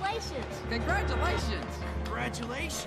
Congratulations! Congratulations! Congratulations.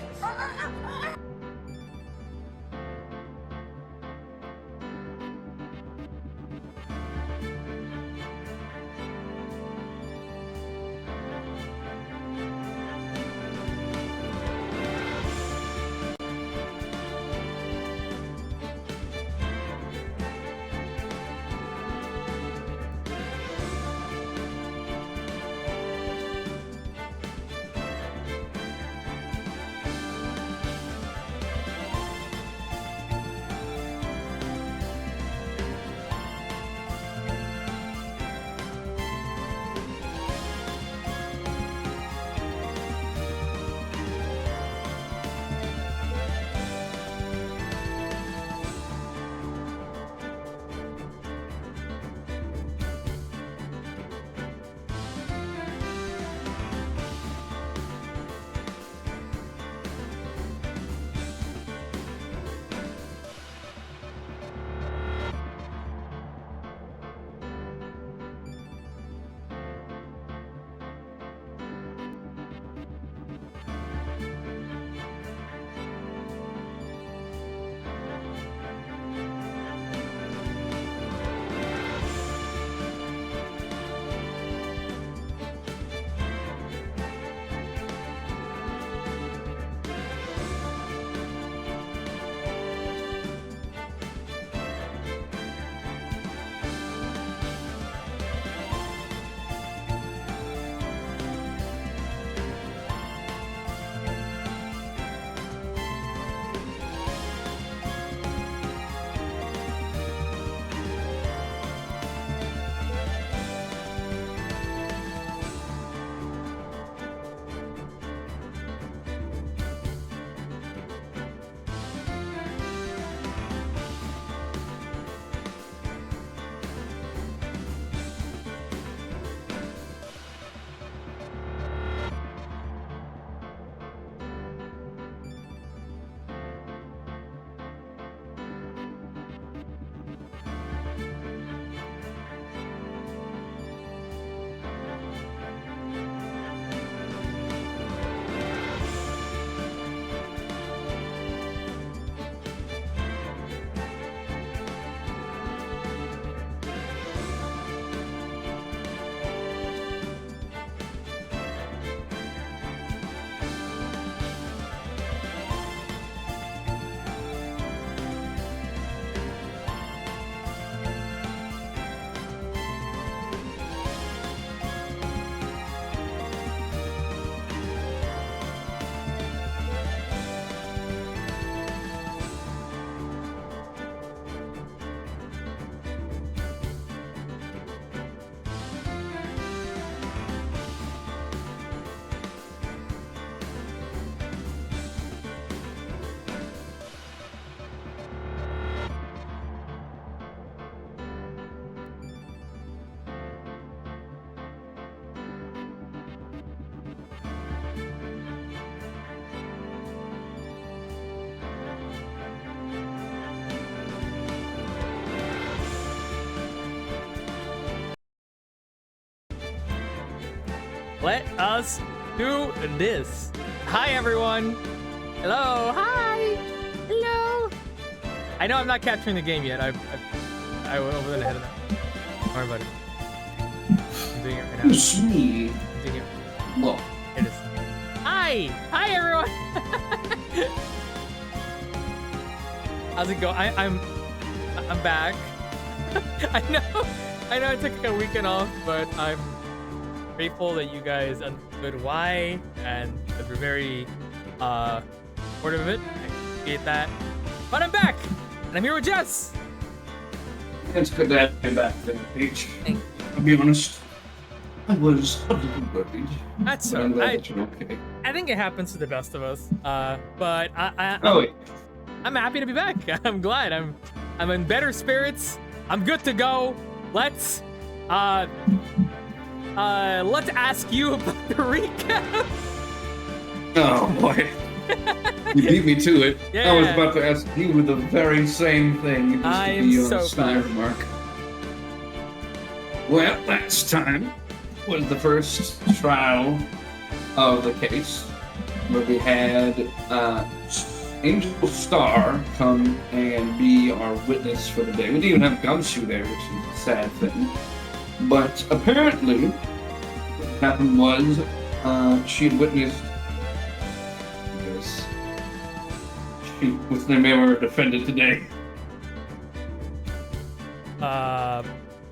Let us do this. Hi, everyone. Hello. Hi. Hello. I know I'm not capturing the game yet. I went over the head of that. Don't worry about it. I'm doing it right now. It's me. I'm doing it. Look. It is. Hi. Hi, everyone. How's it going? I'm back. I know I took a weekend off, but I'm grateful that you guys understood why and that we're very supportive of it. I appreciate that. But I'm back, and I'm here with Jess. It's good to have you back there, Peach. Thank you. I'll be honest, I was a little worried. That's but I'm all glad right. that you're okay. I think it happens to the best of us. But Oh, wait. I'm happy to be back. I'm glad. I'm in better spirits. I'm good to go. Let's ask you about the recap. Oh, boy. You beat me to it. Yeah. I was about to ask you the very same thing. It used I to am be your so snide fast. remark. Well, last time was the first trial of the case where we had Angel Star come and be our witness for the day. We didn't even have Gumshoe there, which is a sad thing. But apparently, what happened was she had witnessed. What's the name of our defendant today? I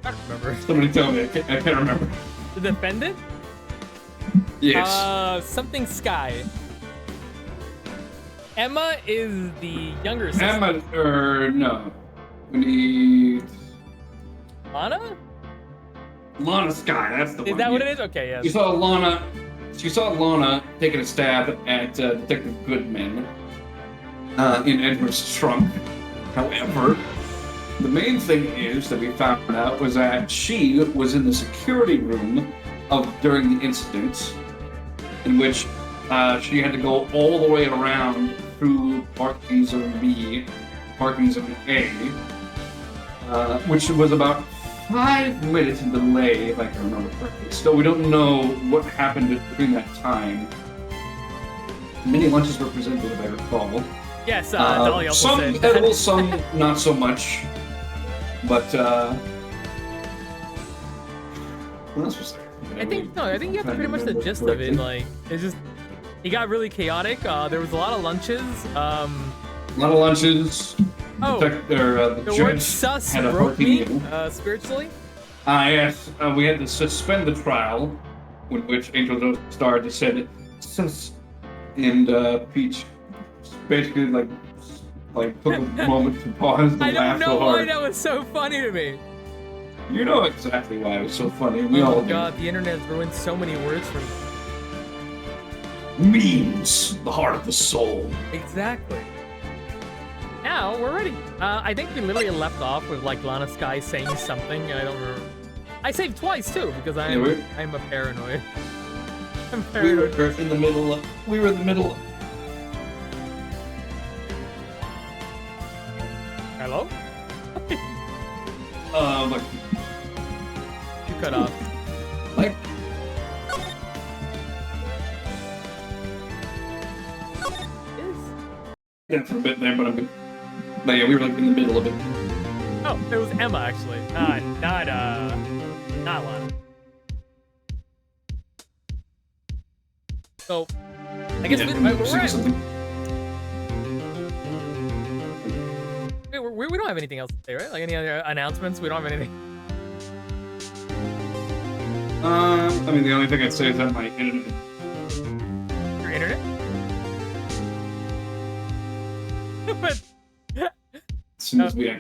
don't remember. Somebody tell me. I can't remember. The defendant? Yes. Something Sky. Emma is the younger sister. Emma, no. We need Lana? Lana Sky. That's the one. Is that what it is? Okay, yeah. She saw Lana taking a stab at Detective Goodman in Edward's trunk. However, the main thing is that we found out was that she was in the security room during the incident, in which she had to go all the way around through parking zone B, parking zone A, which was about 5 minutes in delay, if I can remember correctly. Still, we don't know what happened between that time. Many lunches were presented, if I recall. Yes, Dolly also some said edible, some not so much. But what else was there? I think you have pretty much the gist of it. Like, it's just it got really chaotic. There was a lot of lunches. A lot of lunches. Oh, the word sus had a broke me meal. spiritually. Yes, we had to suspend the trial, in which Angel Star just said sus, and Peach basically like took a moment to pause and laugh so hard. I don't know why that was so funny to me. You know exactly why it was so funny. We all do. God, the internet has ruined so many words for me. Memes, the heart of the soul. Exactly. Now we're ready. I think we literally left off with like Lana Sky saying something. I don't remember. I saved twice too because I'm a paranoid. I'm paranoid. We were in the middle. We were in the middle. Hello? Like, you cut off. Like. Yeah, for a bit there, but yeah, we were like in the middle of it. Oh, it was Emma actually. Not Lana. So, I guess we don't have anything else to say, right? Like any other announcements? We don't have anything. I mean, the only thing I'd say is that my internet. Your internet? But as soon as we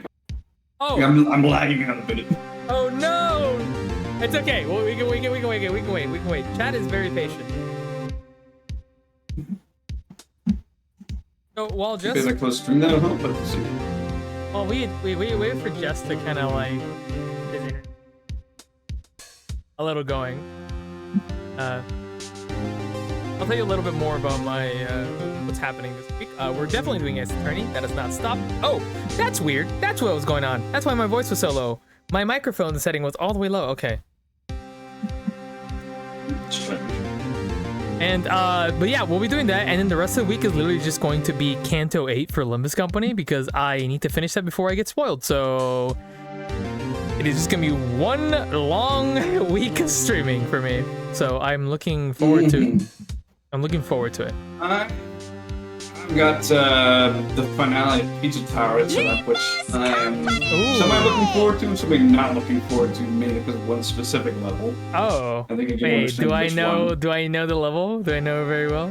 oh, yeah, I'm lagging out a bit. Oh no! It's okay. Well, we can wait. Chat is very patient. So while just that close stream that help, but let's see. Well, we waited for Jess to kind of like his internet a little going. I'll tell you a little bit more about my what's happening this week. We're definitely doing Ace Attorney. That has not stopped. Oh, that's weird. That's what was going on. That's why my voice was so low. My microphone setting was all the way low. Okay. And but yeah, we'll be doing that, and then the rest of the week is literally just going to be Kanto 8 for Limbus Company because I need to finish that before I get spoiled. So it is just gonna be one long week of streaming for me. So I'm looking forward to. I'm looking forward to it. I've got the finale of Pizza Tower, which I'm looking forward to, somebody not looking forward to, mainly because of one specific level. Oh. I think wait, do I know the level? Do I know it very well?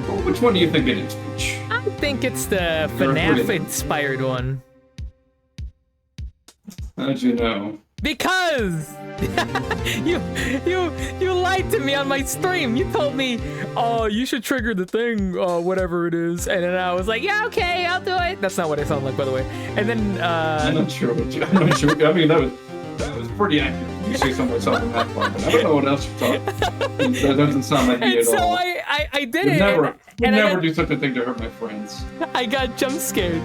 Well, which one do you think it is, Peach? I think it's the FNAF inspired one. How'd you know? Because you lied to me on my stream. You told me, oh, you should trigger the thing, whatever it is, and then I was like, yeah, okay, I'll do it. That's not what I sound like, by the way. And then I'm not sure. I mean, that was pretty accurate. You say something in that part, but I don't know what else you're talking. That doesn't sound like me at all. So I did it. Never do such a thing to hurt my friends. I got jump scared.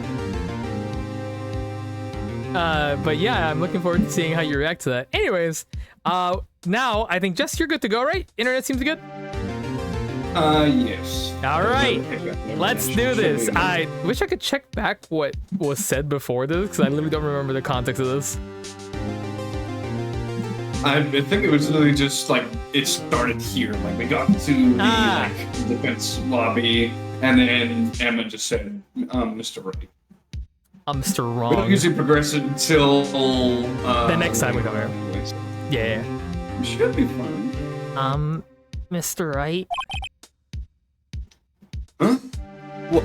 But yeah, I'm looking forward to seeing how you react to that. Anyways, Now I think Jess, you're good to go, right? Internet seems good. Yes. All right, let's do this. I wish I could check back what was said before this because I literally don't remember the context of this. I think it was literally just like it started here. Like we got to the like defense lobby, and then Emma just said, "Mr. Wright." Mr. Wrong. We don't usually progress it until the next time we come here. Anyway, so Yeah. it should be fun. Mr. Wright. Huh? What?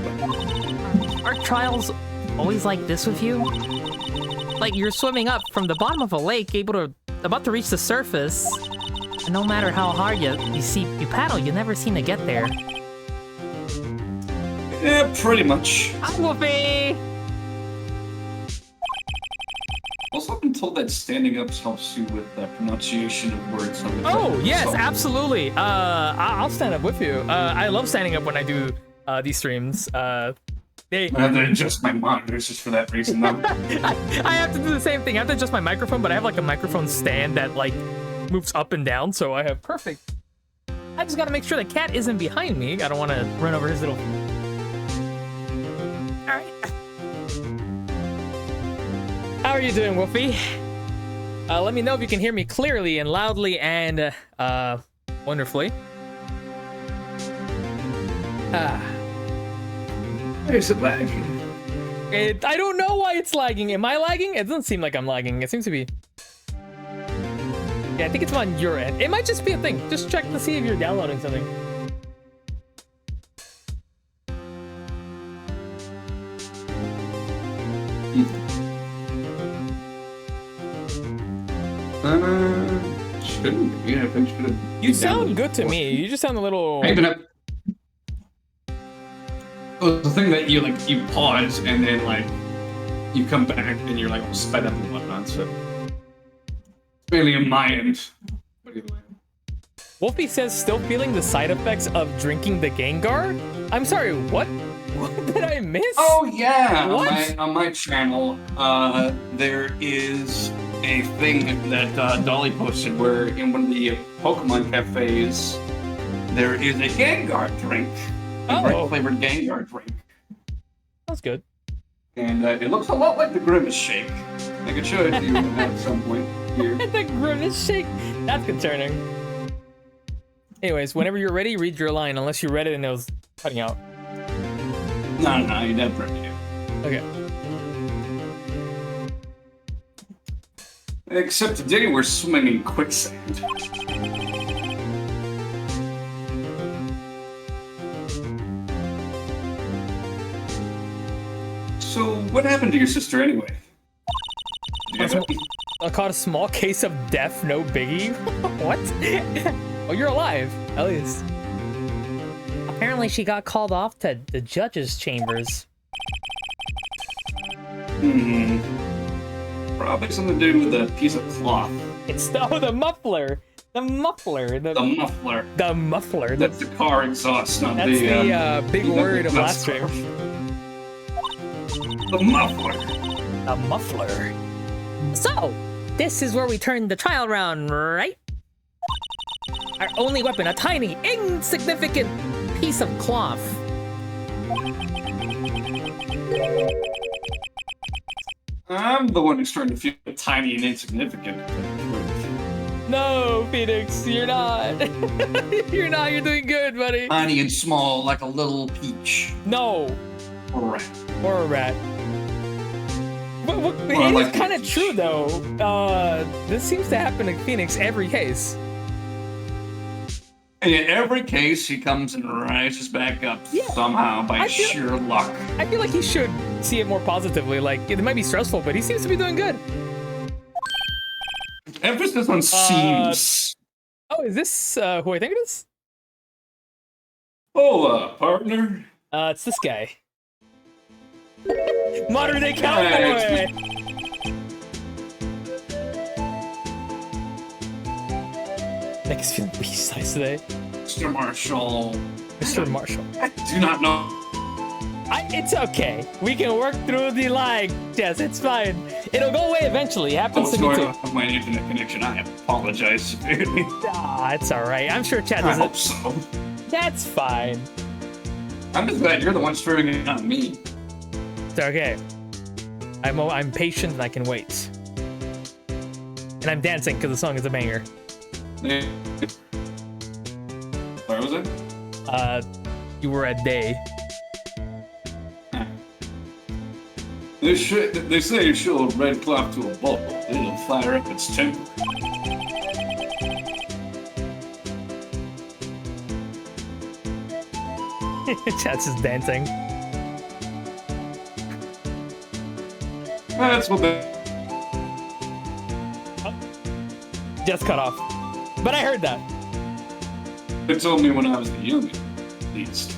Are trials always like this with you? Like you're swimming up from the bottom of a lake, about to reach the surface, and no matter how hard you paddle, you never seem to get there. Yeah, pretty much. Whoopee! Also, I've been told that standing up helps you with pronunciation of words. Oh yes, absolutely. I'll stand up with you. I love standing up when I do these streams. I have to adjust my monitors just for that reason, though. I have to do the same thing. I have to adjust my microphone, but I have like a microphone stand that like moves up and down, so I have perfect. I just gotta make sure the cat isn't behind me. I don't want to run over his little. All right. How are you doing, Wolfie? Let me know if you can hear me clearly and loudly and wonderfully. Is it lagging? I don't know why it's lagging. Am I lagging? It doesn't seem like I'm lagging. It seems to be. Yeah, I think it's on your end. It might just be a thing. Just check to see if you're downloading something. Shouldn't be. I think should have. You sound good to me. You just sound a little. Hey, well, the thing that you pause and then like you come back and you're like all sped up and whatnot. So it's mainly on my end. But either way. Wolfie says still feeling the side effects of drinking the Gengar. I'm sorry. What? What did I miss? Oh yeah. What? On my channel, there is a thing that Dolly posted where in one of the Pokemon cafes there is a Gengar drink. A flavored Gengar drink. That's good. And it looks a lot like the Grimace Shake. I could show it to you at some point here. The Grimace Shake? That's concerning. Anyways, whenever you're ready, read your line, unless you read it and it was cutting out. No, you never read it. Okay. Except today we're swimming in quicksand. So, what happened to your sister anyway? I caught a small case of death, no biggie. What? Oh, you're alive, at least. Apparently she got called off to the judge's chambers. Probably something to do with a piece of cloth. It's the muffler. The muffler. The muffler. The muffler. That's the car exhaust, not that's the big word of last stream. The muffler. The muffler. So, this is where we turn the trial around, right? Our only weapon, a tiny, insignificant piece of cloth. I'm the one who's starting to feel tiny and insignificant. No, Phoenix, you're not. You're not. You're doing good, buddy. Tiny and small, like a little peach. No. Or a rat. Or a rat. It is kind of true, though. This seems to happen in Phoenix every case. And in every case, he comes and rises back up somehow by sheer luck. I feel like he should see it more positively. Like, it might be stressful, but he seems to be doing good. Emphasis on seems. Oh, is this who I think it is? Oh, partner. It's this guy. Modern day cowboy! Nick is feeling beast size today. Mr. Marshall. Mr. Marshall. I do not know It's okay. We can work through the lag. Yes, it's fine. It'll go away eventually. It happens What's to me going too. on with my internet connection? I apologize severely. Ah, it's all right. I'm sure chat I doesn't. hope so. That's fine. I'm just glad you're the one streaming it, not me. It's okay. I'm patient and I can wait. And I'm dancing because the song is a banger. Where was it? You were at day. They say you show a red cloth to a bull, it'll fire up its temper. Chat's just dancing. That's what they... Just cut off. But I heard that. They told me when I was the youngest, at least.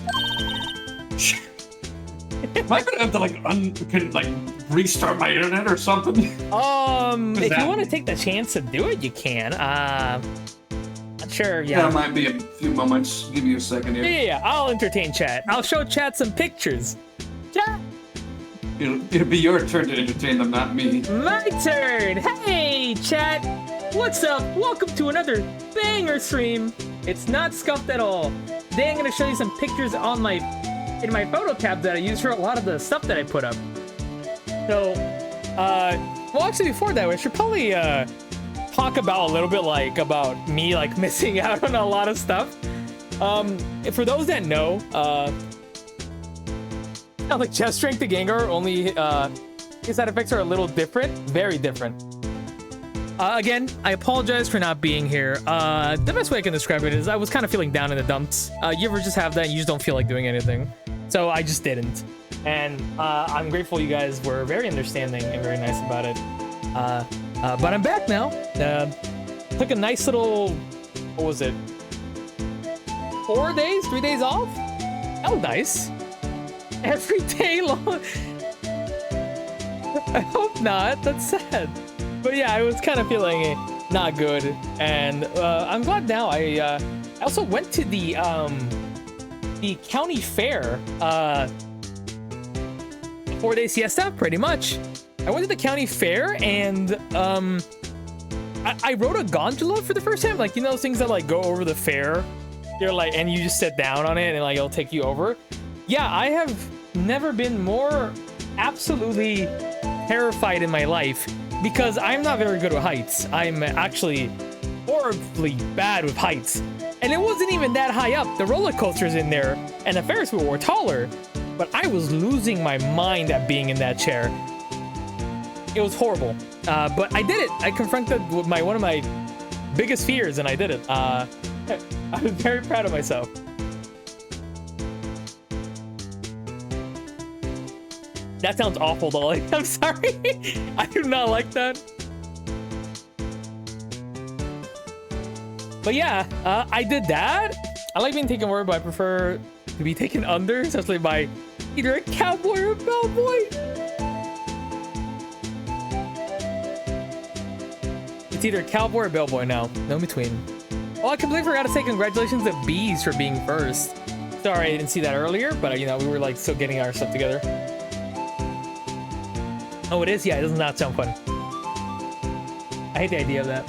Am I gonna have to restart my internet or something? If you want to take the chance to do it, you can. Not sure. Yeah, it might be a few moments. Give me a second here. Yeah. I'll entertain chat. I'll show chat some pictures. Chat. It'll be your turn to entertain them, not me. My turn. Hey, chat. What's up? Welcome to another banger stream. It's not scuffed at all. Today I'm gonna show you some pictures in my photo tab that I use for a lot of the stuff that I put up. So, well, actually, before that, we should probably talk about a little bit about me missing out on a lot of stuff. For those that know, chest strength to Gengar, only his side effects are a little different, very different. Again, I apologize for not being here. The best way I can describe it is I was kind of feeling down in the dumps. You ever just have that and you just don't feel like doing anything? So I just didn't. And I'm grateful you guys were very understanding and very nice about it. But I'm back now. Took a nice little, what was it? 4 days? 3 days off? That was nice. Every day long. I hope not. That's sad. But yeah, I was kind of feeling not good, and I'm glad now. I also went to the county fair, 4-day siesta, pretty much. I went to the county fair, and I rode a gondola for the first time. Those things that go over the fair. You're and you just sit down on it, and it'll take you over. Yeah, I have never been more absolutely terrified in my life. Because I'm not very good with heights. I'm actually horribly bad with heights. And it wasn't even that high up. The roller coasters in there and the Ferris wheel were taller. But I was losing my mind at being in that chair. It was horrible. But I did it. I confronted one of my biggest fears, and I did it. I was very proud of myself. That sounds awful, Dolly. I'm sorry. I do not like that. But yeah, I did that. I like being taken over, but I prefer to be taken under, especially by either a cowboy or a bellboy. It's either cowboy or bellboy now. No in between. Oh, I completely forgot to say congratulations to Bees for being first. Sorry, I didn't see that earlier, but we were still getting our stuff together. Oh, it is? Yeah, it does not sound fun. I hate the idea of that.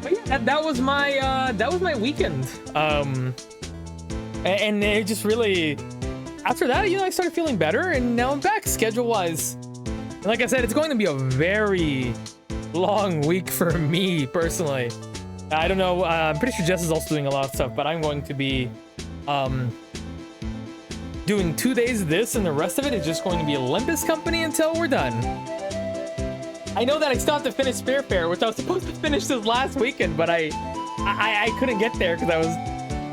But yeah, that was my weekend. And it just really, after that, I started feeling better, and now I'm back schedule-wise. And like I said, it's going to be a very long week for me, personally. I don't know, I'm pretty sure Jess is also doing a lot of stuff, but I'm going to be, doing 2 days of this, and the rest of it is just going to be Olympus Company until we're done. I know that I still have to finish Spear Fair, which I was supposed to finish this last weekend, but I couldn't get there because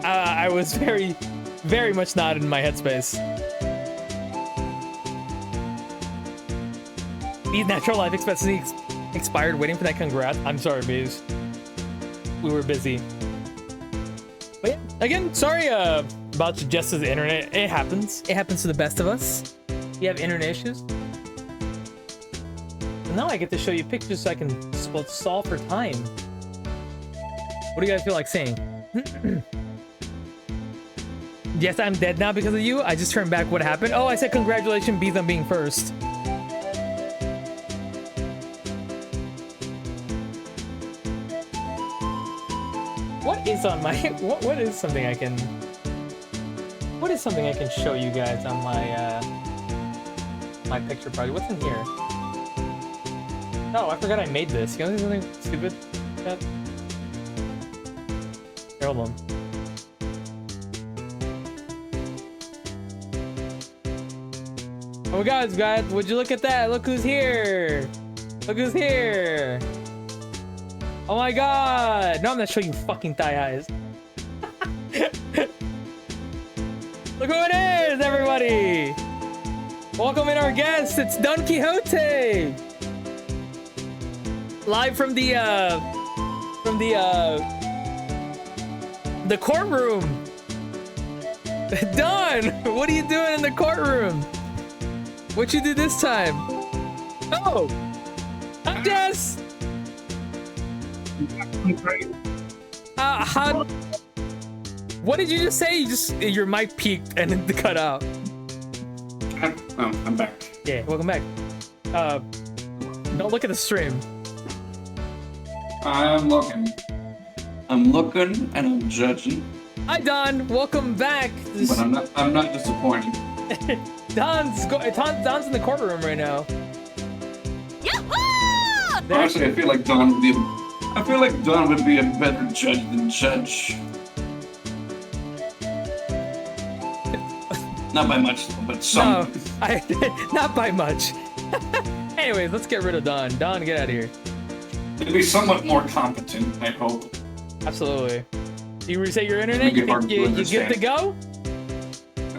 I was very, very much not in my headspace. Bees' natural life expectancy expired. Waiting for that. Congrats. I'm sorry, Bees. We were busy. But yeah, again, sorry about Jess's internet. It happens. It happens to the best of us. You have internet issues. And now I get to show you pictures so I can solve for time. What do you guys feel like saying? Yes, I'm dead now because of you. I just turned back. What happened? Oh, I said congratulations, Bees, on being first. What is on my... What is something I can... What is something I can show you guys on my, my picture project? What's in here? Oh, I forgot I made this. You know something stupid? Here, hold on. Oh my god, guys, would you look at that? Look who's here! Look who's here! Oh my god! No, I'm not showing you fucking thigh eyes. Look who it is, everybody! Welcome in our guest, it's Don Quixote! Live from the courtroom! Don! What are you doing in the courtroom? What you do this time? Oh! I'm Jess! How... What did you just say? Your mic peaked and then cut out. I'm back. Yeah, welcome back. Don't look at the stream. I'm looking and I'm judging. Hi Don, welcome back. But I'm not disappointed. Don's in the courtroom right now. Yahoo! Honestly, I feel like Don would be a better judge than Judge. Not by much, but some. No, not by much. Anyways, let's get rid of Don. Don, get out of here. He'd be somewhat more competent, I hope. Absolutely. You reset your internet? You good to go?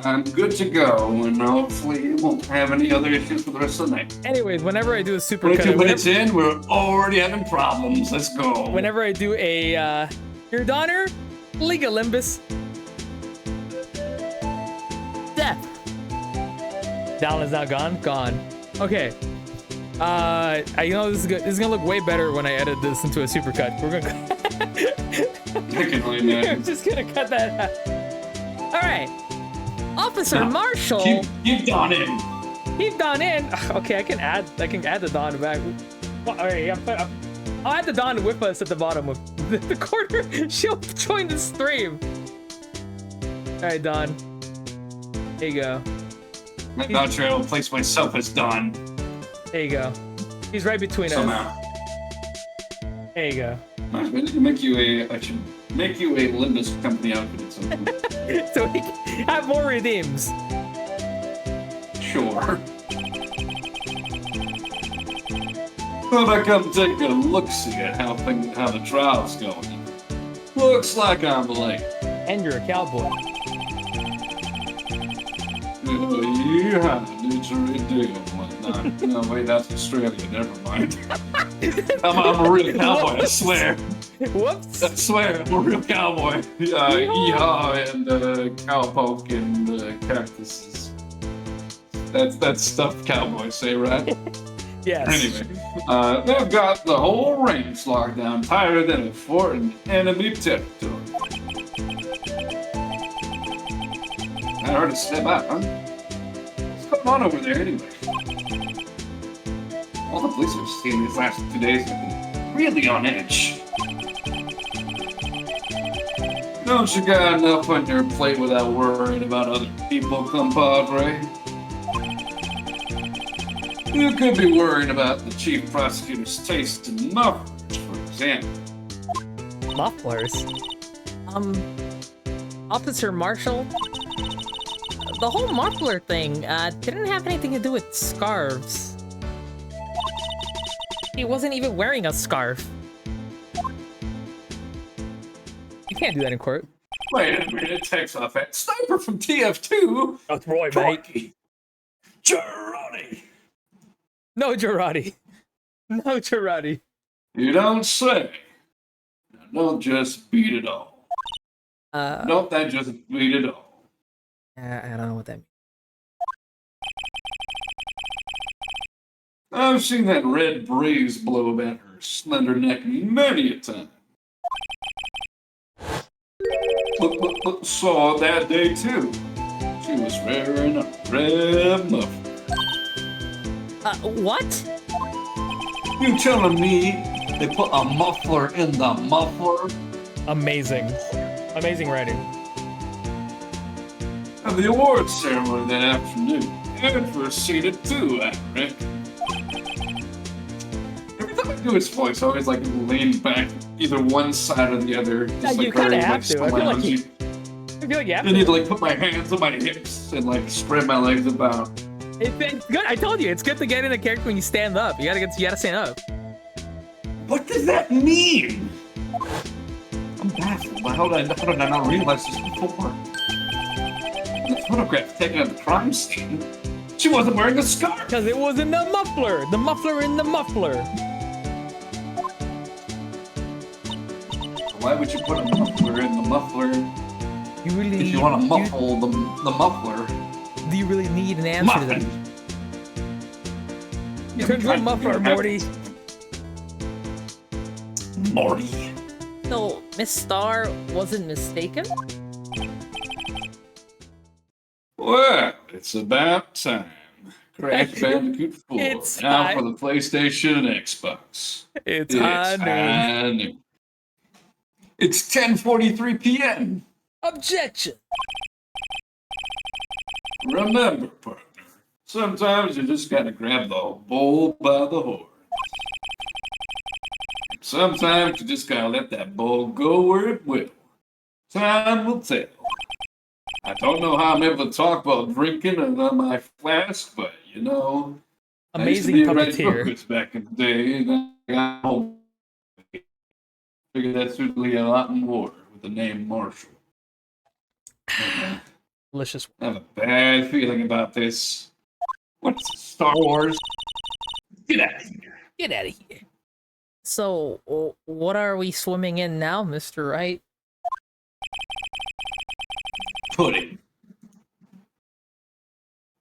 I'm good to go, and hopefully you won't have any other issues for the rest of the night. Anyways, whenever I do a super 22 minutes in, we're already having problems. Let's go. Whenever I do a, your Donner, League of Limbus. Death. Down is now gone? Gone. Okay. You know, this is gonna look way better when I edit this into a supercut. We're gonna... I can only imagine. I'm just gonna cut that out. Alright. Officer Marshall. Keep Don in. Keep Don in. Okay, I can add the Don back. Well, alright, I'll add the Don with us at the bottom of the corner. She'll join the stream. Alright, Don. There you go. I'm not sure I'll place myself as Don. There you go. He's right between Somehow. us. There you go. I should make you a Limbus company outfit at some point. So we can have more redeems. Sure. Thought I'd come take a look-see at how the trial's going. Looks like I'm late. And you're a cowboy. Yeah, didgeridoo and whatnot. No, wait, that's Australia. Never mind. I'm a real cowboy, I swear. Whoops. I swear, I'm a real cowboy. Yeehaw and cowpoke and cactuses. That's stuff cowboys say, right? Yes. Anyway, they've got the whole range locked down, tighter than a fort in enemy territory. I heard to step out, huh? What's going on over there anyway? All the police I've seen these last 2 days have been really on edge. Don't you got enough on your plate without worrying about other people, compadre? You could be worrying about the chief prosecutor's taste in mufflers, for example. Mufflers? Officer Marshall? The whole muffler thing, didn't have anything to do with scarves. He wasn't even wearing a scarf. You can't do that in court. Wait a minute, takes off at Sniper from TF2. That's Roy, mate. Girardi. No, Girardi. No, Girardi. You don't say. Now, don't just beat it all. Don't that just beat it all. I don't know what that means. I've seen that red breeze blow about her slender neck many a time. saw that day too. She was wearing a red muffler. What? You telling me they put a muffler in the muffler? Amazing. Amazing writing. At the awards ceremony that afternoon, Edward seen it too, I reckon. Every time I do his voice, I always like lean back either one side or the other. Just, Yeah, like, you kind of very, have to. I feel like you have I need to. to like put my hands on my hips and like spread my legs about. It's good. I told you, it's good to get in a character when you stand up. You gotta stand up. What does that mean? I'm baffled. How did I not realize this before? The photograph taken at the crime scene, she wasn't wearing a scarf. Because it was in the muffler. The muffler in the muffler. Why would you put a muffler in the muffler? You really If you want to muffle the muffler. Do you really need an answer to that? Turn to a muffler, Morty. Morty. So, Miss Star wasn't mistaken? Well, it's about time. Crash Bandicoot 4. It's now high. for the PlayStation and Xbox. It's high noon. high noon. It's 10:43 p.m. Objection. Remember, partner, sometimes you just gotta grab the bull by the horn. Sometimes you just gotta let that bull go where it will. Time will tell. I don't know how I'm able to talk about drinking on my flask, but you know, Amazing I used to be a puppeteer. Red back in the day, and I got home. Figured that's usually a lot more with the name Marshall. Delicious. I have a bad feeling about this. What's Star Wars? Get out of here. Get out of here. So, what are we swimming in now, Mr. Wright? Pudding.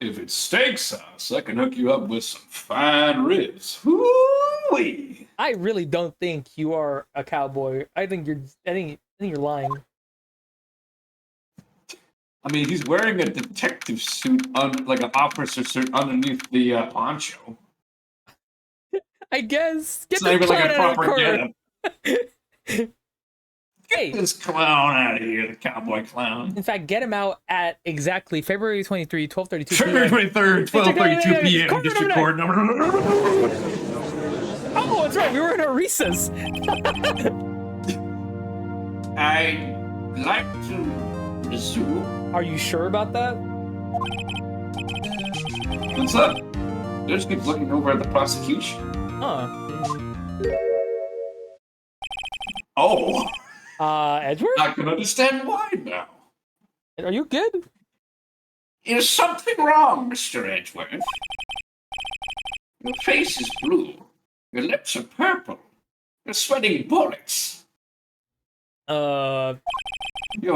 If it's steak sauce, I can hook you up with some fine ribs. Woo-wee! I really don't think you are a cowboy. I think you're lying. I mean, he's wearing a detective suit, like an officer suit underneath the poncho. I guess. Get It's not this even like clown a out of the proper corner. getup. Hey, This clown out of here, the cowboy clown. in fact, get him out at exactly February 23, 12:32 February p.m. 23rd, 12:32 p.m. Corner District number Court number. Oh, that's right. We were in a recess. I'd like to resume. Are you sure about that? What's up? Judge keeps looking over at the prosecution. Huh. Oh, Edward? I can understand why now. Are you good? Is something wrong, Mr. Edgeworth? Your face is blue. Your lips are purple. You're sweating bullets. Your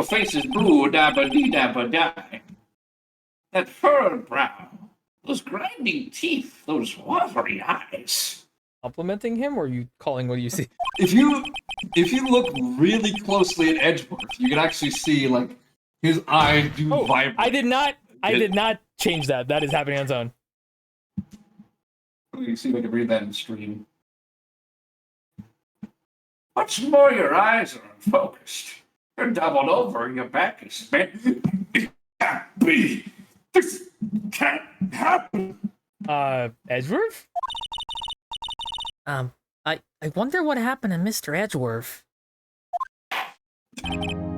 face is blue, dabba-dee-dabba-die. That furrowed brow, those grinding teeth, those watery eyes. Complimenting him, or are you calling what you see? If you look really closely at Edgeworth, you can actually see like his eyes do vibrate. I did not change that. That is happening on its own. Let me see if I can read that in stream. What's more, your eyes are unfocused. You're doubled over, your back is bent. It can't be. This can't happen. Edgeworth? I wonder what happened to Mr. Edgeworth.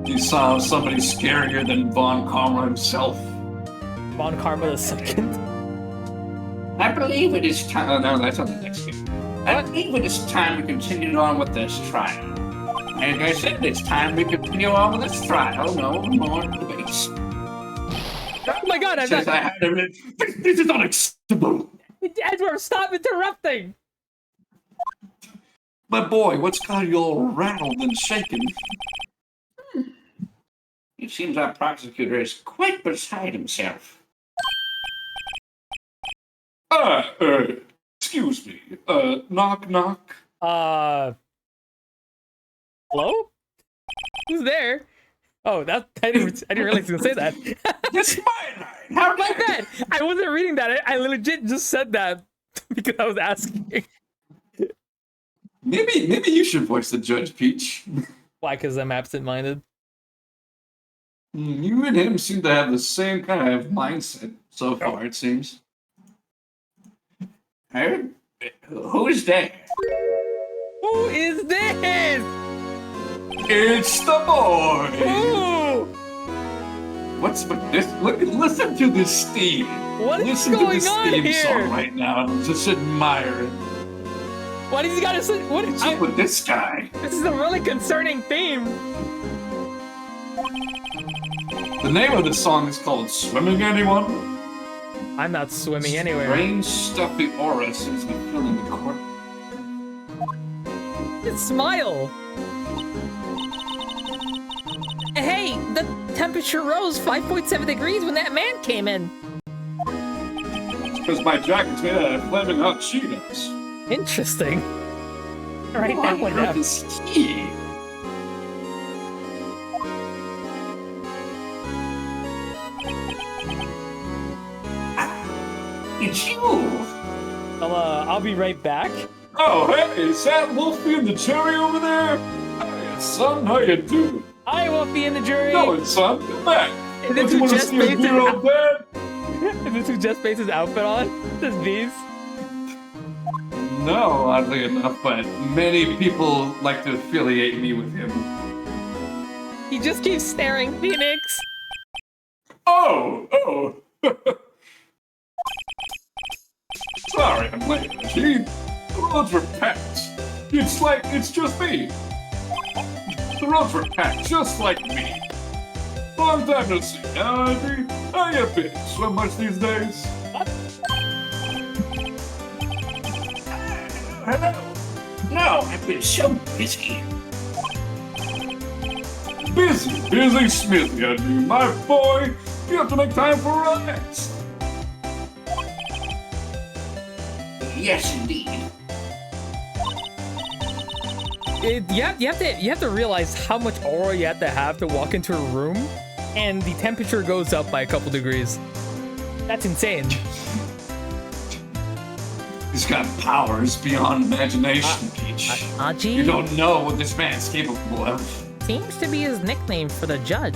You saw somebody scarier than Von Karma himself. Von Karma the second. I believe it is time. Oh, no, that's on the next game. I believe it is time we continue on with this trial. And I said it's time we continue on with this trial. No more debates. Oh my god, I'm Since not... I had to, this is unacceptable. Edgeworth, stop interrupting! My boy, what's got you all rattled and shaken? It seems our prosecutor is quite beside himself. Excuse me. Knock, knock. Hello? Who's there? Oh, I didn't realize you were gonna say that. It's my line. How My dare you? bad. I wasn't reading that. I legit just said that because I was asking. Maybe you should voice the Judge, Peach. Why? Because I'm absent-minded. You and him seem to have the same kind of mindset so far, it seems. Hey, who's there? Who is this? It's the boy! Ooh! What's with this? Listen to this theme. What is Listen to going this on theme here? song right now and just admire it. Why does he gotta say? What is What's up with this guy? This is a really concerning theme. The name of the song is called Swimming Anyone? I'm not swimming anywhere. Strange, stuffy aura seems to be filling the court. Just smile. Hey, the temperature rose 5.7 degrees when that man came in. It's because my jacket's made out of flaming hot Cheetos. Interesting. Write that one down. Is he? It's you! I'll be right back. Oh, hey, is that Wolfie and the cherry over there? Hey, son, how you doing? I won't be in the jury. No, son, come back. Is Don't this you who want to just see a painted dear old dad? Is this who just based his outfit on? This bees. No, oddly enough, but many people like to affiliate me with him. He just keeps staring, Phoenix. Oh! Sorry, I'm late. Gee, the roads were packed. It's just me. The roads were packed just like me. Long time no see, Audrey. How you been? Swim much these days? Hello. No, I've been so busy. Busy Smithy, Audrey. My boy, you have to make time for relax. Yes, indeed. You have to realize how much aura you have to walk into a room, and the temperature goes up by a couple degrees. That's insane. He's got powers beyond imagination, Peach. Aji You don't know what this man's capable of. seems to be his nickname for the judge.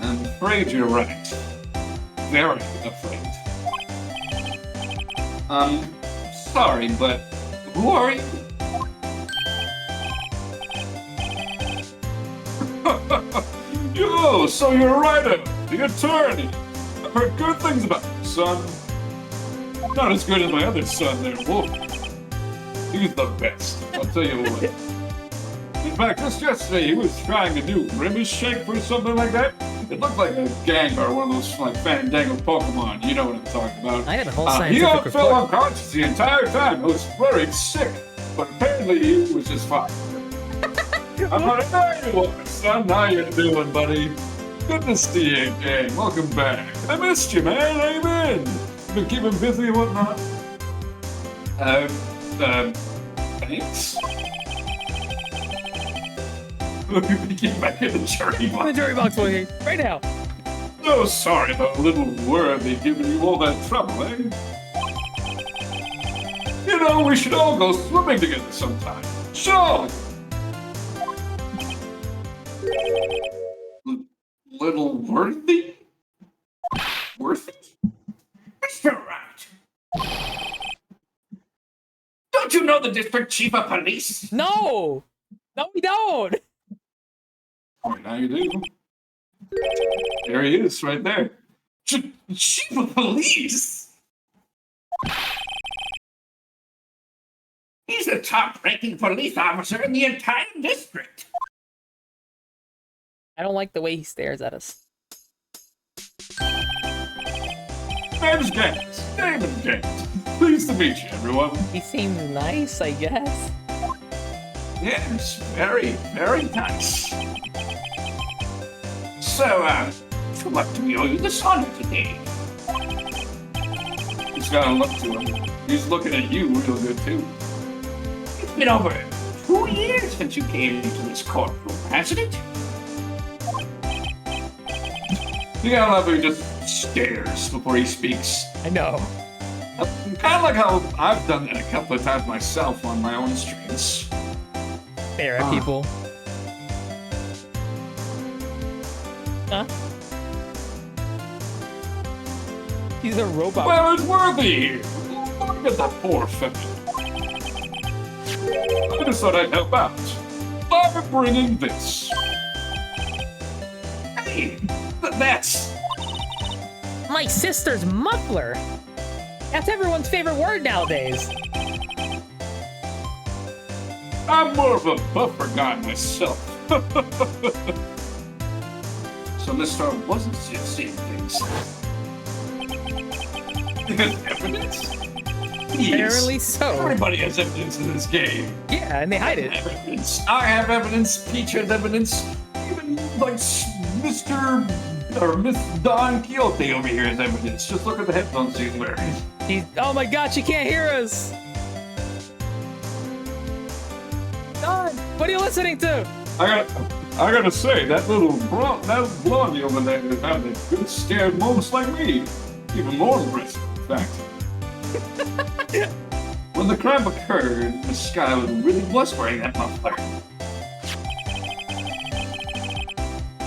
I'm afraid you're right. Very afraid. Sorry, but who are you? Yo, so you're Wright, the attorney. I've heard good things about you, son. Not as good as my other son there, Wolf. He's the best, I'll tell you what. In fact, just yesterday he was trying a new grimace shake or something like that. It looked like a Gengar, one of those like fandango Pokemon. You know what I'm talking about. I had a whole He scientific fell report. unconscious the entire time. I was worried sick, but apparently he was just fine. I'm like, there you are, son. How you doing, buddy? Good to see you again. Welcome back. I missed you, man. How you been? Been keeping busy and whatnot? Thanks. Look at me get back in the jury The box. jury box will here right now. So sorry about little Worthy giving you all that trouble, eh? You know, we should all go swimming together sometime. Sure! Little Worthy? Worthy? Mr. Wright! Don't you know the district chief of police? No, we don't. Oh, now you do. There he is, right there. Chief of police? He's the top-ranking police officer in the entire district. I don't like the way he stares at us. Name's Gant. David Gant. Pleased to meet you, everyone. He seems nice, I guess. Yes, very, very nice. So, what do we owe you this honor today? He's got a look to him. He's looking at you real good, too. It's been over 2 years since you came into this courtroom, hasn't it? Yeah, I love how he just stares before he speaks. I know. Kind of like how I've done that a couple of times myself on my own streams. Stare at people. Huh? He's a robot. Well, it's worthy. Look at that poor fellow. I just thought I'd help out by bringing this. Hey, that's... My sister's muffler. That's everyone's favorite word nowadays. I'm more of a buffer guy myself. So Mr. wasn't just seeing things. Evidence? Apparently so. Everybody has evidence in this game. Yeah, and they hide it. Evidence. I have evidence. Peach has evidence. Even like Mr. or Miss Don Quixote over here has evidence. Just look at the headphones he's wearing. Oh my god, she can't hear us! Don, what are you listening to? I gotta say, that blondie over there is having a good scared moments like me. Even more impressive, in fact. When the crime occurred, Miss Sky really was wearing that muffler.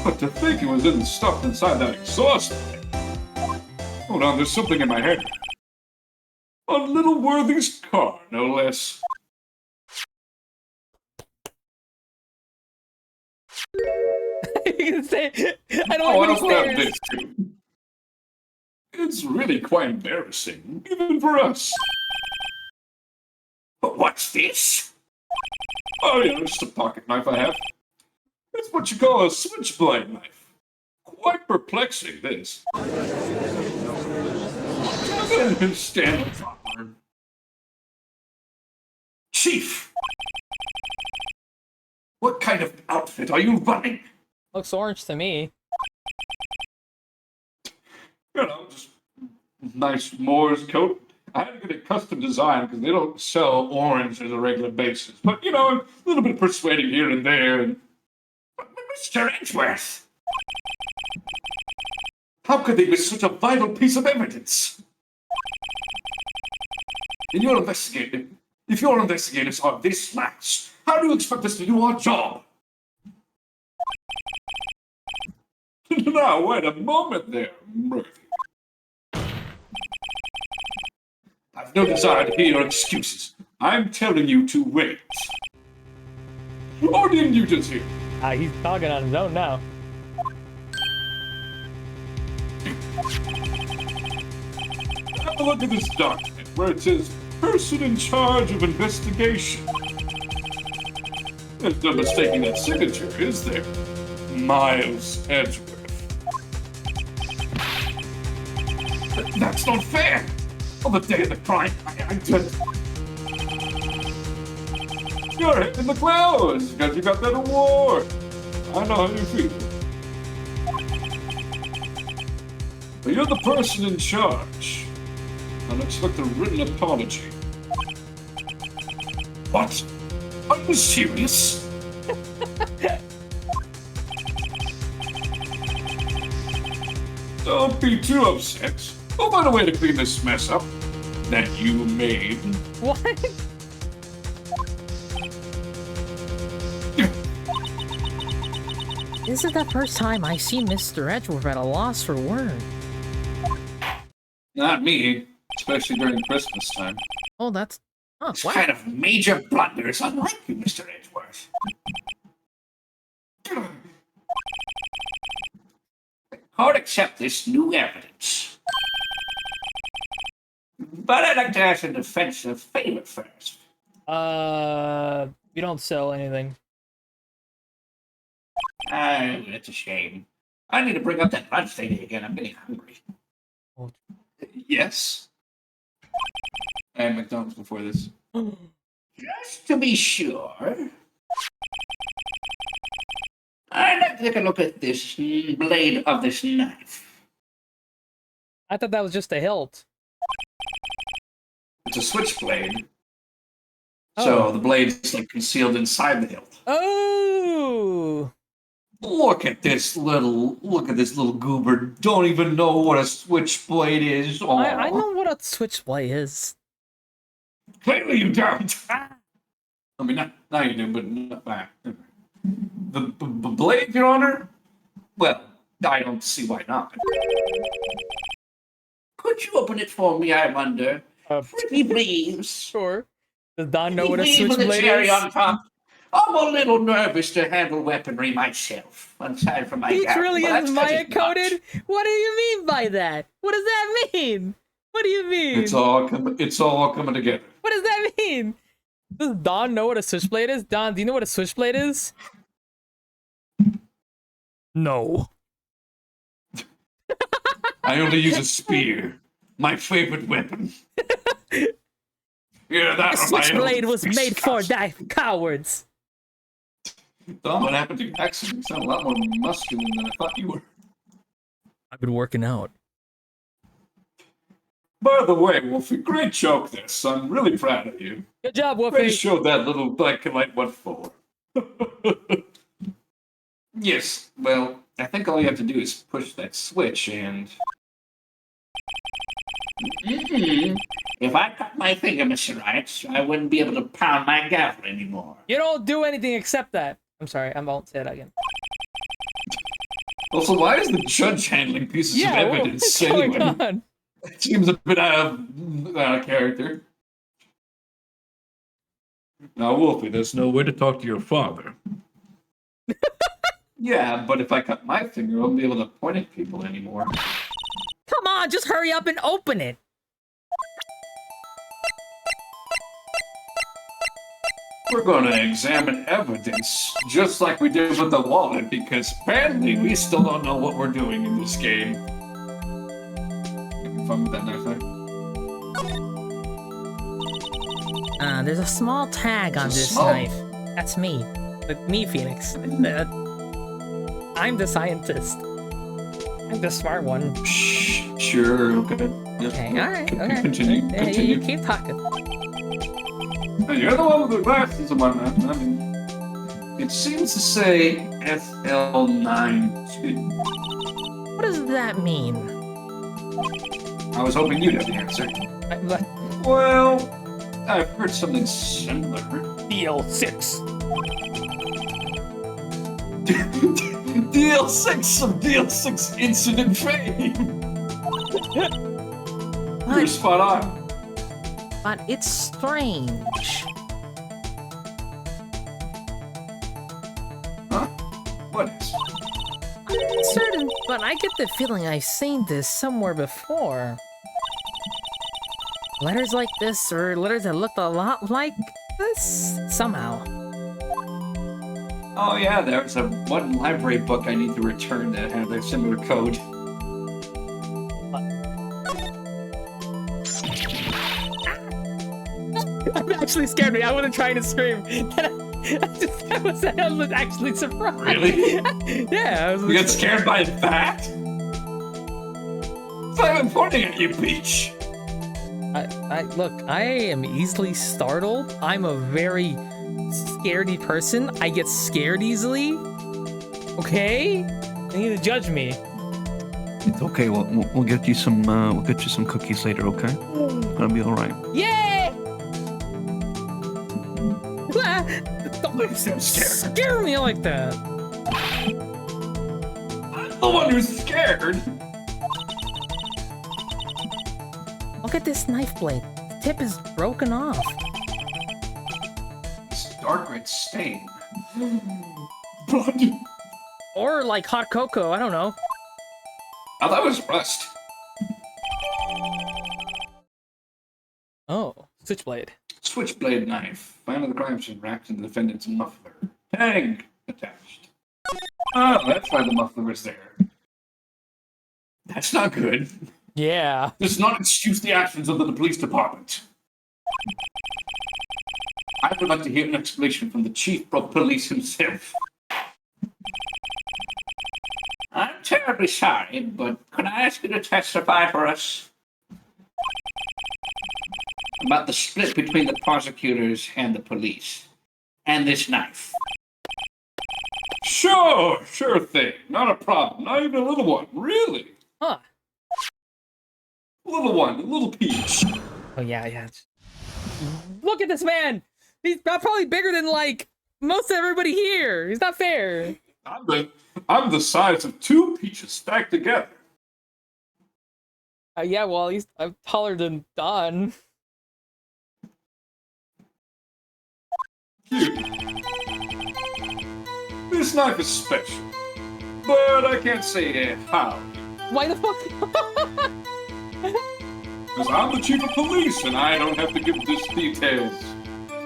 But to think it was stuffed inside that exhaust pipe. Hold on, there's something in my head. On Little Worthy's car, no less. You can say, I don't I like also when have he stares. this too. It's really quite embarrassing, even for us. But what's this? Oh yeah, just a pocket knife I have. It's what you call a switchblade knife. Quite perplexing, this. Stand up. Chief! What kind of outfit are you running? Looks orange to me. You know, just nice Morse coat. I had to get a custom design because they don't sell orange as a regular basis. But, you know, a little bit of persuading here and there. And... But Mr. Edgeworth! How could they miss such a vital piece of evidence? If your investigators are this lax, how do you expect us to do our job? Now, wait a moment there, Murphy. I've no desire to hear your excuses. I'm telling you to wait. Or didn't you just hear? He's talking on his own now. Have a look at this document where it says, person in charge of investigation. There's no mistaking that signature, is there? Miles Edgeworth. That's not fair! On the day of the crime, I just... You're head in the clouds because you got that award. I know how you feel. But you're the person in charge. I'll expect a written apology. What? Are you serious? Don't be too upset. We'll find a way to clean this mess up that you made. What? This is the first time I see Mr. Edgeworth at a loss for words. Not me, especially during Christmas time. Oh, that's... Oh, This what? kind of major blunder is unlike you, Mr. Edgeworth. Can't accept this new evidence. But I'd like to ask a defensive favor first. We don't sell anything. It's a shame. I need to bring up that lunch thing again. I'm getting hungry. Oh. Yes? I had McDonald's before this. Just to be sure, I'd like to take a look at this blade of this knife. I thought that was just a hilt. It's a switchblade. So the blade's like concealed inside the hilt. Oh. Look at this little goober. Don't even know what a switchblade is. I know what a switchblade is. Clearly you don't. I mean, not you do, but not back. The blade, Your Honor? Well, I don't see why not. Could you open it for me, I wonder? Pretty please. Sure. Does Don know what a Leave the switchblade cherry is? on top. I'm a little nervous to handle weaponry myself, aside from my Peach gavel, really but is that's Maya just much. coded? What do you mean by that? What does that mean? What do you mean? It's all coming together. What does that mean? Does Don know what a switchblade is? Don, do you know what a switchblade is? No. I only use a spear, my favorite weapon. Yeah, that A switchblade was made for die cowards. Don, what happened to your accent? You sound a lot more masculine than I thought you were. I've been working out. By the way, Wolfie, great joke this. I'm really proud of you. Good job, They Wolfie. showed that little black and white what for. Yes, well, I think all you have to do is push that switch and... If I cut my finger, Mr. Wright, I wouldn't be able to pound my gavel anymore. You don't do anything except that. I'm sorry, I won't say that again. Also, why is the judge handling pieces of evidence what's going anyway? on? It seems a bit out of character. Now, Wolfie, there's no way to talk to your father. Yeah, but if I cut my finger, I won't be able to point at people anymore. Come on, just hurry up and open it. We're going to examine evidence, just like we did with the wallet, because apparently we still don't know what we're doing in this game. Having fun with that knife thing? There's a small tag on this knife. That's me. Me, Phoenix. I'm the scientist. I'm the smart one. Sure, okay. Yep. Okay, alright, okay. Continue. You keep talking. You're the one with the glasses and whatnot. I mean, it seems to say FL92. What does that mean? I was hoping you'd have the answer. Well, I've heard something similar. DL6. DL6, some DL6 incident fame. You're spot on. But it's strange. Huh? What is? I'm not certain, but I get the feeling I've seen this somewhere before. Letters like this, or letters that looked a lot like this, somehow. Oh yeah, there's one library book I need to return that had a similar code. That actually scared me. I wasn't trying to scream. I was actually surprised. Really? Yeah. You got scared by that? It's not even pointing at you, Peach. Look, I am easily startled. I'm a very scaredy person. I get scared easily. Okay? You need to judge me. It's okay. We'll get you some cookies later. Okay? It'll be all right. Yeah! Don't so scared. Scare me like that. I'm the one who's scared. Look at this knife blade. The tip is broken off. It's dark red stain. Blood. Or like hot cocoa, I don't know. I thought it was rust. Oh, switchblade. Switchblade knife. Found in the crime scene wrapped in the defendant's muffler. Tag attached. Oh, that's why the muffler was there. That's not good. Yeah. This does not excuse the actions of the police department. I would like to hear an explanation from the chief of police himself. I'm terribly sorry, but could I ask you to testify for us? about the split between the prosecutors and the police. And this knife. Sure thing. Not a problem. Not even a little one. Really? Huh. Little one, a little peach. Oh, yeah. Look at this man! He's probably bigger than, like, most of everybody here. He's not fair. I'm the size of 2 peaches stacked together. Yeah, well, at least I'm taller than Don. Cute. This knife is special, but I can't say how. Why the fuck? Because I'm the chief of police and I don't have to give this details.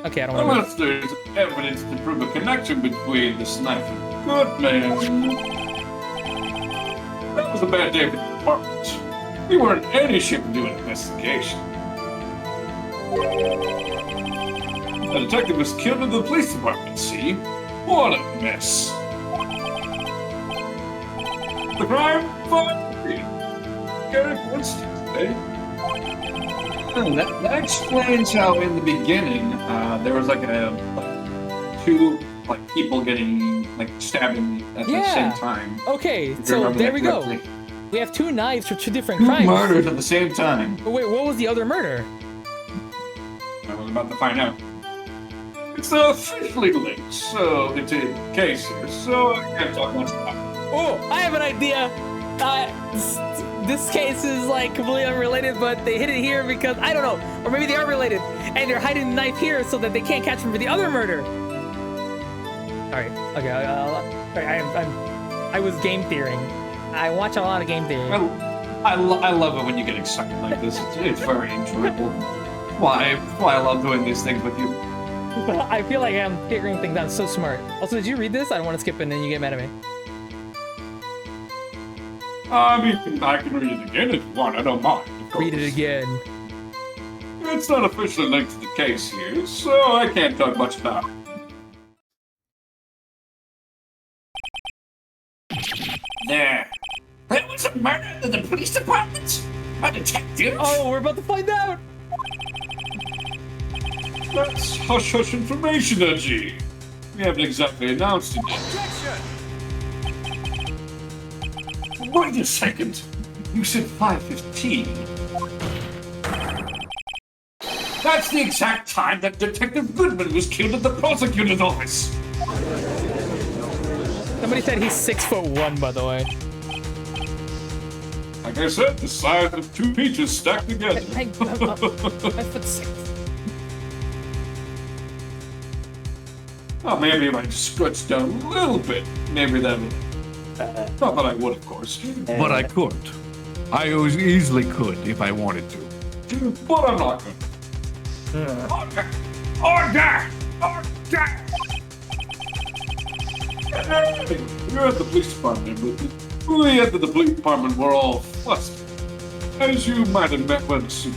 Okay, I don't want to. Unless there's evidence to prove a connection between this knife and Goodman. That was a bad day for the department. We weren't in any shape to do an investigation. A detective was killed in the police department, see? What a mess. The crime? Fine. Scary coincidence, eh? That explains how in the beginning, there was like two people getting stabbing at the same time. Okay, so there we go. We have 2 knives for 2 different crimes. 2 murders at the same time. But wait, what was the other murder? I was about to find out. It's officially linked, so it's a case here, so I can't talk much about it. Oh, I have an idea. This case is completely unrelated, but they hid it here because I don't know, or maybe they are related, and they're hiding the knife here so that they can't catch him for the other murder. All right, okay. I was game theoring. I watch a lot of game theory. I love it when you get excited like this. It's very enjoyable. Why I love doing these things with you. I feel like I'm figuring things out. So smart. Also, did you read this? I don't want to skip it and then you get mad at me. I mean, I can read it again if you want. I don't mind. Read it again. It's not officially linked to the case here, so I can't talk much about it. There was a murder in the police department? A detective? Oh, we're about to find out! That's hush-hush information, Edgy. We haven't exactly announced it yet. Objection! Wait a second. You said 5:15. That's the exact time that Detective Goodman was killed at the prosecutor's office. Somebody said he's 6'1", by the way. Like I said, the size of 2 peaches stacked together. I'm 5'6". Oh, maybe if I scratched down a little bit, maybe that would... Not that I would, of course. But I could. I easily could if I wanted to. But I'm not going to. Order! Order! Order! You're at the police department, but we at the police department were all flustered. As you might have met when soon.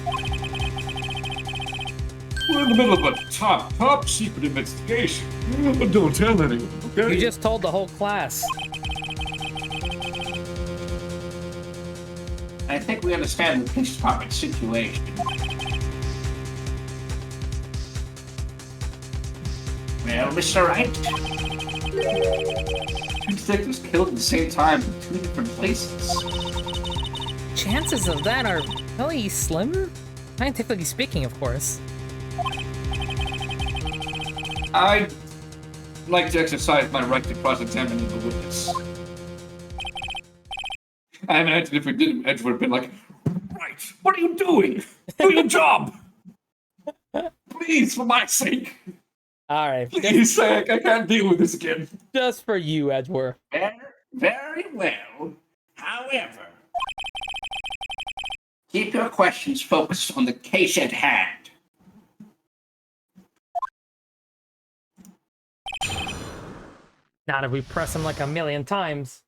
We're in the middle of a top secret investigation. But don't tell anyone, okay? You just told the whole class. I think we understand the police department situation. Well, Mr. Wright? 2 detectives killed at the same time in 2 different places. Chances of that are really slim? Scientifically speaking, of course. I'd like to exercise my right to cross-examine the witness. I imagine if we didn't, Edge would have been like, Right, what are you doing? Do your job! Please, for my sake! Alright. Please, I can't deal with this again. Just for you, Edgeworth. Very well. However, keep your questions focused on the case at hand. Not if we press him like a million times.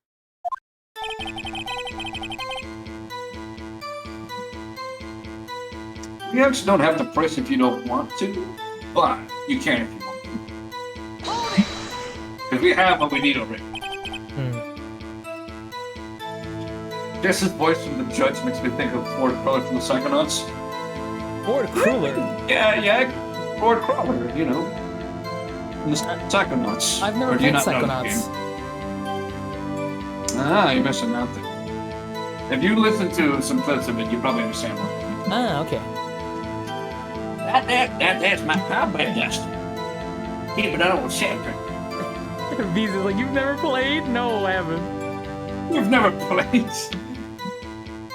You actually don't have to press if you don't want to, but you can if you want to. Because we have what we need already. Just his voice from the judge makes me think of Ford Crawler from the Psychonauts. Or crueler. Yeah, or crawler, you know. The Psychonauts. I've never Or do you played not know the Psychonauts. game? Ah, you're missing out there. If you listen to some clips of it, you probably understand what I mean. Ah, okay. That's my combat dust. Keep it on secret. V's is like, you've never played? No, I haven't. You've never played.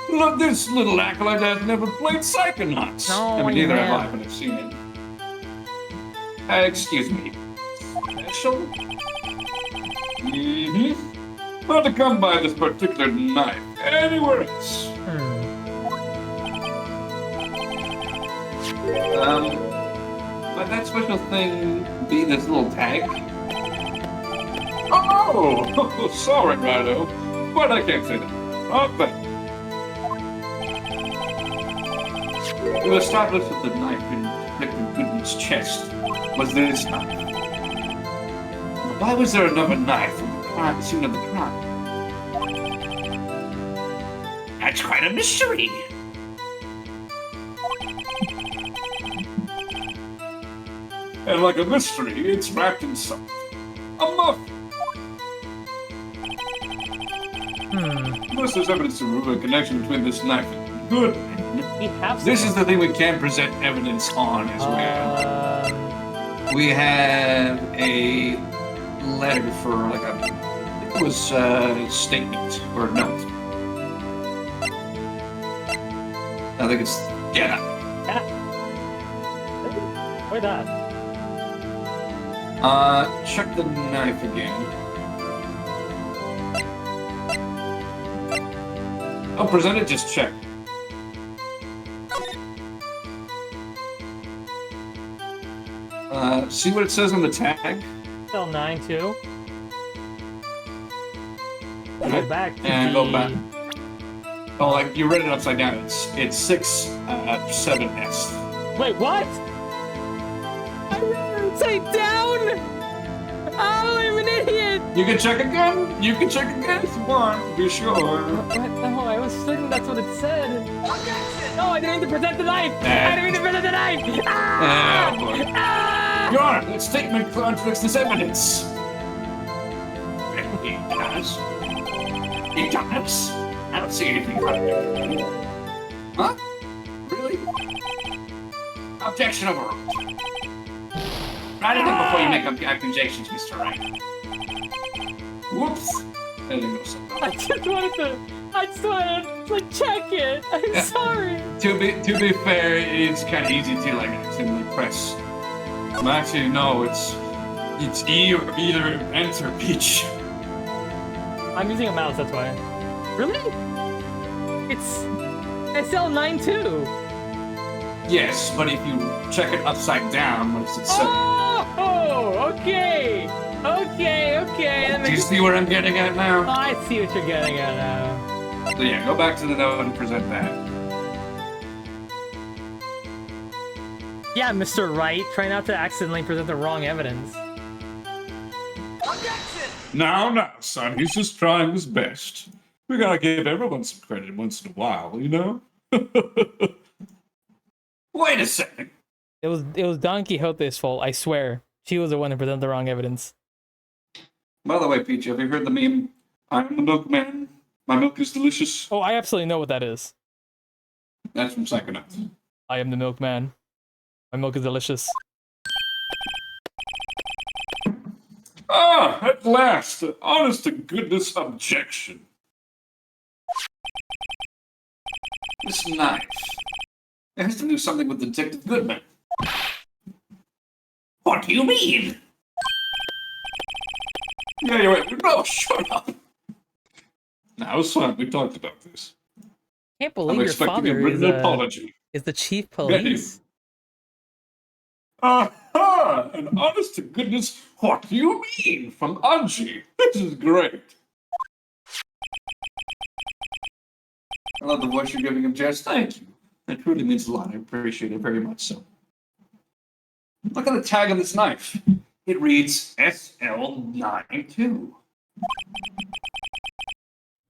Look, this little acolyte has never played Psychonauts. No, I mean, neither have I, yeah. but I've seen it. Excuse me. Special? Mm-hmm. Not to come by this particular knife anywhere else. Might that special thing be this little tag? Oh, sorry, Rhino, but I can't say that. Oh, thank you. It was established that the knife in Detective Goodman's chest was this knife. Why was there another knife from the crime scene of the crime? That's quite a mystery. And like a mystery, it's wrapped in something. A muffin. Unless there's evidence to prove a connection between this knife and Goodman. We have This is the thing we can present evidence on as well. We have a letter for like a, I think it was a statement or a note. I think it's, yeah. Where that? Check the knife again. Oh, present it, just check. See what it says on the tag? Cell 9 too. Go back to And the... go back. Oh, like you read it upside down. It's 7S. Wait, what? I read it upside down? Oh, I'm an idiot! You can check again. You can check again if you want, to be sure. What? No, I was certain that's what it said. No, I didn't mean to present the knife! I didn't mean to present the knife! Ah! Oh, boy. Ah! Your Honor, that statement contradicts this evidence. It does. It does. I don't see anything contradictory. Huh? Really? Objection overruled. Write it down before you make accusations, Mr. Wright. Whoops. There you go. I just wanted to like check it. I'm sorry. To be fair, it's kind of easy to like accidentally press. Well, actually, no, it's E or either enter peach. I'm using a mouse, that's why. Really? It's SL9 too. Yes, but if you check it upside down, what does it say? Oh, okay. That Do you makes... see where I'm getting at Oh, now? I see what you're getting at now. So yeah, go back to the note and present that. Yeah, Mr. Wright, try not to accidentally present the wrong evidence. Now, son, he's just trying his best. We gotta give everyone some credit once in a while, you know? Wait a second. It was Don Quixote's fault, I swear. She was the one who presented the wrong evidence. By the way, Peach, have you heard the meme? I'm the milkman. My milk is delicious. Oh, I absolutely know what that is. That's from Psychonauts. I am the milkman. My milk is delicious. Ah, at last, an honest-to-goodness objection. This knife. It has to do something with Detective Goodman. What do you mean? Yeah, wait. No, shut up. Now, son, we talked about this. Can't I'm believe your expecting a father written apology. is the chief police. Aha! An honest-to-goodness, what do you mean? From Anji. This is great. I love the voice you're giving him, Jess. Thank you. That truly means a lot. I appreciate it very much so. Look at the tag on this knife. It reads SL92.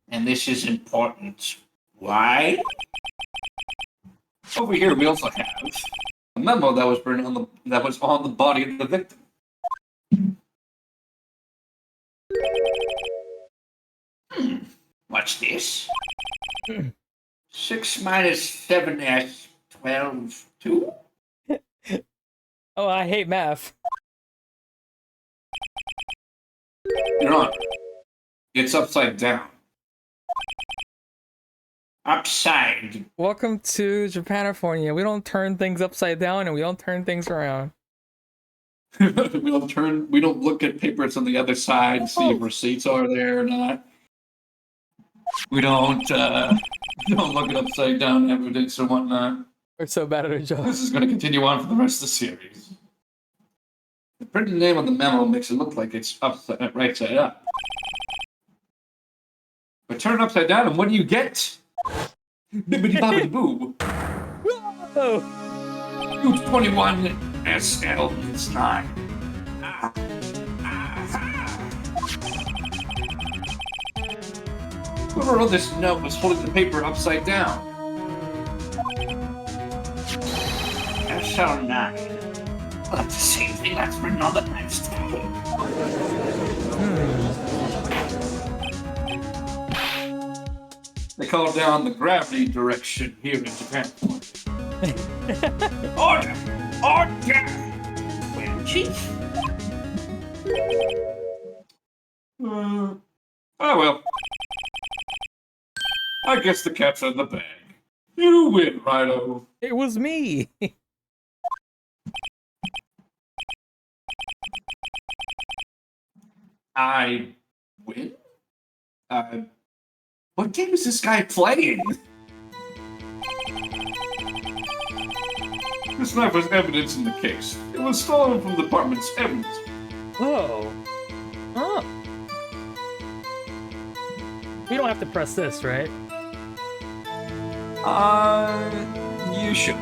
And this is important. Why? Over here, we also have a memo that was written on the body of the victim. What's this? 6 minus 7s 12 2? Oh, I hate math. Your Honor, it's upside down. Upside. Welcome to Japanifornia. We don't turn things upside down and we don't turn things around. We don't look at papers on the other side, see if receipts are there or not. We don't look at upside down evidence or whatnot. We're so bad at our job. This is going to continue on for the rest of the series. The printed name on the memo makes it look like it's right side up. But turn it upside down, and what do you get? Bibbidi bobbidi boo. Whoa! 21 SL is 9. Whoever wrote this note was holding the paper upside down. SL 9. Well, that's the same thing that's written on the next tag. They call down the gravity direction here in Japan. Order! Order! Well, Chief? Oh well. I guess the cat's in the bag. You win, Rhino. It was me. I win? What game is this guy playing? This knife was evidence in the case. It was stolen from the department's evidence. Whoa. Oh. We don't have to press this, right? You should.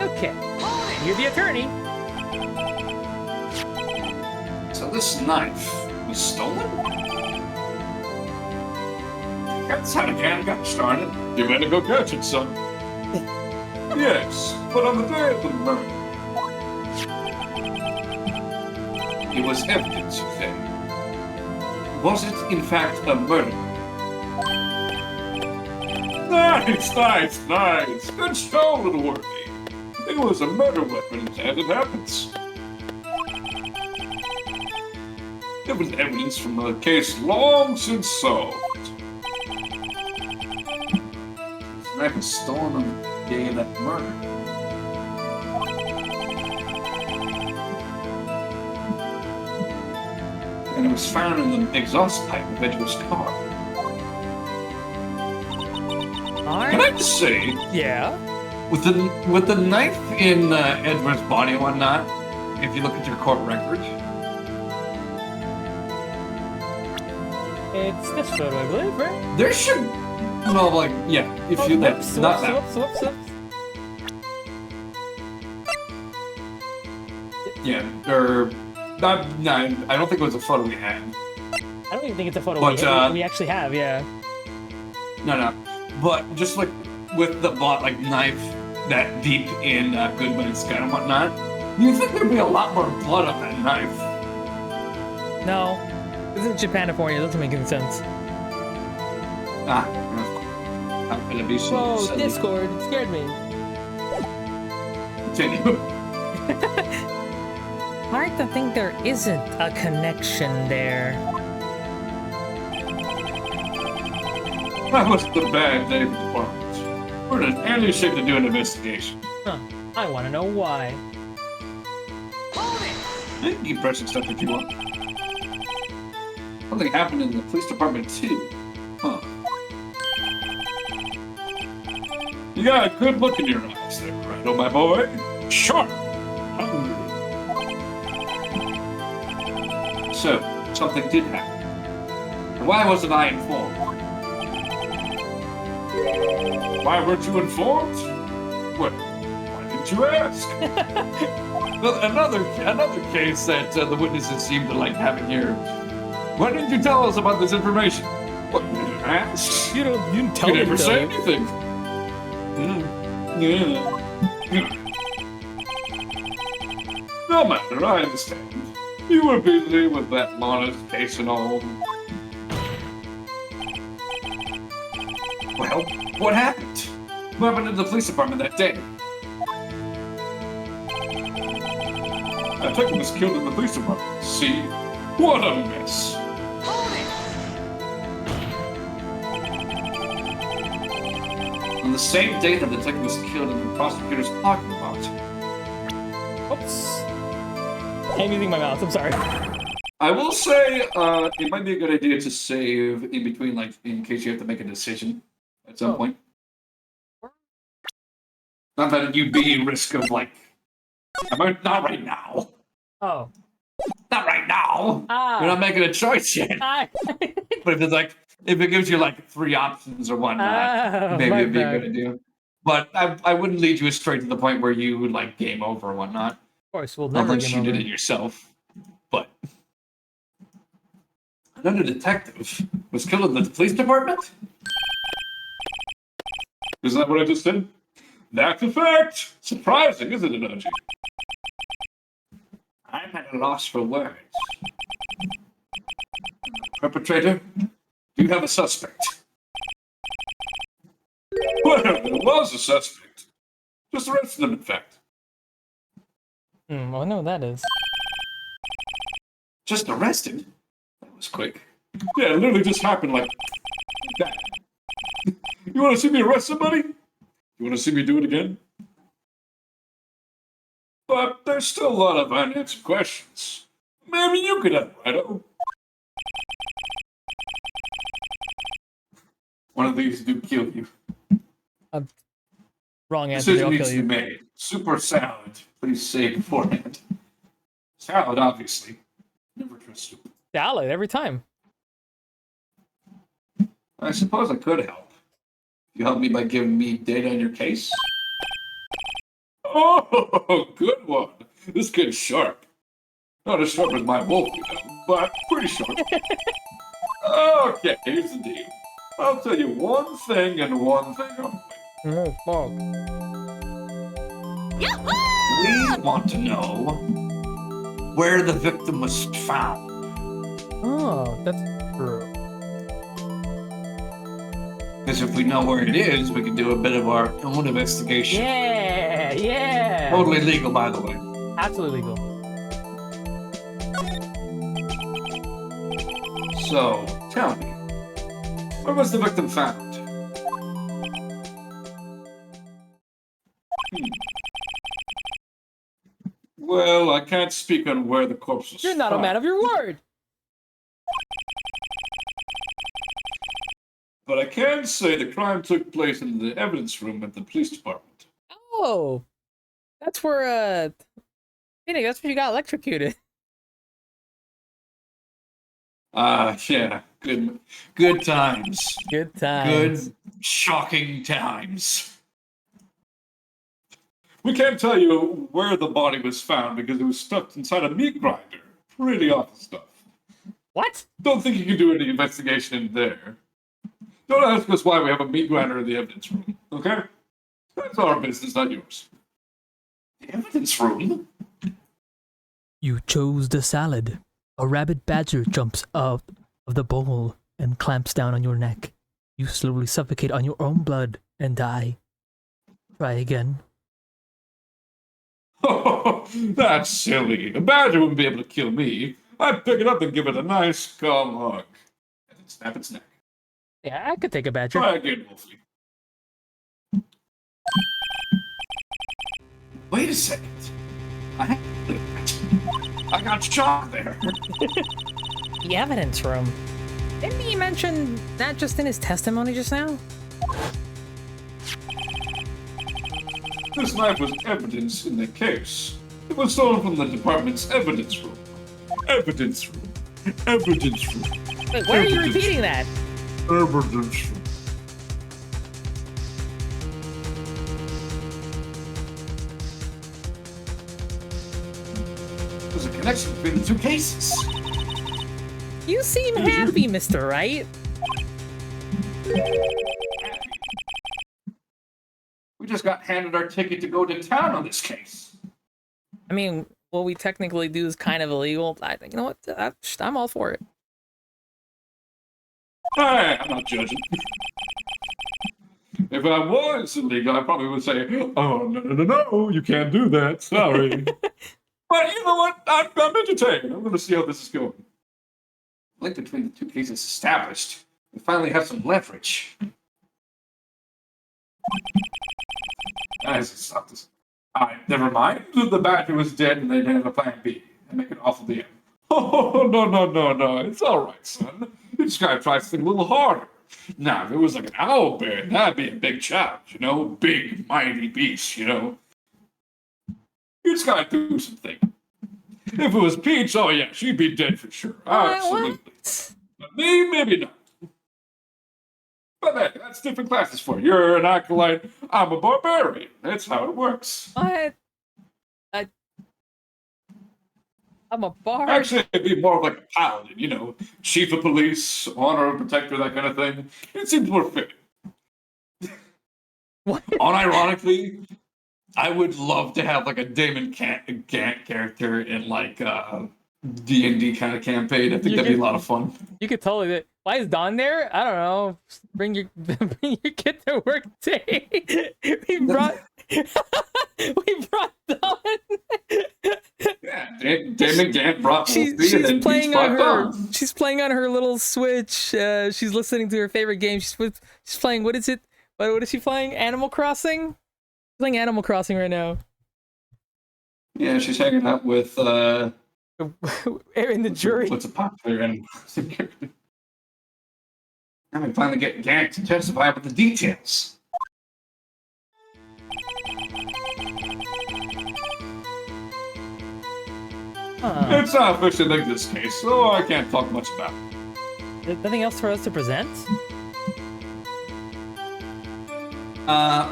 Okay. You're the attorney. So this knife was stolen? That's how the gang got started. You better go catch it, son. Yes, but on the day of the murder, it was evidence, you say. Was it, in fact, a murder? Nice, nice, nice. Good show, little worthy. It was a murder weapon, as it happens. It was evidence from a case long since solved. This knife was stolen on the day of that murder. And it was found in the exhaust pipe of Edgeworth's car. Can I just say, Yeah. with the knife in Edward's body and whatnot, if you look at your court record, It's this photo, I believe, right? there should, well, like, yeah, if you that, Whoops, not whoops, that, whoops, whoops, whoops. yeah, or not, no, I don't think it was a photo we had. I don't even think it's a photo But, we actually have, yeah. No, but just like with the knife that deep in Goodman's skin and whatnot, you think there'd be a lot more blood on that knife? No. This is Japanifornia, it doesn't make any sense. Ah, how could it be so Whoa, silly? Discord, it scared me. Continue. Hard to think there isn't a connection there. That was the bad day for the department. We're in an early shape to do an investigation. Huh. I want to know why. You can keep pressing stuff if you want. Something happened in the police department too. Huh. You got a good look in your eyes there, Randall, my boy. Sharp. Hungry. So, something did happen. And why wasn't I informed? Why weren't you informed? Well, why didn't you ask? Well, another case that the witnesses seem to like having here. Why didn't you tell us about this information? What, you didn't ask? You didn't tell You me never to say tell you. anything. Yeah. No matter, I understand. You were busy with that Lana's case and all. Well, what happened? What happened to the police department that day? I think he was killed in the police department. See? What a mess. On the same day that the detective was killed in the prosecutor's parking lot. Oops. Anything in my mouth. I'm sorry. I will say, it might be a good idea to save in between, like, in case you have to make a decision at some point. Not that you'd be in risk of, like, not right now. Oh. Not right now. You're not making a choice yet. But if it's like, if it gives you like 3 options or whatnot, maybe it'd be a good idea. But I wouldn't lead you straight to the point where you would like game over or whatnot. Of course, we'll never unless you did it yourself. But another detective was killed in the police department? Is that what I just said? That's a fact. Surprising, isn't it, OG? I'm at a loss for words. Perpetrator, do you have a suspect? Well, there was a suspect. Just arrested him, in fact. Well, I know what that is. Just arrested? That was quick. Yeah, it literally just happened like that. You want to see me arrest somebody? You want to see me do it again? But there's still a lot of unanswered questions. Maybe you could have Righto. One of these do kill you. Wrong answer. Decision needs to be made. Super salad. Please say beforehand. Salad, obviously. Never trust soup. Salad every time. I suppose I could help. You help me by giving me data on your case? Oh, good one. This kid's sharp. Not as sharp as my wolf, you know, but pretty sharp. Okay, here's the deal. I'll tell you one thing and one thing only. Oh, fuck. We want to know where the victim was found. Oh, that's true. Because if we know where it is, we can do a bit of our own investigation. Yeah. Totally legal, by the way. Absolutely legal. So, tell me, where was the victim found? Well, I can't speak on where the corpse was You're not found. a man of your word. But I can say the crime took place in the evidence room at the police department. Oh, that's where Phoenix, that's where you got electrocuted. Yeah, good times. Good times. Good, shocking times. We can't tell you where the body was found because it was stuffed inside a meat grinder. Pretty awful stuff. What? Don't think you can do any investigation in there. Don't ask us why we have a meat grinder in the evidence room, okay? That's our business, not yours. The evidence room? You chose the salad. A rabid badger jumps out of the bowl and clamps down on your neck. You slowly suffocate on your own blood and die. Try again. Oh, that's silly. A badger wouldn't be able to kill me. I'd pick it up and give it a nice, calm hug. And then snap its neck. Yeah, I could take a badger. Try again, Wolfie. Wait a second. I got shot there. The evidence room. Didn't he mention that just in his testimony just now? This knife was evidence in the case. It was stolen from the department's evidence room. Evidence room. Evidence room. Wait, why are you repeating that? Evidence room. There's a connection between the 2 cases. You seem happy, Mr. Wright. We just got handed our ticket to go to town on this case. I mean, what we technically do is kind of illegal. You know what? I'm all for it. Hey, I'm not judging. If I was illegal, I probably would say, oh, no, you can't do that. Sorry. But you know what? I'm entertained. I'm going to see how this is going. The link between the two cases established. We finally have some leverage. Stop this. Alright, never mind. The battery was dead and they didn't have a plan B. I make an awful DM. Oh, no. It's alright, son. You just gotta try to think a little harder. Now, if it was like an owl bear, that'd be a big challenge, you know? Big, mighty beast, you know? You just gotta do something. If it was Peach, oh yeah, she'd be dead for sure. Absolutely. What? But me, maybe not. But hey, that's different classes for you. You're an acolyte, I'm a barbarian. That's how it works. What? I'm a bard. Actually, it'd be more of like a paladin, you know, chief of police, honor protector, that kind of thing. It seems more fitting. What? Unironically, I would love to have like a Damon Gant character in like D&D kind of campaign. I think that'd be a lot of fun. You could totally do it. Why is Dawn there? I don't know. Bring your kid to work day. We brought Dawn. Yeah, Damon Gant brought She's playing on her. She's playing on her little Switch. She's listening to her favorite game. She's playing. What is it? What is she playing? Animal Crossing. She's playing Animal Crossing right now. Yeah, she's hanging out with in the jury. What's a popular Animal Crossing character? Now we finally get Gant to testify about the details. It's not officially like this case, so I can't talk much about it. There's nothing else for us to present?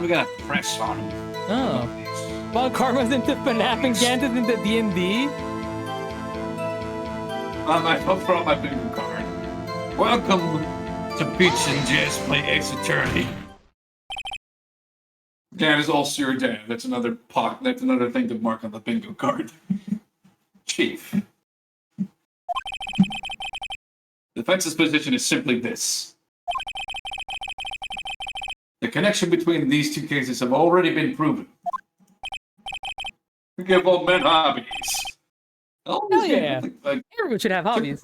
We got a press on him. Oh. Well, Karma's into FNAF and Gant is into D&D. I hope for my bingo card. Welcome to Peach and Jazz Play Ace Attorney. Gant is also your dad. That's another thing to mark on the bingo card. Chief. The defense's position is simply this. The connection between these two cases have already been proven. We give old men hobbies. Hell yeah. Everyone should have hobbies.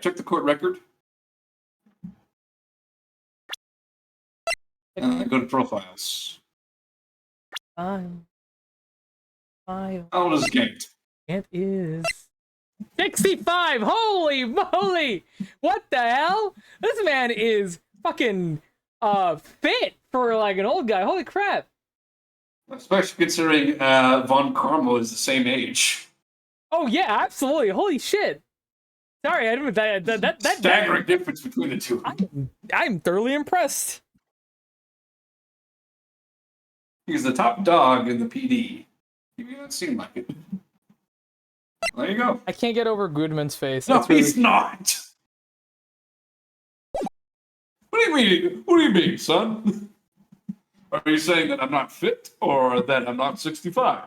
Check the court record. Go to profiles. How old is Gant? Gant is 65. Holy moly! What the hell? This man is fucking fit for like an old guy. Holy crap! Especially considering Von Carmel is the same age. Oh yeah, absolutely. Holy shit! Sorry, I didn't. That staggering difference between the two. I'm thoroughly impressed. He's the top dog in the PD. You don't seem like it. There you go. I can't get over Goodman's face. No, he's not. What do you mean, son? Are you saying that I'm not fit or that I'm not 65?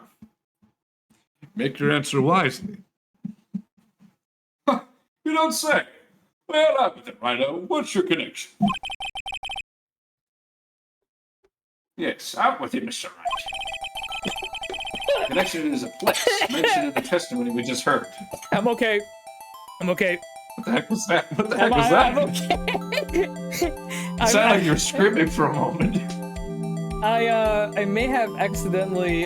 Make your answer wisely. You don't say. Well, I'm with it, Rhino. What's your connection? Yes, I'm with you, Mr. Wright. Connection is a place mentioned in the testimony we just heard. I'm okay. What the heck was that? I'm okay. It sounded like you were screaming for a moment. I may have accidentally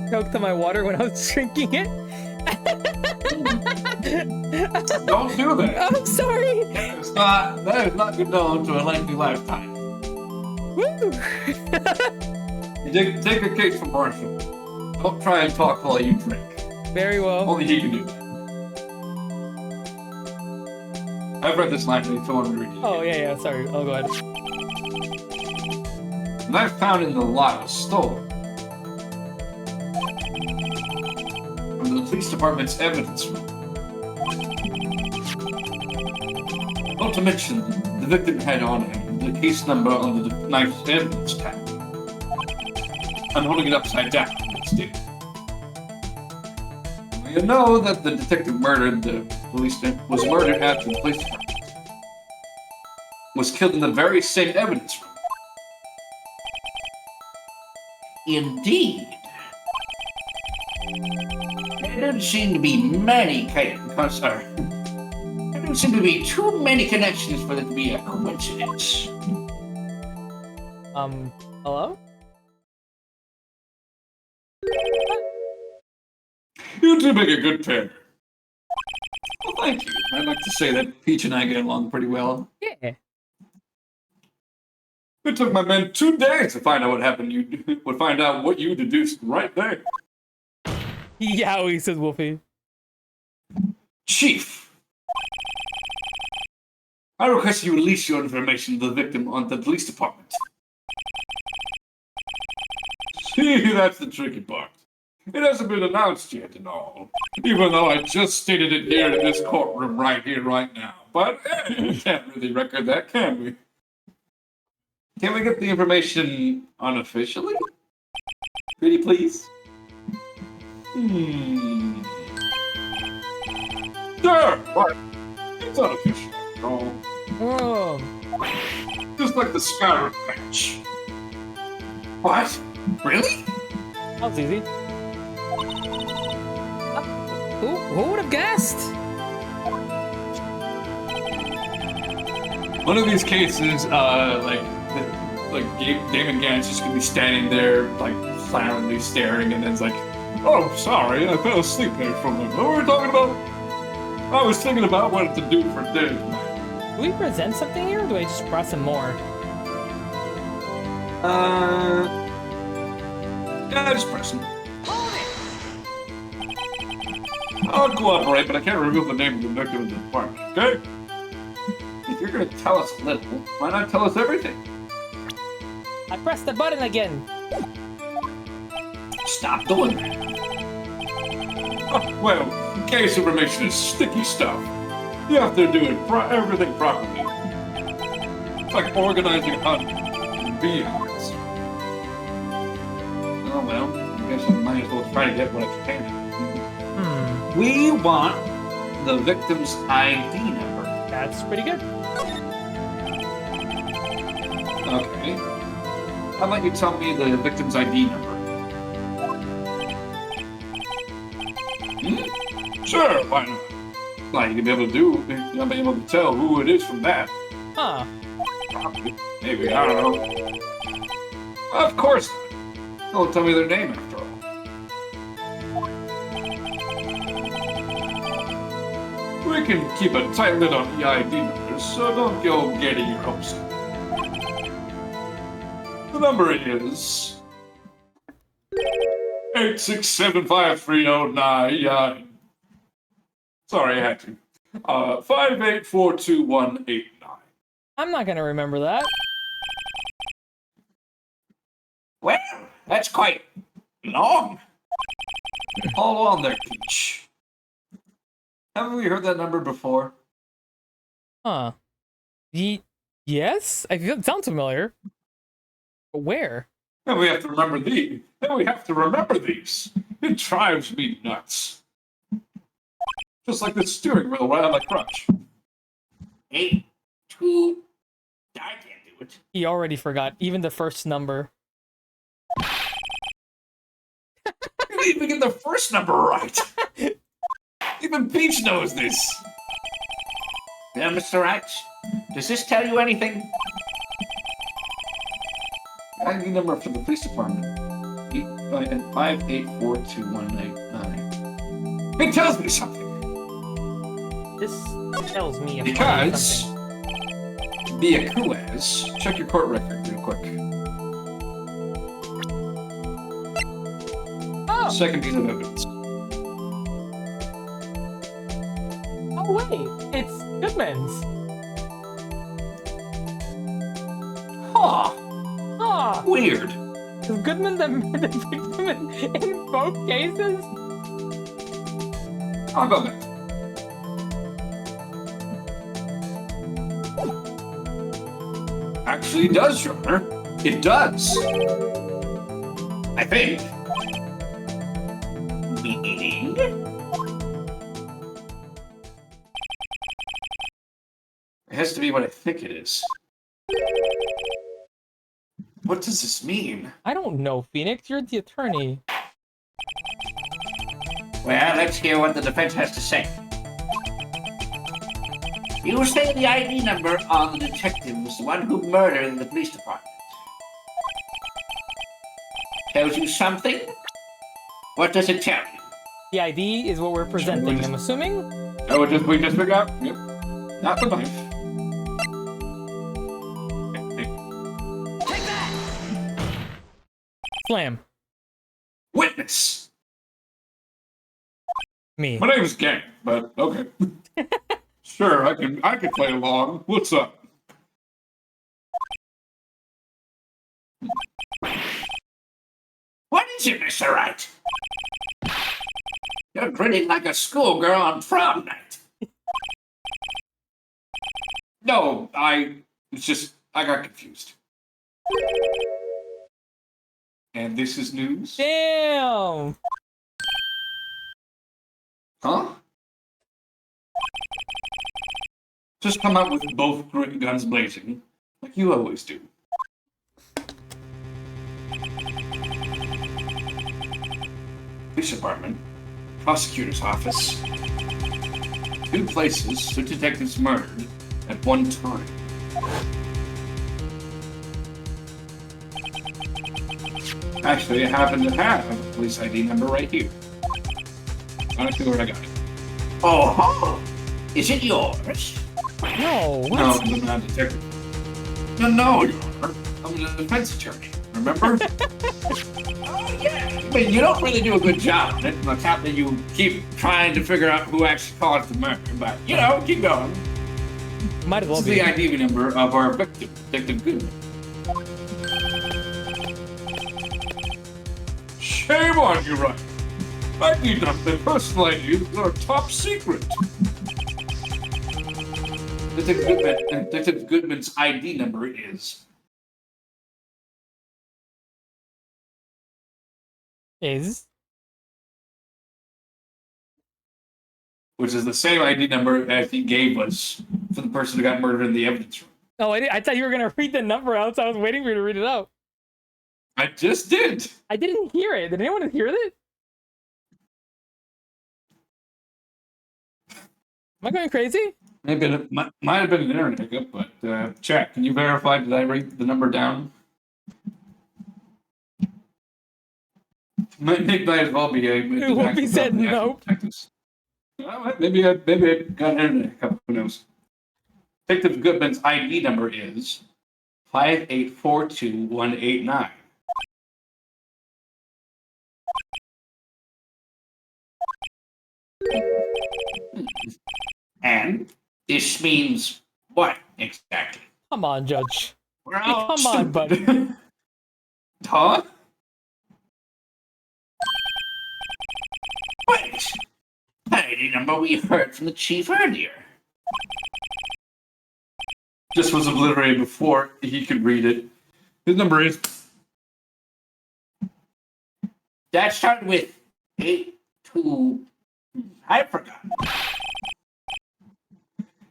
choked on my water when I was drinking it. Don't do that. I'm sorry. That is not condoned to a lengthy lifetime. Woo. Take a case from Marshall. Don't try and talk while you drink. Very well. Only he can do that. I've read this line if you want to read it. Oh, yeah, sorry. I'll go ahead. The knife found in the lot was stolen from the police department's evidence room. Not to mention, the victim had on him the case number on the knife's evidence tag. I'm holding it upside down. It's due. You know that the detective murdered the police was murdered at the police department. Was killed in the very same evidence room. Indeed. There don't seem to be many there don't seem to be too many connections for it to be a coincidence. Hello? You two make a good pair. Well, thank you. I'd like to say that Peach and I get along pretty well. Yeah. It took my men 2 days to find out what happened. You would find out what you deduced right there. Yowie, says Wolfie. Chief, I request you release your information to the victim on the police department. See, that's the tricky part. It hasn't been announced yet and all, even though I just stated it here in this courtroom right here, right now. But we can't really record that, can we? Can we get the information unofficially? Pretty please? Sure, but it's unofficial. No. Oh. Just like the scatter patch. What? Really? That was easy. Who would have guessed? One of these cases, Damon Gannon's just gonna be standing there, like, silently staring, and then it's like, oh, sorry, I fell asleep there for a moment. What were we talking about? I was thinking about what to do for dinner. Do we present something here, or do I just press some more? Yeah, just press him. I'll cooperate, but I can't reveal the name of the victim in the department, okay? If you're gonna tell us a little, why not tell us everything? I pressed the button again. Stop doing that. Oh, well, case information is sticky stuff. You have to do it everything properly. It's like organizing a hunt in beehives. Oh well, I guess I might as well try to get what I can. We want the victim's ID number. That's pretty good. Okay. How about you tell me the victim's ID number? Sure, why not? Like you'll be able to you'll be able to tell who it is from that. Huh. Probably. Maybe, I don't know. Of course not. Don't tell me their name after all. We can keep a tight lid on the ID numbers, so don't go getting your hopes up. The number is 8675309. Sorry, I had to. 58421189. I'm not gonna remember that. Well, that's quite long. Hold on there, Peach. Haven't we heard that number before? Huh. Yes? I feel it sounds familiar. But where? And we have to remember these. And we have to remember these. It drives me nuts. Just like the steering wheel right on my crutch. 8, 2. I can't do it. He already forgot even the first number. You didn't even get the first number right. Even Peach knows this. Now, Mr. Wright, does this tell you anything? ID number for the police department. 58421189. It tells me something. This tells me a Because something. Biakuaz, check your court record real quick. Oh! Second piece of evidence. Oh wait, it's Goodman's. Huh. Ah, Weird. is Goodman the victim in both cases? I'll go back. Actually, it does, Your Honor. It does. I think. Meaning? It has to be what I think it is. What does this mean? I don't know, Phoenix. You're the attorney. Well, let's hear what the defense has to say. You say the ID number on the detective was the one who murdered the police department. Tells you something? What does it tell you? The ID is what we're presenting, I'm assuming? Oh, we just figured out? Yep. Not the knife. Slam. Witness! Me. My name's Gang, but okay. Sure, I can play along. What's up? What is it, Mr. Wright? You're grinning like a schoolgirl on prom night. No, I got confused. And this is news? Damn! Huh? Just come out with both great guns blazing, like you always do. Police department, prosecutor's office. 2 places 2 detectives murdered at one time. Actually, I happen to have a police ID number right here. Honestly, where I got it. Oh, is it yours? No, what? No, I'm not a detective. No, Your Honor. I'm a defense attorney. Remember? Oh, yeah. I mean, you don't really do a good job on it, on top that you keep trying to figure out who actually caused the murder, but, you know, keep going. Might as well This is be. the ID number of our victim, Detective Goodman. Shame on you, Wright. ID number, personal IDs are top secret. Detective Goodman's ID number is... Which is the same ID number as he gave us for the person who got murdered in the evidence room. Oh, I thought you were going to read the number out, so I was waiting for you to read it out. I just did. I didn't hear it. Did anyone hear it? Am I going crazy? Maybe it might have been an internet hiccup, but check. Can you verify? Did I write the number down? Might as well be a. Whoopi said nope. Well, maybe I got an internet hiccup. Who knows? Detective Goodman's ID number is 5842189. And this means what exactly? Come on, Judge. We're Hey, all come on, buddy. Huh? Wait! ID number we heard from the chief earlier. Just was obliterated before he could read it. His number is... That started with 82. I forgot.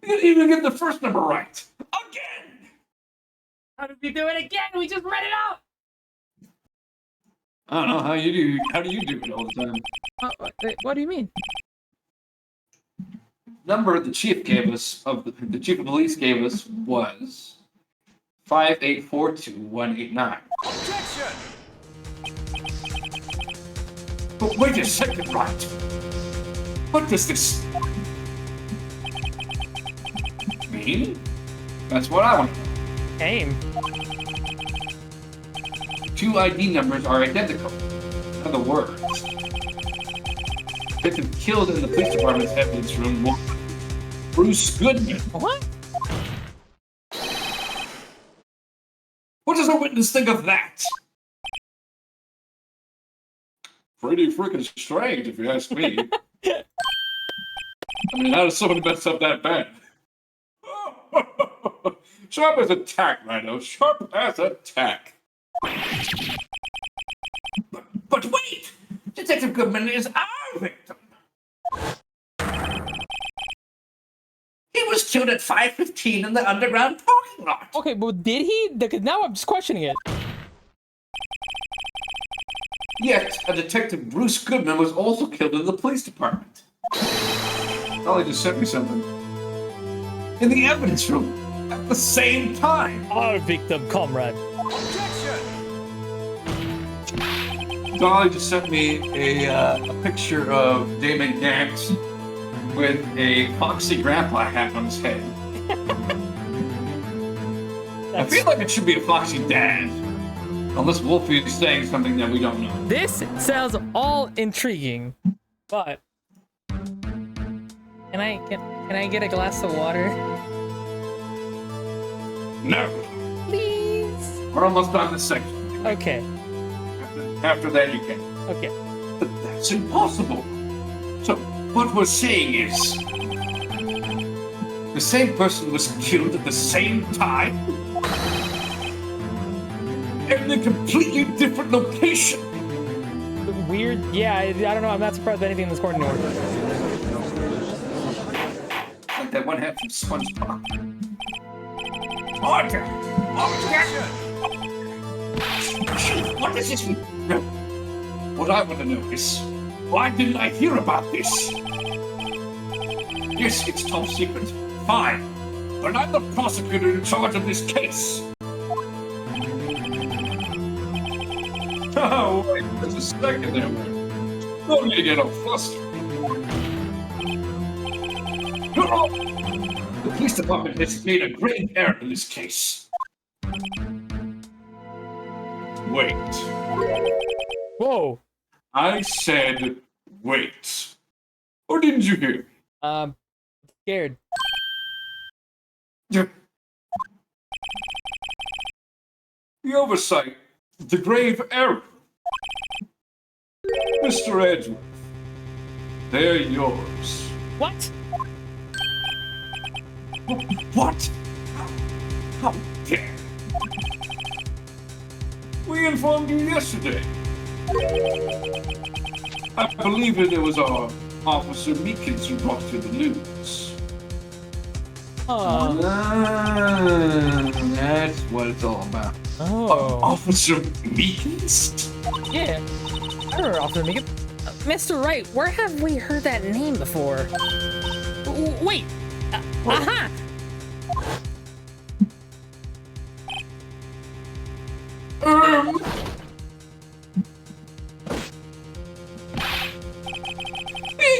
He didn't even get the first number right. Again! How did he do it again? We just read it out. I don't know how you do. How do you do it all the time? What do you mean? Number the chief gave us the chief of police gave us was 5842189. Objection! But wait a second, Wright. What does this mean? That's what I want. Aim. 2 ID numbers are identical. In other words, victim killed in the police department's evidence room was Bruce Goodman. What? What does a witness think of that? Pretty freaking strange, if you ask me. I mean, how does someone mess up that bad? Sharp as a tack, Rhino. Sharp as a tack. But wait! Detective Goodman is our victim. He was killed at 5:15 in the underground parking lot. Okay, but did he? Because now I'm just questioning it. Yet, a Detective Bruce Goodman was also killed in the police department. Dolly just sent me something. In the evidence room, at the same time. Our victim, comrade. Dolly just sent me a picture of Damon Gantz with a foxy grandpa hat on his head. I feel like it should be a foxy dad. Unless Wolfie is saying something that we don't know. This sounds all intriguing, but can I get a glass of water? No. Please. We're almost done this section. Okay. After that, you can. Okay. But that's impossible. So, what we're saying is, the same person was killed at the same time? And in a completely different location? Weird. Yeah, I don't know. I'm not surprised by anything in this court anymore. Like that one hat from SpongeBob. Order! Objection! Chief, what does this mean? No. What I want to know is, why didn't I hear about this? Yes, it's top secret. Fine. But I'm the prosecutor in charge of this case. Oh, wait, there's a second there, man. Don't need to get all flustered. The police department has made a grave error in this case. Wait. Whoa. I said wait. Or didn't you hear? Scared. The oversight, the grave error. Mr. Edgeworth, they're yours. What? What? How dare? We informed you yesterday. I believe it was our Officer Meekins who brought you the news. That's what it's all about. Oh. Officer Meekins? Yeah. I remember Officer Meekins. Mr. Wright, where have we heard that name before? Wait. Aha!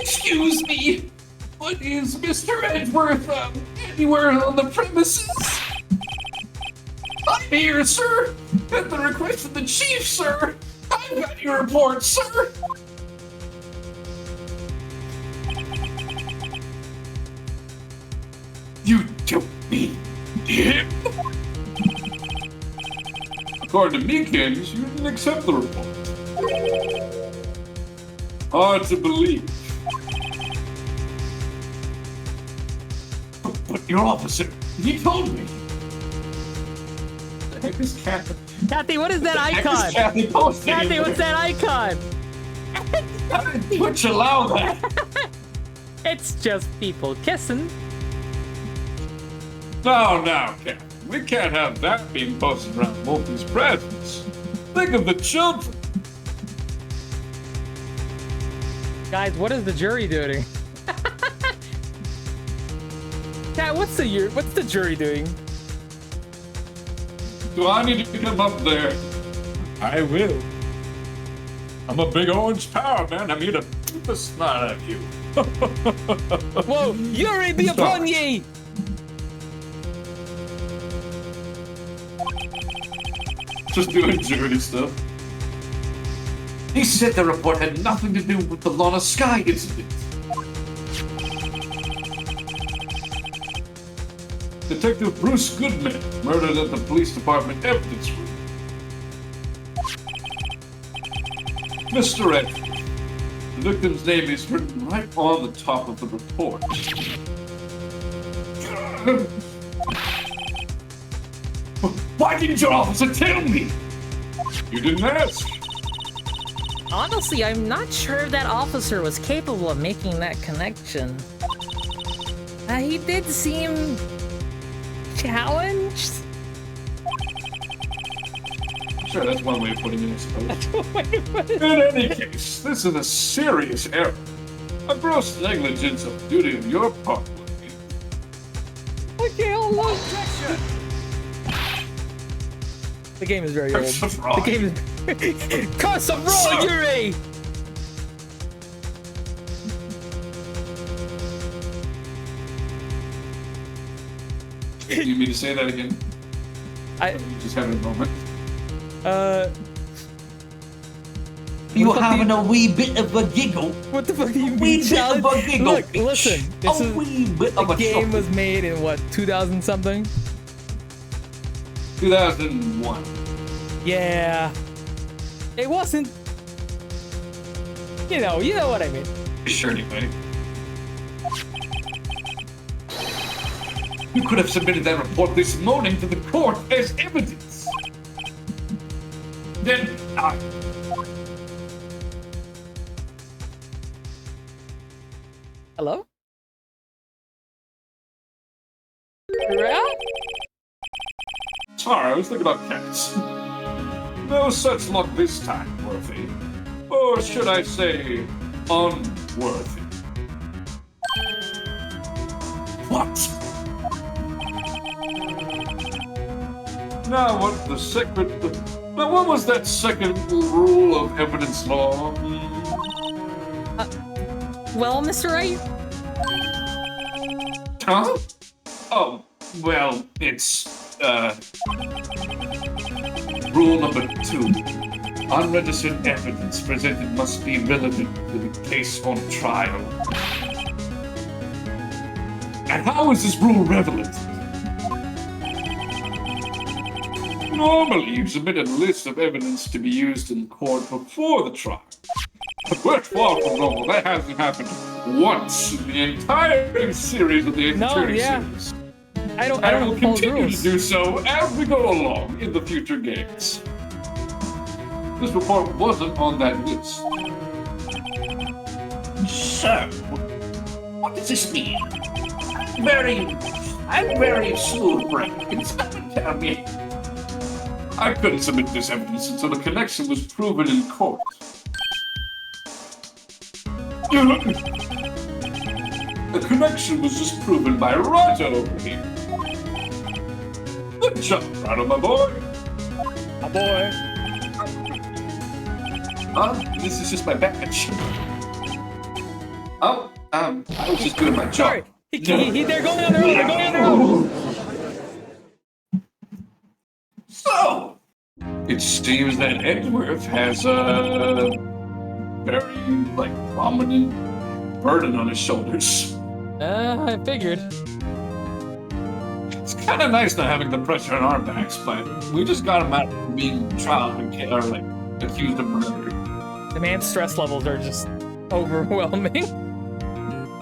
Excuse me, but is Mr. Edgeworth anywhere on the premises? I'm here, sir, at the request of the chief, sir. I've got your report, sir. You don't mean him? According to Meekins, you didn't accept the report. Hard to believe. But your officer, he told me. What the heck is Kathy? Kathy, what is that What the heck icon? is Kathy posting? Kathy, what's that icon? How did Twitch allow that? It's just people kissing. No, Kathy. We can't have that being posted around Wolfie's presence. Think of the children. Guys, what is the jury doing? Kat, what's the jury doing? Do I need to come up there? I will. I'm a big orange power, man. I'm here to beat the snot out of you. Whoa, Yuri be upon ye! Just doing jury stuff. He said the report had nothing to do with the Lana Sky incident. Detective Bruce Goodman murdered at the police department evidence room. Mr. Edgeworth, the victim's name is written right on the top of the report. Why didn't your officer tell me? You didn't ask. Honestly, I'm not sure that officer was capable of making that connection. He did seem challenged. Sure, that's one way of putting it, I suppose. In any case, this is a serious error. A gross negligence of duty on your part. Okay, hold on. The game is very old. The game is. Curse of Raw, Yuri! Do you mean to say that again? I You just having a moment. You having a wee bit of a giggle? What the fuck do you Wee mean, bit of challenge? a giggle. Look, listen. This a wee bit of the a game chuckle. was made in what, 2000 something? 2001. Yeah. It wasn't. You know what I mean. Sure, anyway. You could have submitted that report this morning to the court as evidence. Then, Hello? Yeah? sorry, I was thinking about cats. No such luck this time, Worthy. Or should I say, unworthy. What? Now, what was that second rule of evidence law? Well, Mr. Wright, Huh? Oh, well, it's, rule number 2. Unregistered evidence presented must be relevant to the case on trial. And how is this rule relevant? Normally, you submit a list of evidence to be used in court before the trial. But we're far from normal. That hasn't happened once in the entire series of the Attorney series. I don't And will follow continue rules. to do so as we go along in the future games. This report wasn't on that list. Sir, what does this mean? I'm very smooth-brained. Can someone tell me? I couldn't submit this evidence until the connection was proven in court. The connection was just proven by Wright over here. Good job, Wright, my boy. My boy. This is just my badge. Oh, I was just doing my job. Sorry. They're going on their own. They're going on their own. So, it seems that Edgeworth has a very, prominent burden on his shoulders. I figured. It's kind of nice not having the pressure on our backs, but we just got him out of being trial or accused of murder. The man's stress levels are just overwhelming.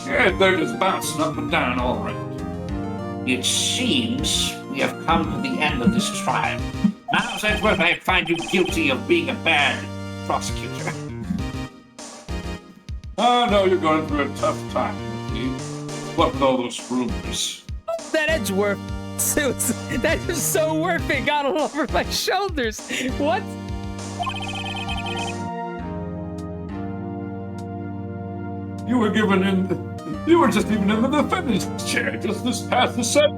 Yeah, they're just bouncing up and down all right. It seems we have come to the end of this trial. Now, Edgeworth, I find you guilty of being a bad prosecutor. I know you're going through a tough time, Steve. What with all those rumors? That Edgeworth suits. That is so worth it. Got all over my shoulders. What? You were just even in the defendant's chair just this past the set.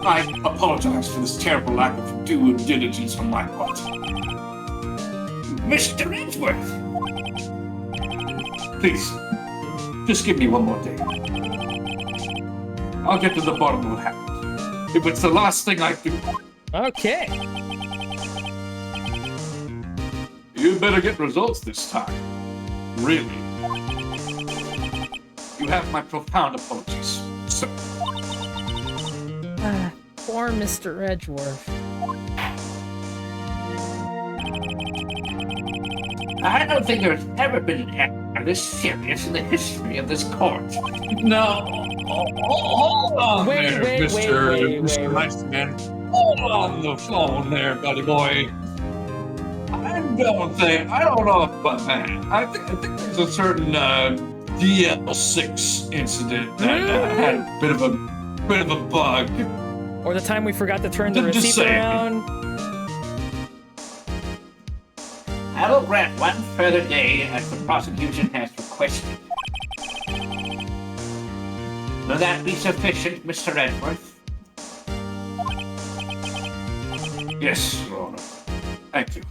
I apologize for this terrible lack of due diligence on my part. Mr. Edgeworth! Please, just give me one more day. I'll get to the bottom of what happened. If it's the last thing I do, Okay. you better get results this time. Really. You have my profound apologies, sir. poor Mr. Edgeworth. I don't think there's ever been an this serious in the history of this court. No, hold on Wait, there, wait, wait, Mr. Niceman. Hold on the phone there, buddy boy. I don't know about that. I think there's a certain DL6 incident that had a bit of a bug. Or the time we forgot to turn the Just receipt saying. around. I will grant one further day as the prosecution has requested. Will that be sufficient, Mr. Edworth? Yes, Your Honor. Thank you.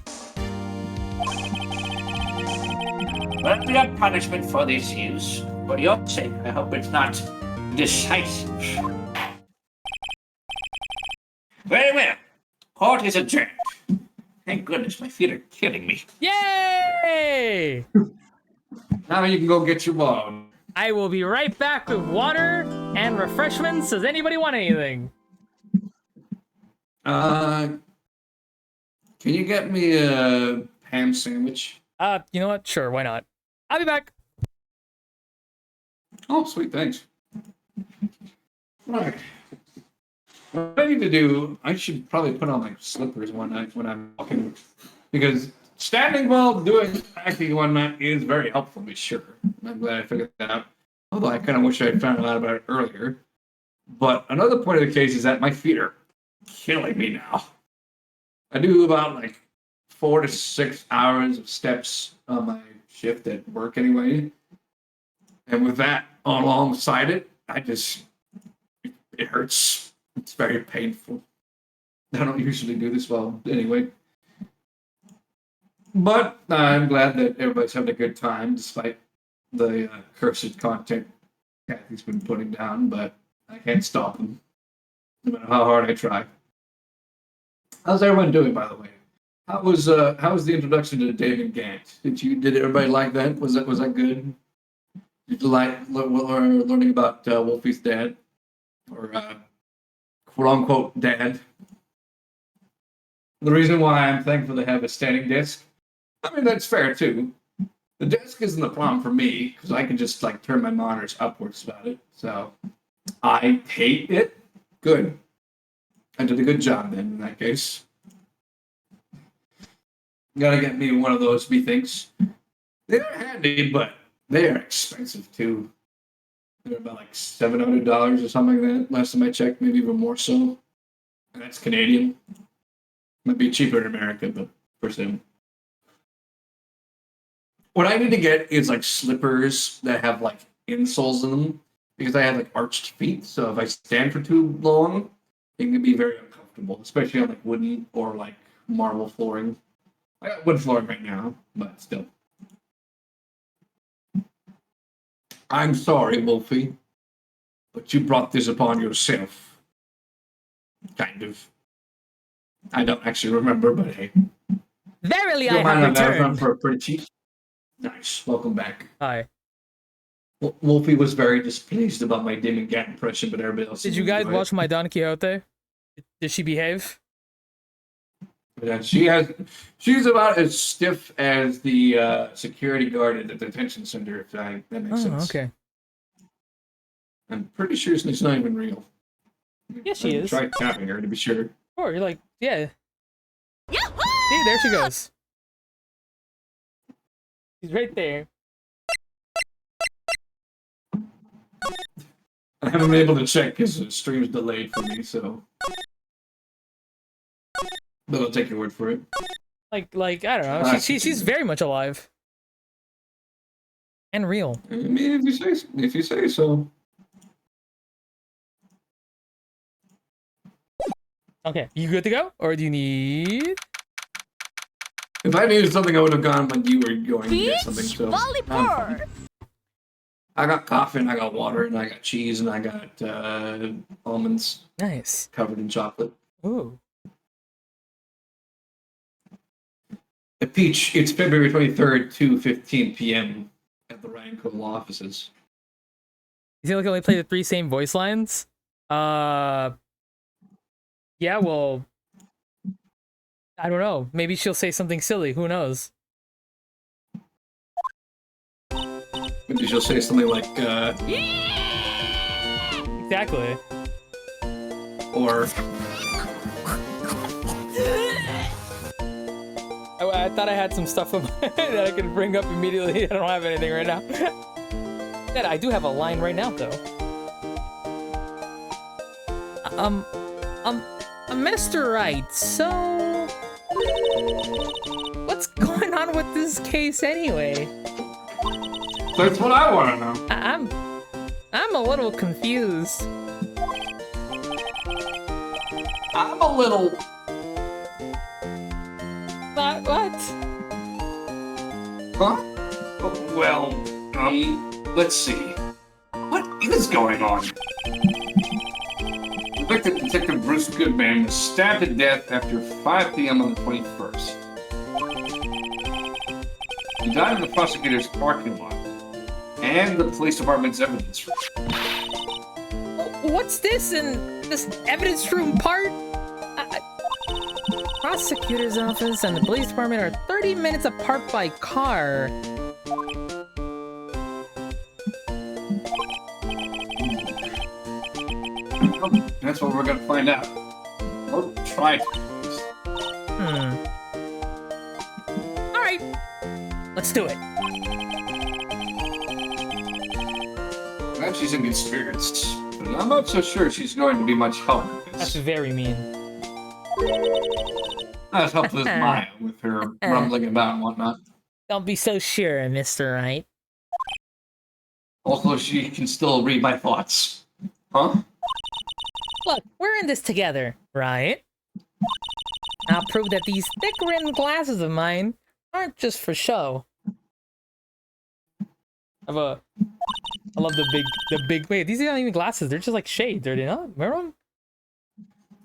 Will be a punishment for this use. For your sake, I hope it's not decisive. Very well. Court is adjourned. Thank goodness, my feet are killing me. Yay! Now you can go get your ball. I will be right back with water and refreshments. Does anybody want anything? Can you get me a ham sandwich? You know what? Sure, why not? I'll be back. Oh, sweet, thanks. Right. What I need to do, I should probably put on my slippers one night when I'm walking, because standing while doing acting one night is very helpful to be sure. I'm glad I figured that out. Although I kind of wish I had found out about it earlier. But another point of the case is that my feet are killing me now. I do about like 4 to 6 hours of steps on my shift at work anyway. And with that alongside it, it hurts. It's very painful. I don't usually do this well anyway. But I'm glad that everybody's having a good time despite the cursed content Kathy's been putting down, but I can't stop them, no matter how hard I try. How's everyone doing, by the way? How was the introduction to David Gant? Did everybody like that? Was that good? Did you like learning about Wolfie's dad, or quote unquote dad? The reason why I'm thankful to have a standing desk, I mean that's fair too. The desk isn't the problem for me because I can just like turn my monitors upwards about it. So I hate it. Good. I did a good job then in that case. Gotta get me one of those, methinks. They're handy, but they are expensive too. They're about like $700 or something like that. Last time I checked, maybe even more so. And that's Canadian. Might be cheaper in America, but for some. What I need to get is like slippers that have like insoles in them because I have like arched feet. So if I stand for too long, it can be very uncomfortable, especially on like wooden or like marble flooring. I got wood flooring right now, but still. I'm sorry, Wolfie, but you brought this upon yourself. Kind of. I don't actually remember, but hey. Verily, Don't I mind have on that front returned. for pretty cheap. Nice. Welcome back. Hi. Wolfie was very displeased about my Damon Gat impression, but everybody else. Did you guys watch my Don Quixote? Did she behave? Yeah, she's about as stiff as the security guard at the detention center, if that makes sense. Okay. I'm pretty sure she's not even real. Yeah, she is. Try tapping her to be sure. Sure, you're like, yeah. See, there she goes. She's right there. I haven't been able to check because the stream's delayed for me, so. But I'll take your word for it. Like I don't know. She's very much alive. And real. I mean, if you say so. Okay, you good to go? Or do you need... If I needed something, I would have gone when you were going to get something, so. Volleyball. I got coffee, and I got water, and I got cheese, and I got almonds Nice. covered in chocolate. Ooh. At Peach, it's February 23rd, 2:15 p.m. at the Ryan Cole offices. You think I can only play the 3 same voice lines? Yeah, well... I don't know. Maybe she'll say something silly. Who knows? Maybe she'll say something like, Exactly. or... I thought I had some stuff that I could bring up immediately. I don't have anything right now. Yeah, I do have a line right now, though. Mr. Wright, so... what's going on with this case anyway? That's what I want to know. I'm a little confused. I'm a little... What? Huh? Well, let's see. What is going on? The victim, Detective Bruce Goodman, was stabbed to death after 5 p.m. on the 21st. He died in the prosecutor's parking lot and the police department's evidence room. What's this in this evidence room part? Prosecutor's office and the police department are 30 minutes apart by car. That's what we're gonna find out. Or try to. Alright, let's do it. Glad she's in good spirits, but I'm not so sure she's going to be much help with That's this. very mean. Not as helpful as Maya with her rumbling about and whatnot. Don't be so sure, Mr. Wright. Also, she can still read my thoughts. Huh? Look, we're in this together, right? I'll prove that these thick-rimmed glasses of mine aren't just for show. I love the big. Wait, these aren't even glasses. They're just like shades. Are they not? Remember them?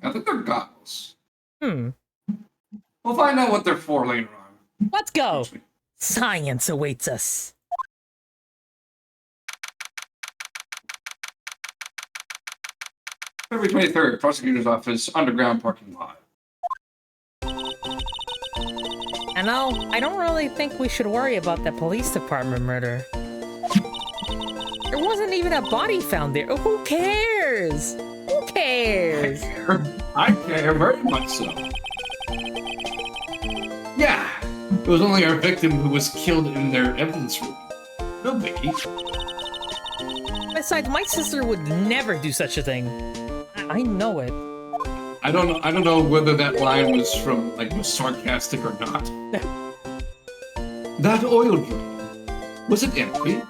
I think they're goggles. We'll find out what they're for later on. Let's go. Science awaits us. February 23rd, prosecutor's office, underground parking lot. I know, I don't really think we should worry about the police department murder. There wasn't even a body found there. Who cares? Who cares? I care very much so. Yeah, it was only our victim who was killed in their evidence room. No biggie. Besides, my sister would never do such a thing. I know it. I don't know whether that line was was sarcastic or not. That oil drum, was it empty?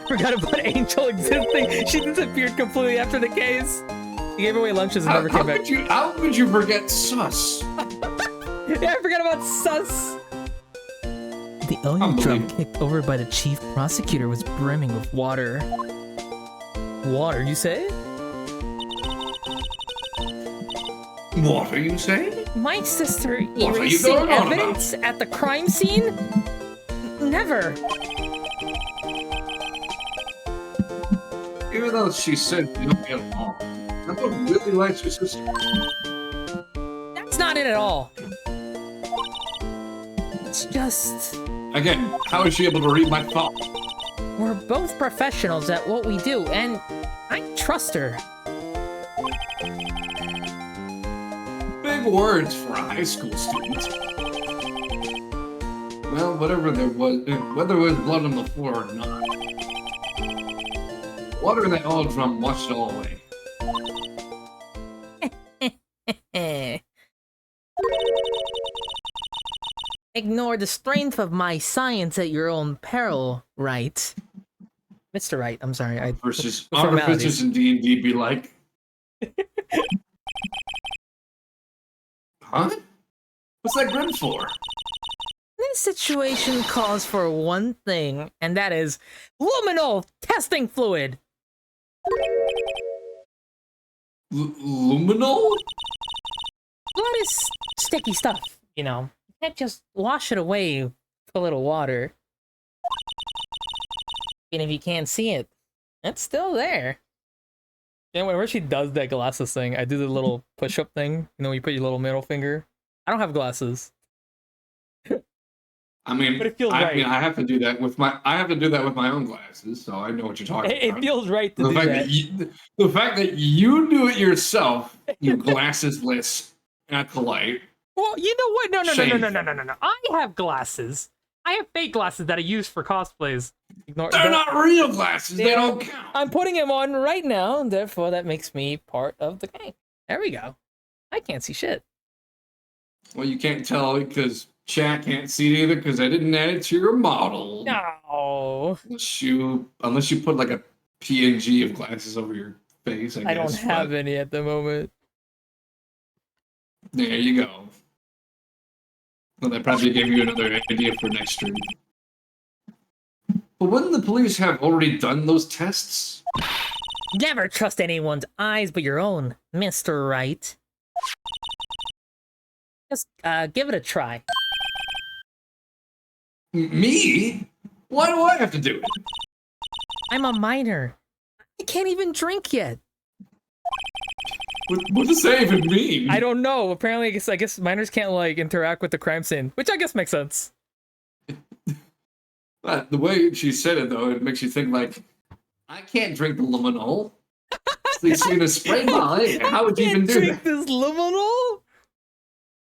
Forgot about Angel existing. She disappeared completely after the case. He gave away lunches and never came back. How could you forget Sus? Yeah, I forgot about Sus. The oil drum kicked over by the chief prosecutor was brimming with water. Water, you say? Water, you say? My sister What are you erasing going on evidence at the crime scene? Never. Even though she said you don't get along, I thought really likes your sister. That's not it at all. It's just... Again, how is she able to read my thoughts? we're both professionals at what we do, and I trust her. Big words for a high school student. Well, whatever there was, whether it was blood on the floor or not, water in that oil drum washed it all away. Ignore the strength of my science at your own peril, Wright. Mr. Wright, I'm sorry. Versus formalities. artificers in D&D be like... Huh? What's that grin for? This situation calls for one thing, and that is luminol testing fluid. Luminol? Blood is sticky stuff, you know. You can't just wash it away with a little water. And if you can't see it, it's still there. Yeah, whenever she does that glasses thing, I do the little push-up thing. You know, you put your little middle finger. I don't have glasses. I mean, But it feels I right. mean, I have to do that with my own glasses, so I know what you're talking It about. feels right to The do fact that. the fact that you do it yourself, you glassesless acolyte. Well, you know what? No. Shameful. I have glasses. I have fake glasses that I use for cosplays. Ignore They're not real glasses. They are- don't count. I'm putting them on right now, and therefore that makes me part of the gang. There we go. I can't see shit. Well, you can't tell because chat can't see it either because I didn't add it to your model. No. Unless you put like a PNG of glasses over your face, I guess. I don't have any at the moment. There you go. Well, that probably gave you another idea for next stream. But wouldn't the police have already done those tests? Never trust anyone's eyes but your own, Mr. Wright. Just give it a try. Me? Why do I have to do it? I'm a minor. I can't even drink yet. What does that even mean? I don't know. Apparently, I guess minors can't like interact with the crime scene, which I guess makes sense. The way she said it, though, it makes you think like, I can't drink the luminol. It's in a spray bottle. How would you even do drink that? this luminol?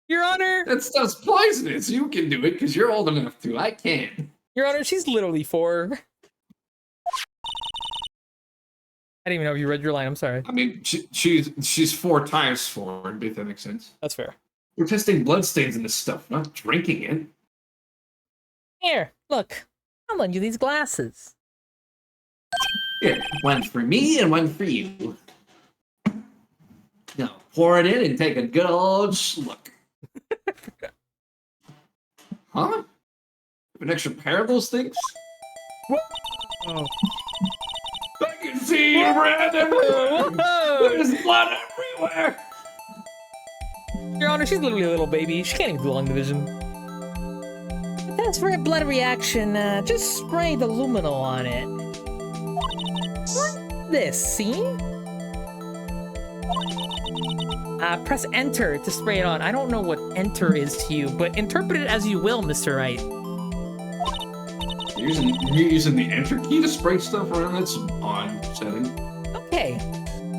Your Honor, That stuff's poisonous. You can do it because you're old enough to. I can't. Your Honor, she's literally 4. I didn't even know if you read your line. I'm sorry. I mean, she's 4 times 4, if that makes sense. That's fair. We're testing bloodstains in this stuff, not drinking it. Here, look. I'll lend you these glasses. Here, one for me and one for you. Now, pour it in and take a good old schluck. Huh? An extra pair of those things? Oh. I can see red everywhere! Whoa. There's blood everywhere! Your Honor, she's literally a little baby. She can't even do long division. If that's for a blood reaction, just spray the luminol on it. What? This, see? Press enter to spray it on. I don't know what enter is to you, but interpret it as you will, Mr. Wright. You're using the enter key to spray stuff around? That's an odd setting. Okay.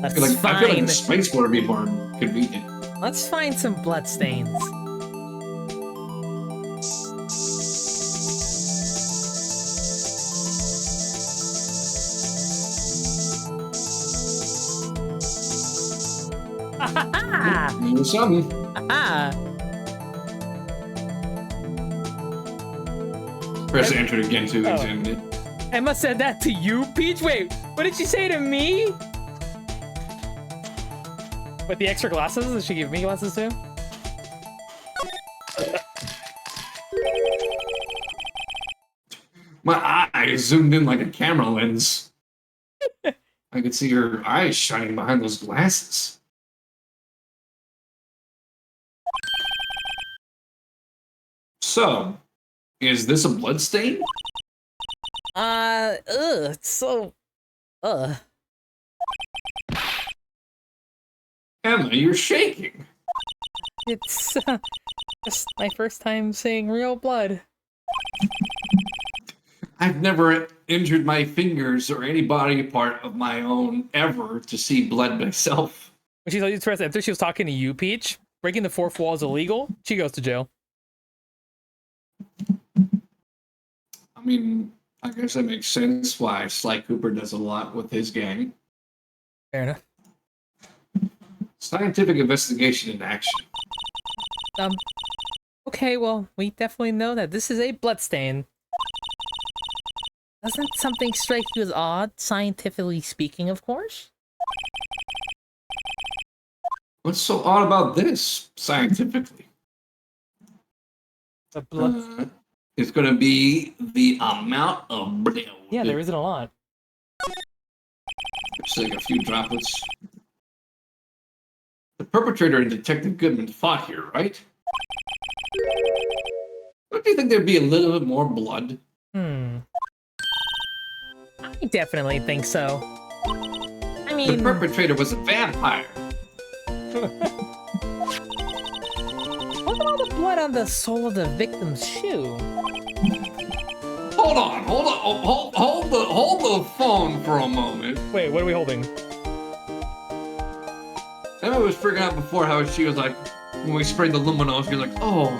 I feel like the space bar would be more convenient. Let's find some bloodstains. Ha Something. ha! Press enter again to examine it. Emma said that to you, Peach? Wait, what did she say to me? With the extra glasses? Did she give me glasses too? My eyes zoomed in like a camera lens. I could see her eyes shining behind those glasses. So, is this a blood stain? It's so... Emma, you're shaking. It's, just my first time seeing real blood. I've never injured my fingers or any body part of my own ever to see blood myself. When she told you to press enter, she was talking to you, Peach. Breaking the 4th wall is illegal. She goes to jail. I mean, I guess that makes sense why Sly Cooper does a lot with his gang. Fair enough. Scientific investigation in action. Okay, well, we definitely know that this is a bloodstain. Doesn't something strike you as odd, scientifically speaking, of course? What's so odd about this, scientifically? The blood. It's going to be the amount of blood. Yeah, there isn't a lot. Just like a few droplets. The perpetrator and Detective Goodman fought here, right? Don't you think there'd be a little bit more blood? I definitely think so. I The mean... perpetrator was a vampire. What about the blood on the sole of the victim's shoe? hold on. Hold the phone for a moment. Wait, what are we holding? Emma was freaking out before how she was like, when we sprayed the luminol, she was like, oh,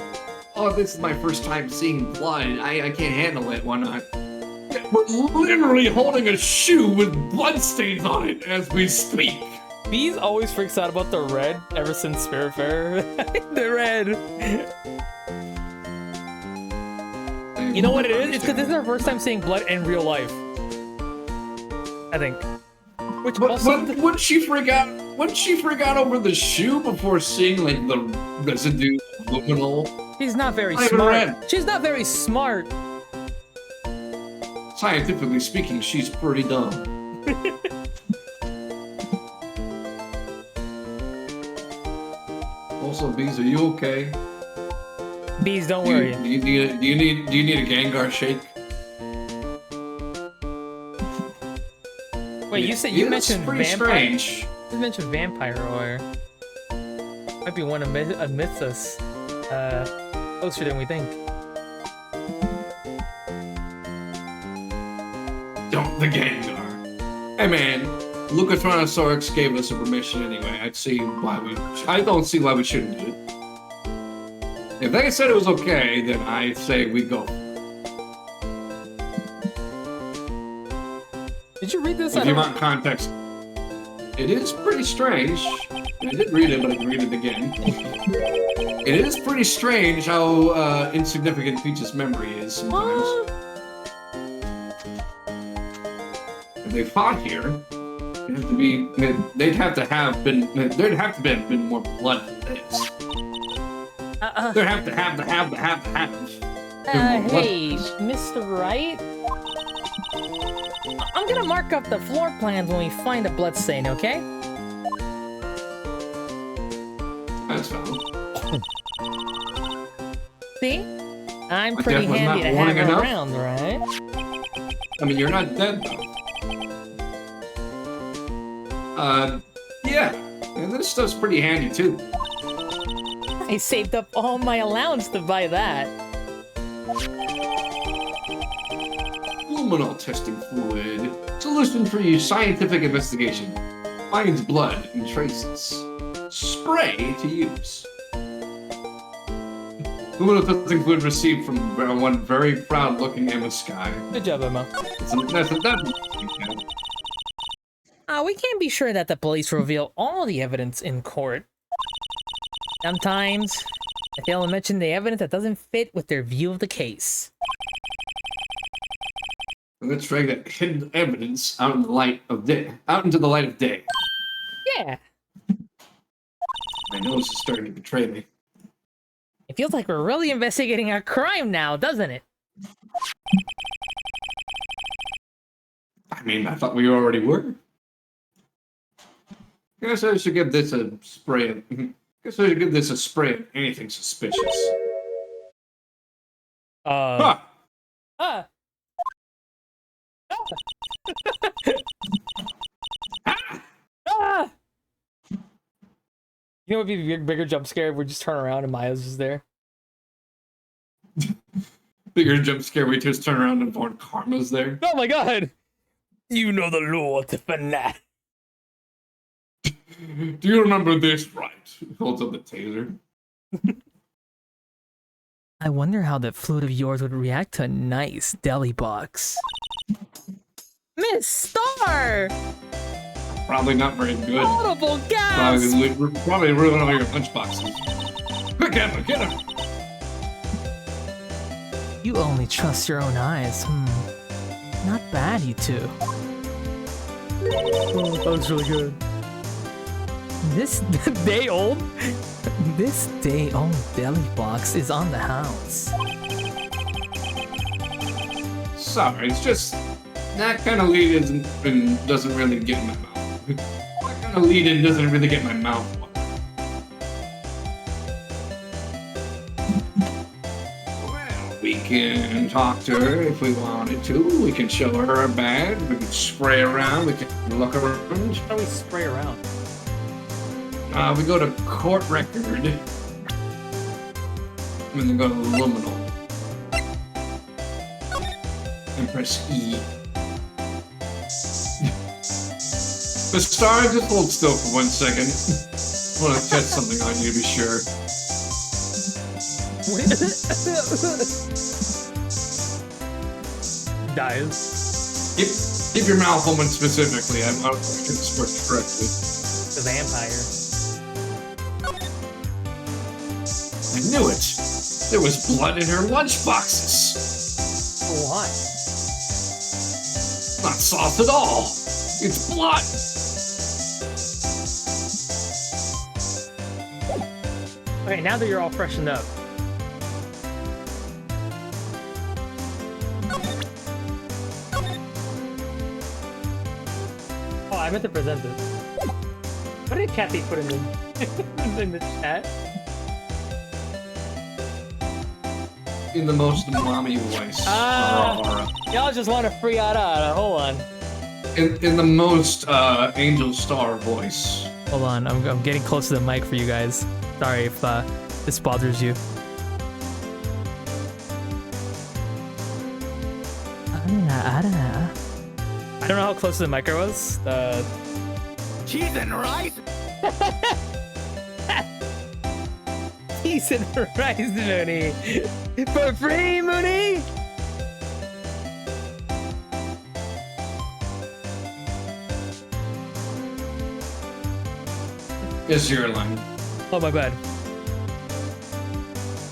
this is my first time seeing blood. I can't handle it. Why not? Yeah, we're literally holding a shoe with bloodstains on it as we speak. Bees always freaks out about the red ever since Spiritfarer. The red. You know what it is? It's because this is our first time seeing blood in real life. I think. Which also wouldn't she freak out? Wouldn't she freak out over the shoe before seeing like the residue of luminol? She's not very Not even smart. red. She's not very smart. Scientifically speaking, she's pretty dumb. Also, Bees, are you okay? Bees, don't worry. Do you need a Gengar shake? Wait, you said Yeah, you that's mentioned pretty vampire. strange. You mentioned vampire oil. Might be one amidst us. Closer than we think. Don't the Gengar. Hey man, Lucastronosaurus gave us a permission anyway. I don't see why we shouldn't do it. If they said it was okay, then I say we go. Did you read this? If you want context, it is pretty strange. I did read it, but I can read it again. It is pretty strange how insignificant Peach's memory is sometimes. If they fought here, there'd have to have been more blood than this. There'd have to have. Hey, Mr. Wright? I'm gonna mark up the floor plans when we find a bloodstain, okay? That's fine. See? I'm My pretty death was handy not to warning have enough? around, right? I mean, you're not dead though. Yeah, this stuff's pretty handy too. I saved up all my allowance to buy that. Luminol testing fluid. Solution for your scientific investigation. Finds blood and traces. Spray to use. Luminol testing fluid received from one very proud-looking Emma Sky. Good job, Emma. That's We can't be sure that the police reveal all the evidence in court. Sometimes, they fail to mention the evidence that doesn't fit with their view of the case. Let's drag that hidden evidence out into the light of day. Yeah, My nose is starting to betray me. it feels like we're really investigating a crime now, doesn't it? I mean, I thought we already were. Guess I should give this a spray. Of anything suspicious. Huh. You know what would be a bigger jump scare if we just turn around and Maya's just there? Bigger jump scare, we just turn around and Born Karma's there. Oh my god! You know the law to FNAF. Do you remember this, Wright? Holds up the taser. I wonder how that fluid of yours would react to a nice deli box. Miss Star! Probably not very good. Audible gasp! Probably ruin all your lunchboxes. Quick, Emma, get him! You only trust your own eyes. Not bad, you two. Oh, that was really good. This day-old deli box is on the house. Sorry, it's just that kind of lead-in doesn't really get in my mouth. That kind of lead-in doesn't really get my mouth. Well, we can talk to her if we wanted to. We can show her our bag. We can spray around. We can look around. How do we spray around? We go to court record. And then go to luminol. and press E. The star, just hold still for 1 second. I want to test something on you to be sure. Dies. Keep your mouth open specifically. I'm not going to express correctly. The vampire. I knew it. There was blood in her lunch boxes. What? Not sauce at all. It's blood. Okay, now that you're all freshened up. Oh, I meant to present it. What did Kathy put in the in the chat? In the most mommy voice. Y'all just want a free ara. Hold on. In the most Angel Star voice. Hold on. I'm getting close to the mic for you guys. Sorry if this bothers you. I don't know how close to the mic I was. Cheese and rice. Cheese and rice, Mooney. For free, Mooney. It's your line. Oh, my bad.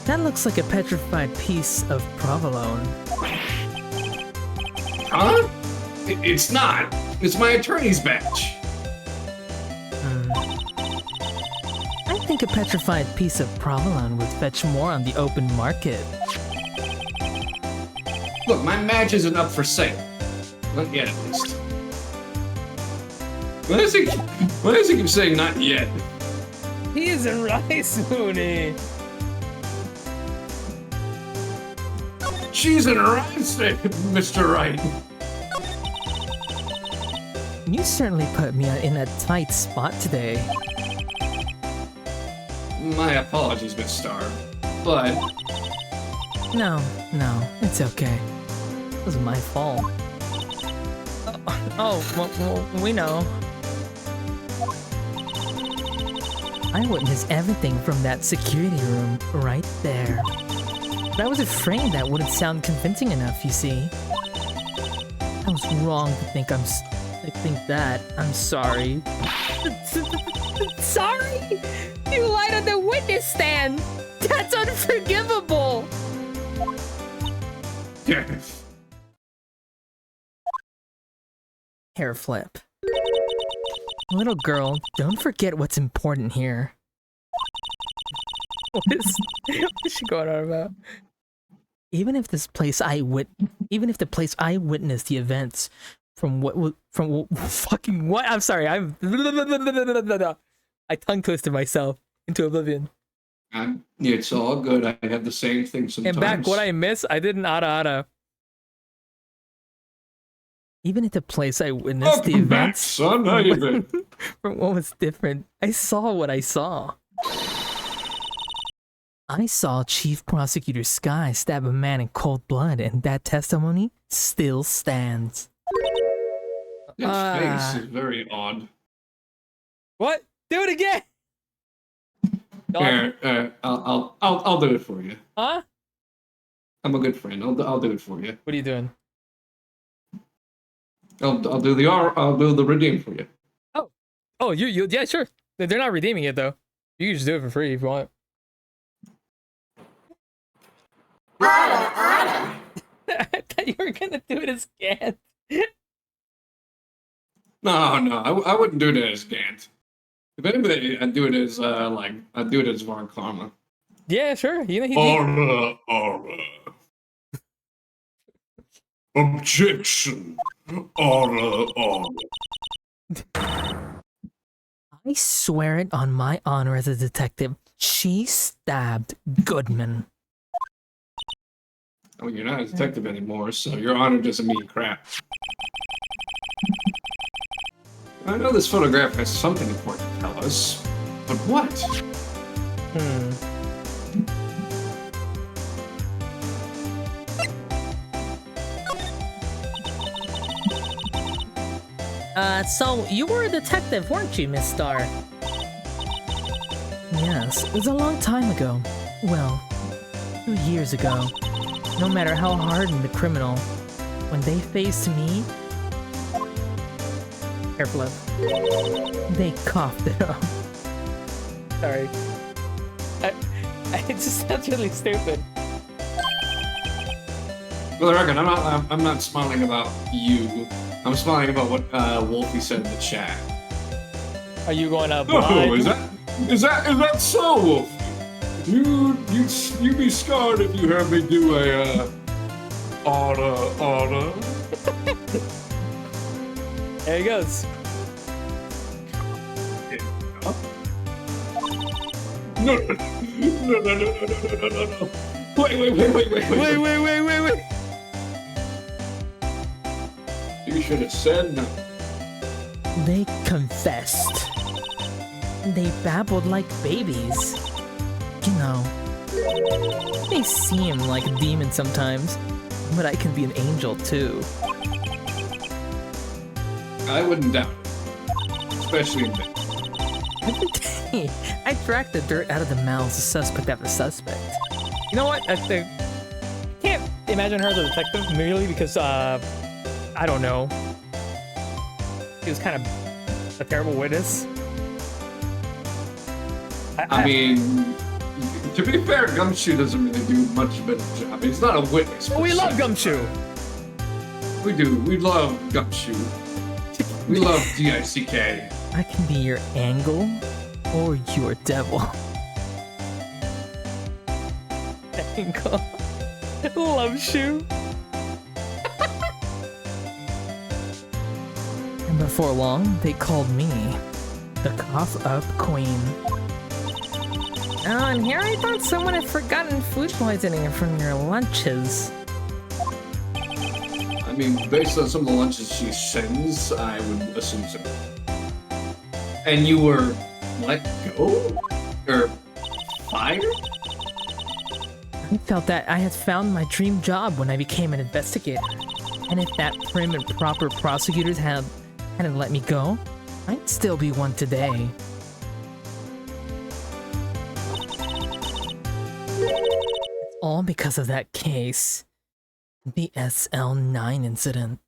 That looks like a petrified piece of provolone. Huh? It's not. It's my attorney's badge. I think a petrified piece of provolone would fetch more on the open market. Look, my badge isn't up for sale. Not yet, at least. Why does he keep saying not yet? Cheese and rice, Mooney. Cheese and rice, Mr. Wright. You certainly put me in a tight spot today. My apologies, Miss Star. But No, it's okay. It was my fault. Well, we know. I witnessed everything from that security room right there. But I was afraid that wouldn't sound convincing enough, you see. I was wrong to think that. I'm sorry. Sorry? You lied on the witness stand! That's unforgivable! yes. Hair flip. Little girl, don't forget what's important here. What is she going on about? Even if the place I witnessed the events from fucking what? I'm sorry. I tongue twisted myself into oblivion. It's all good. I have the same thing sometimes. And back what I missed, I did an ada. Even at the place I witnessed the events, son, how you been? from what was different, I saw what I saw. I saw Chief Prosecutor Sky stab a man in cold blood, and that testimony still stands. His face is very odd. What? Do it again! Here, I'll do it for you. Huh? I'm a good friend. I'll do it for you. What are you doing? I'll do the redeem for you. Oh, you yeah, sure. They're not redeeming it though. You can just do it for free if you want. I thought you were gonna do it as Gant. No, I wouldn't do it as Gant. If anybody, I'd do it as I'd do it as Von Karma. Yeah, sure. You know he. Aura. Objection. Aura. I swear it on my honor as a detective. She stabbed Goodman. Oh, you're not a detective anymore, so your honor doesn't mean crap. I know this photograph has something important to tell us, but what? So you were a detective, weren't you, Miss Star? Yes, it was a long time ago. Well, 2 years ago. No matter how hardened the criminal, when they faced me... Airflow. They coughed it up. Sorry. It just sounds really stupid. For the record, I'm not smiling about you. I'm smiling about what Wolfie said in the chat. Are you going to Oh, is that so, Wolfie? You'd be scarred if you heard me do a order. There he goes. No. Wait. You should have said no. They confessed. They babbled like babies. You know, they seem like a demon sometimes, but I can be an angel too. I wouldn't doubt it. Especially in bed. Every day, I drag the dirt out of the mouths of suspect after suspect. You know what? I can't imagine her as a detective merely because, I don't know. She was kind of a terrible witness. I mean, to be fair, Gumshoe doesn't really do much of a job. He's not a witness. We love Gumshoe! We do. We love Gumshoe. We love DICK. I can be your angle or your devil. Angle. Love shoe. And before long, they called me the cough-up queen. Oh, and here I thought someone had forgotten food poisoning from your lunches. I mean, based on some of the lunches she sends, I would assume so. And you were let go? Or fired? I felt that I had found my dream job when I became an investigator. And if that prim and proper prosecutors hadn't let me go, I'd still be one today. All because of that case. The SL9 incident.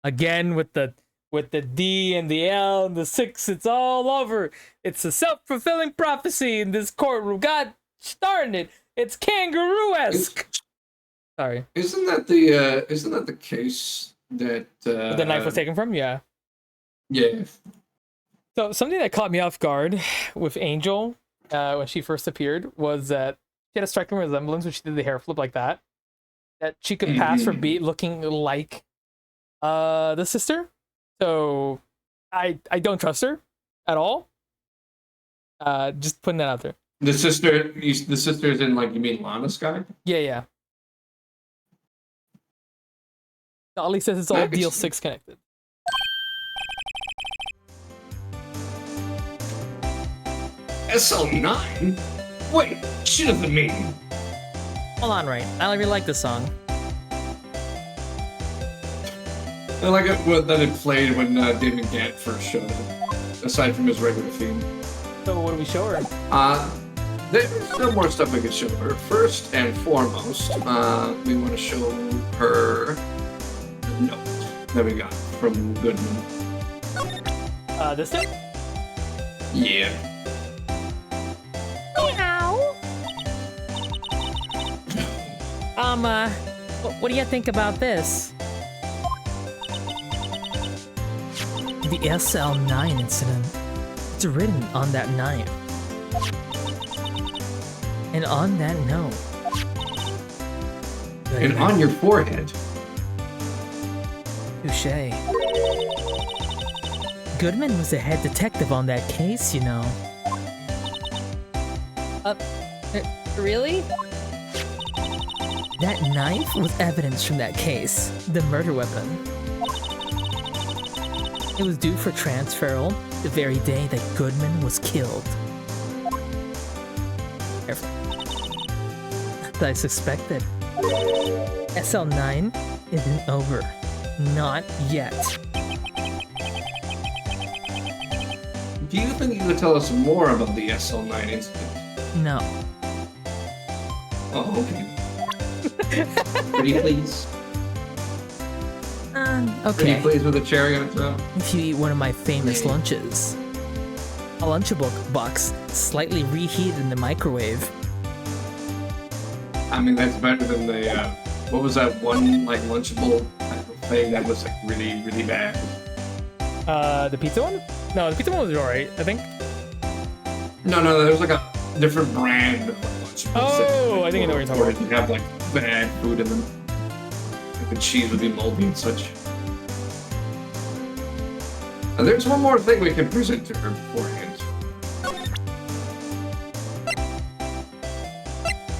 Again with the D and the L and the 6, it's all over. It's a self-fulfilling prophecy in this courtroom. God darn it. It's kangaroo-esque. Sorry. Isn't that the case that The knife was taken from? Yeah. Yeah. So something that caught me off guard with Angel when she first appeared was that she had a striking resemblance when she did the hair flip like that. That she could pass for looking like the sister. So I don't trust her at all. Just putting that out there. The sister is in, like, you mean Lana's guy? Yeah. Dolly says it's all Deal 6 connected. SL9? Wait, she doesn't mean. Hold on, Wright. I really like this song. I like it that it played when David Gant first showed it, aside from his regular theme. So what do we show her? There's no more stuff we could show her. First and foremost, we want to show her the note that we got from Goodman. This thing? Yeah. What do you think about this? The SL9 incident. It's written on that knife. And on that note. And on your forehead. Touché. Goodman was the head detective on that case, you know. Really? That knife was evidence from that case, the murder weapon. It was due for transferal the very day that Goodman was killed. Careful. As I suspected. SL9 isn't over. Not yet. Do you think you could tell us more about the SL9 incident? No. Oh, okay. Pretty please. Pretty Okay. please with a cherry on top. If you eat one of my famous lunches, a Lunchable box slightly reheated in the microwave. I mean, that's better than the, what was that one, like, Lunchable type of thing that was, like, really, really bad? The pizza one? No, the pizza one was alright, I think. No, there was, like, a different brand of Lunchables. Oh, I think I know what you're talking where about. it'd have, like, bad food in them. Like, the cheese would be moldy and such. There's one more thing we can present to her beforehand.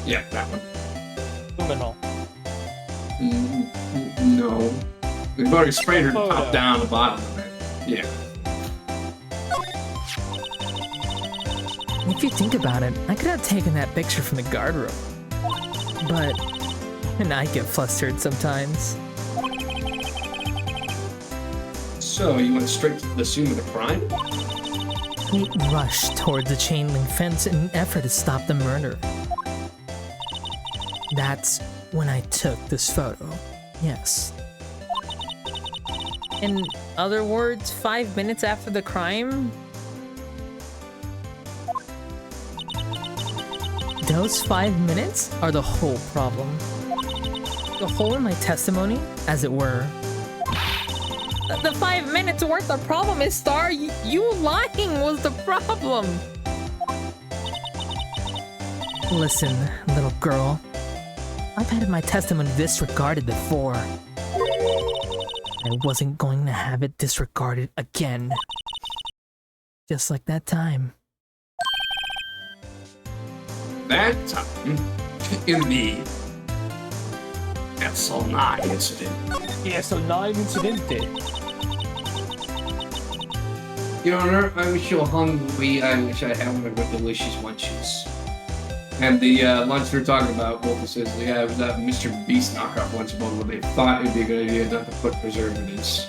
Yeah, that one. Luminol. No. We've already sprayed her Oh, top no. down the bottom of it. Yeah. If you think about it, I could have taken that picture from the guard room. But and I get flustered sometimes. So, you went straight to the scene of the crime? We rushed towards the chain link fence in an effort to stop the murder. That's when I took this photo. Yes. In other words, 5 minutes after the crime? Those 5 minutes are the whole problem. The hole in my testimony, as it were. The 5 minutes weren't the problem, is Star. You lying was the problem. Listen, little girl. I've had my testimony disregarded before. I wasn't going to have it disregarded again. Just like that time. That time, in the SL9 incident. Yeah, so 9 incidente. Your Honor, I wish you were hungry. I wish I had one of your delicious lunches. And the lunch we were talking about, Wolf says, yeah, it was that Mr. Beast knockoff Lunchable where they thought it'd be a good idea not to put preservatives.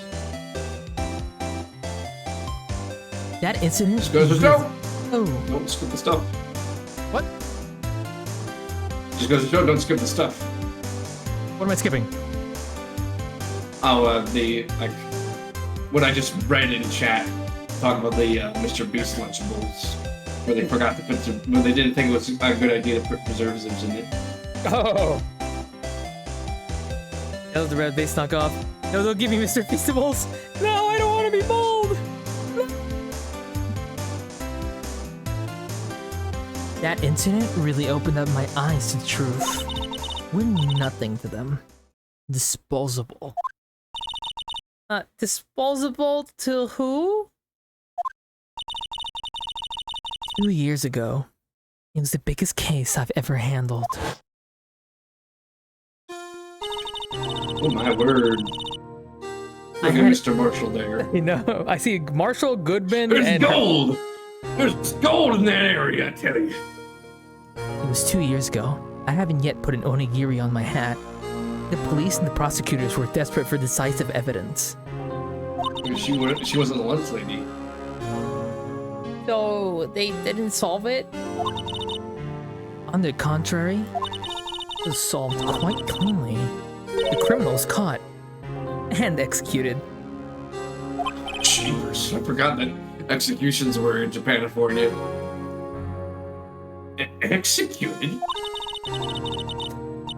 That incident. Just goes to show. Oh, Don't skip the stuff. What? Just goes to show, don't skip the stuff. What am I skipping? Oh, like, what I just read in chat, talking about the Mr. Beast Lunchables, where they forgot to put, where they didn't think it was a good idea to put preservatives in it. Oh! That was the red base knockoff. No, they'll give me Mr. Feastables! No, I don't want to be bold! that incident really opened up my eyes to the truth. We're nothing to them. Disposable. Disposable to who? 2 years ago, it was the biggest case I've ever handled. Oh my word. Look at heard- Mr. Marshall there. You know, I see Marshall, Goodman, There's and... gold! There's gold in that area, I tell you. It was 2 years ago. I haven't yet put an onigiri on my hat. The police and the prosecutors were desperate for decisive evidence. She wasn't a lunch lady. So they didn't solve it? On the contrary, it was solved quite cleanly. The criminals caught and executed. Jeepers, I forgot that executions were in Japan and California. Executed?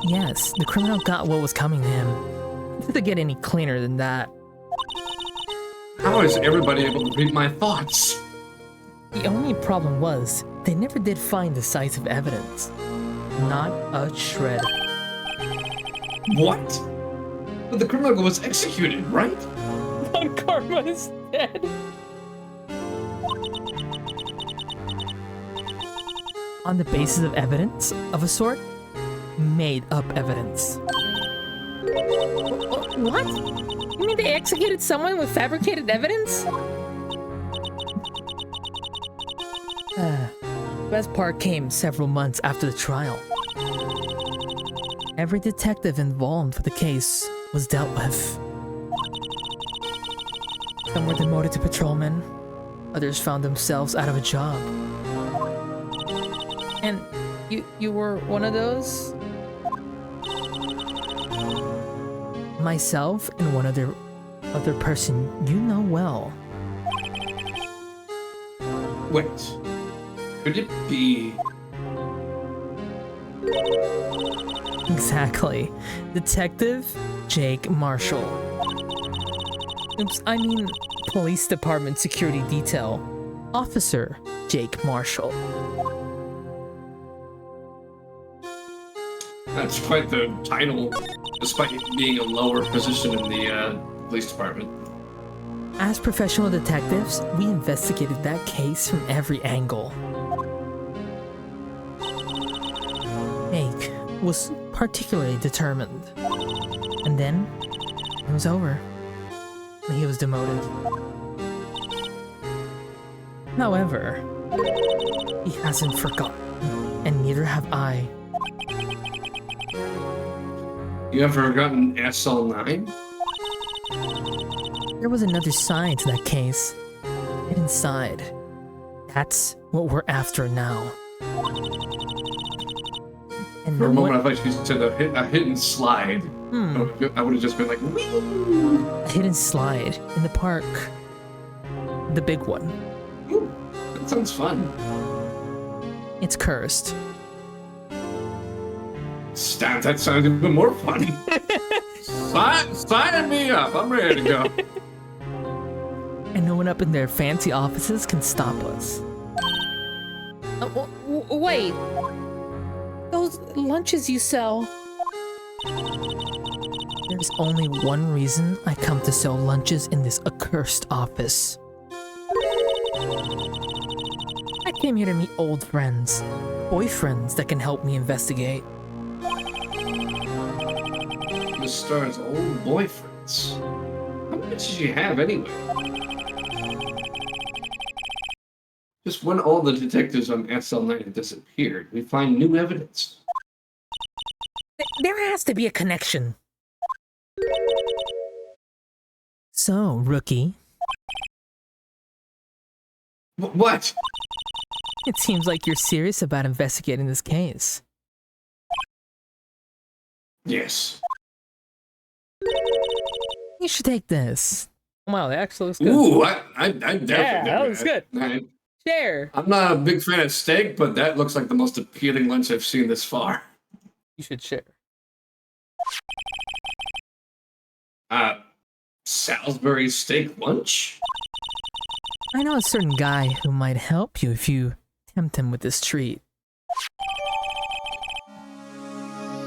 Yes, the criminal got what was coming to him. It doesn't get any cleaner than that. How is everybody able to read my thoughts? The only problem was, they never did find decisive evidence. Not a shred. What? But the criminal was executed, right? Von Karma is dead! On the basis of evidence, of a sort? Made up evidence. What? You mean they executed someone with fabricated evidence? Best part came several months after the trial. Every detective involved with the case was dealt with. Some were demoted to patrolmen, Others found themselves out of a job. And you were one of those? Myself and one other person you know well. Wait. Could it be... Exactly. Detective Jake Marshall. Oops, I mean Police Department Security Detail. Officer Jake Marshall. That's quite the title, despite being a lower position in the police department. As professional detectives, we investigated that case from every angle. Jake was particularly determined. And then, it was over. And he was demoted. However, he hasn't forgotten, and neither have I. You ever gotten SL9? There was another side to that case. Hidden side. That's what we're after now. And For a no moment, one- I thought you said a hidden slide. I would have just been like, woo! A hidden slide in the park. The big one. Ooh, that sounds fun. It's cursed. Stab, that sounds even more fun. Sign me up. I'm ready to go. And no one up in their fancy offices can stop us. Wait. Those lunches you sell. There's only one reason I come to sell lunches in this accursed office. I came here to meet old friends. Boyfriends that can help me investigate. Miss Star's old boyfriends. How many did she have anyway? Just when all the detectives on SL9 disappeared, we find new evidence. There has to be a connection. So, rookie, What? it seems like you're serious about investigating this case. Yes. You should take this. Wow, that actually looks good. Ooh, I definitely Yeah, that did looks good. Share. I'm not a big fan of steak, but that looks like the most appealing lunch I've seen this far. You should share. Salisbury steak lunch? I know a certain guy who might help you if you tempt him with this treat.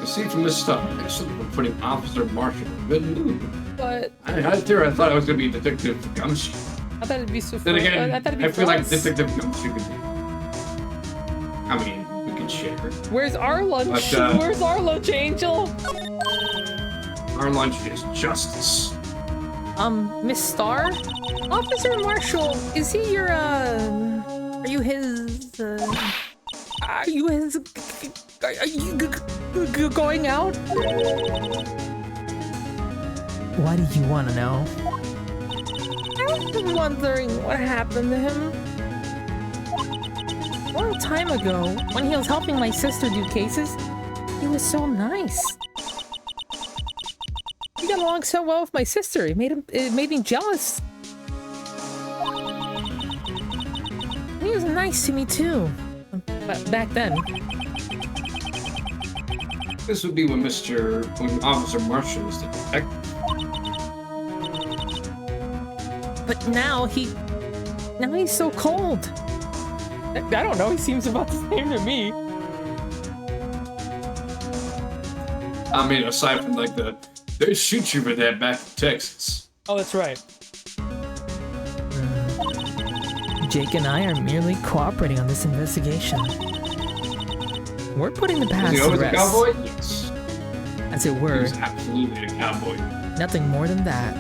You see from this stuff, actually we're putting Officer Marshall in a good mood. But I thought I was going to be Detective Gumshoe. I thought it'd be so Then again, I thought it'd be I feel like us. Detective Gumshoe could be... I mean, we can share. Where's our lunch? But, Where's our lunch, Angel? Our lunch is justice. Miss Star? Officer Marshall, is he your, are you his, are you going out? Why do you want to know? I've been wondering what happened to him. A long time ago, when he was helping my sister do cases, he was so nice. He got along so well with my sister. It made me jealous. And he was nice to me too. But back then. This would be when Officer Marshall was the detective. But now he's so cold. I don't know. He seems about the same to me. I mean, aside from like they shoot you for that back in Texas. Oh, that's right. Jake and I are merely cooperating on this investigation. We're putting the Was past he to always a rest, cowboy? Yes. as it He were. was absolutely a cowboy. Nothing more than that.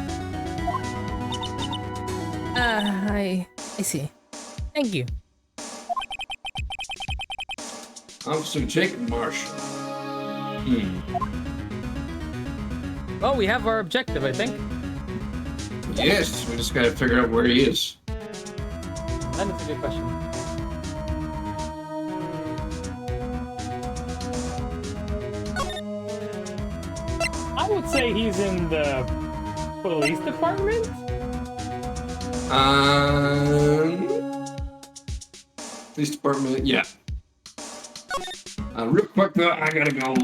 I see. Thank you. Officer Jake Marshall. Well, we have our objective, I think. Yes, we just gotta figure out where he is. That is a good question. I would say he's in the police department. Police department, yeah. Real quick though, I gotta go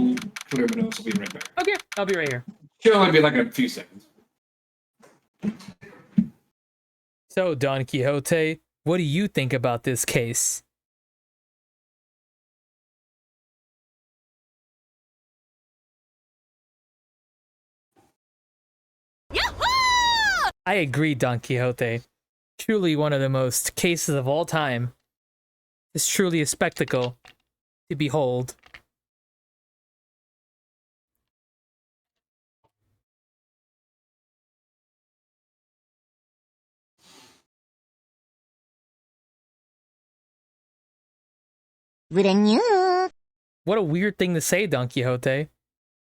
clear my nose. I'll be right back. Okay, I'll be right here. Should only be like a few seconds. So, Don Quixote, what do you think about this case? I agree, Don Quixote. Truly one of the most cases of all time. It's truly a spectacle to behold. What a weird thing to say, Don Quixote.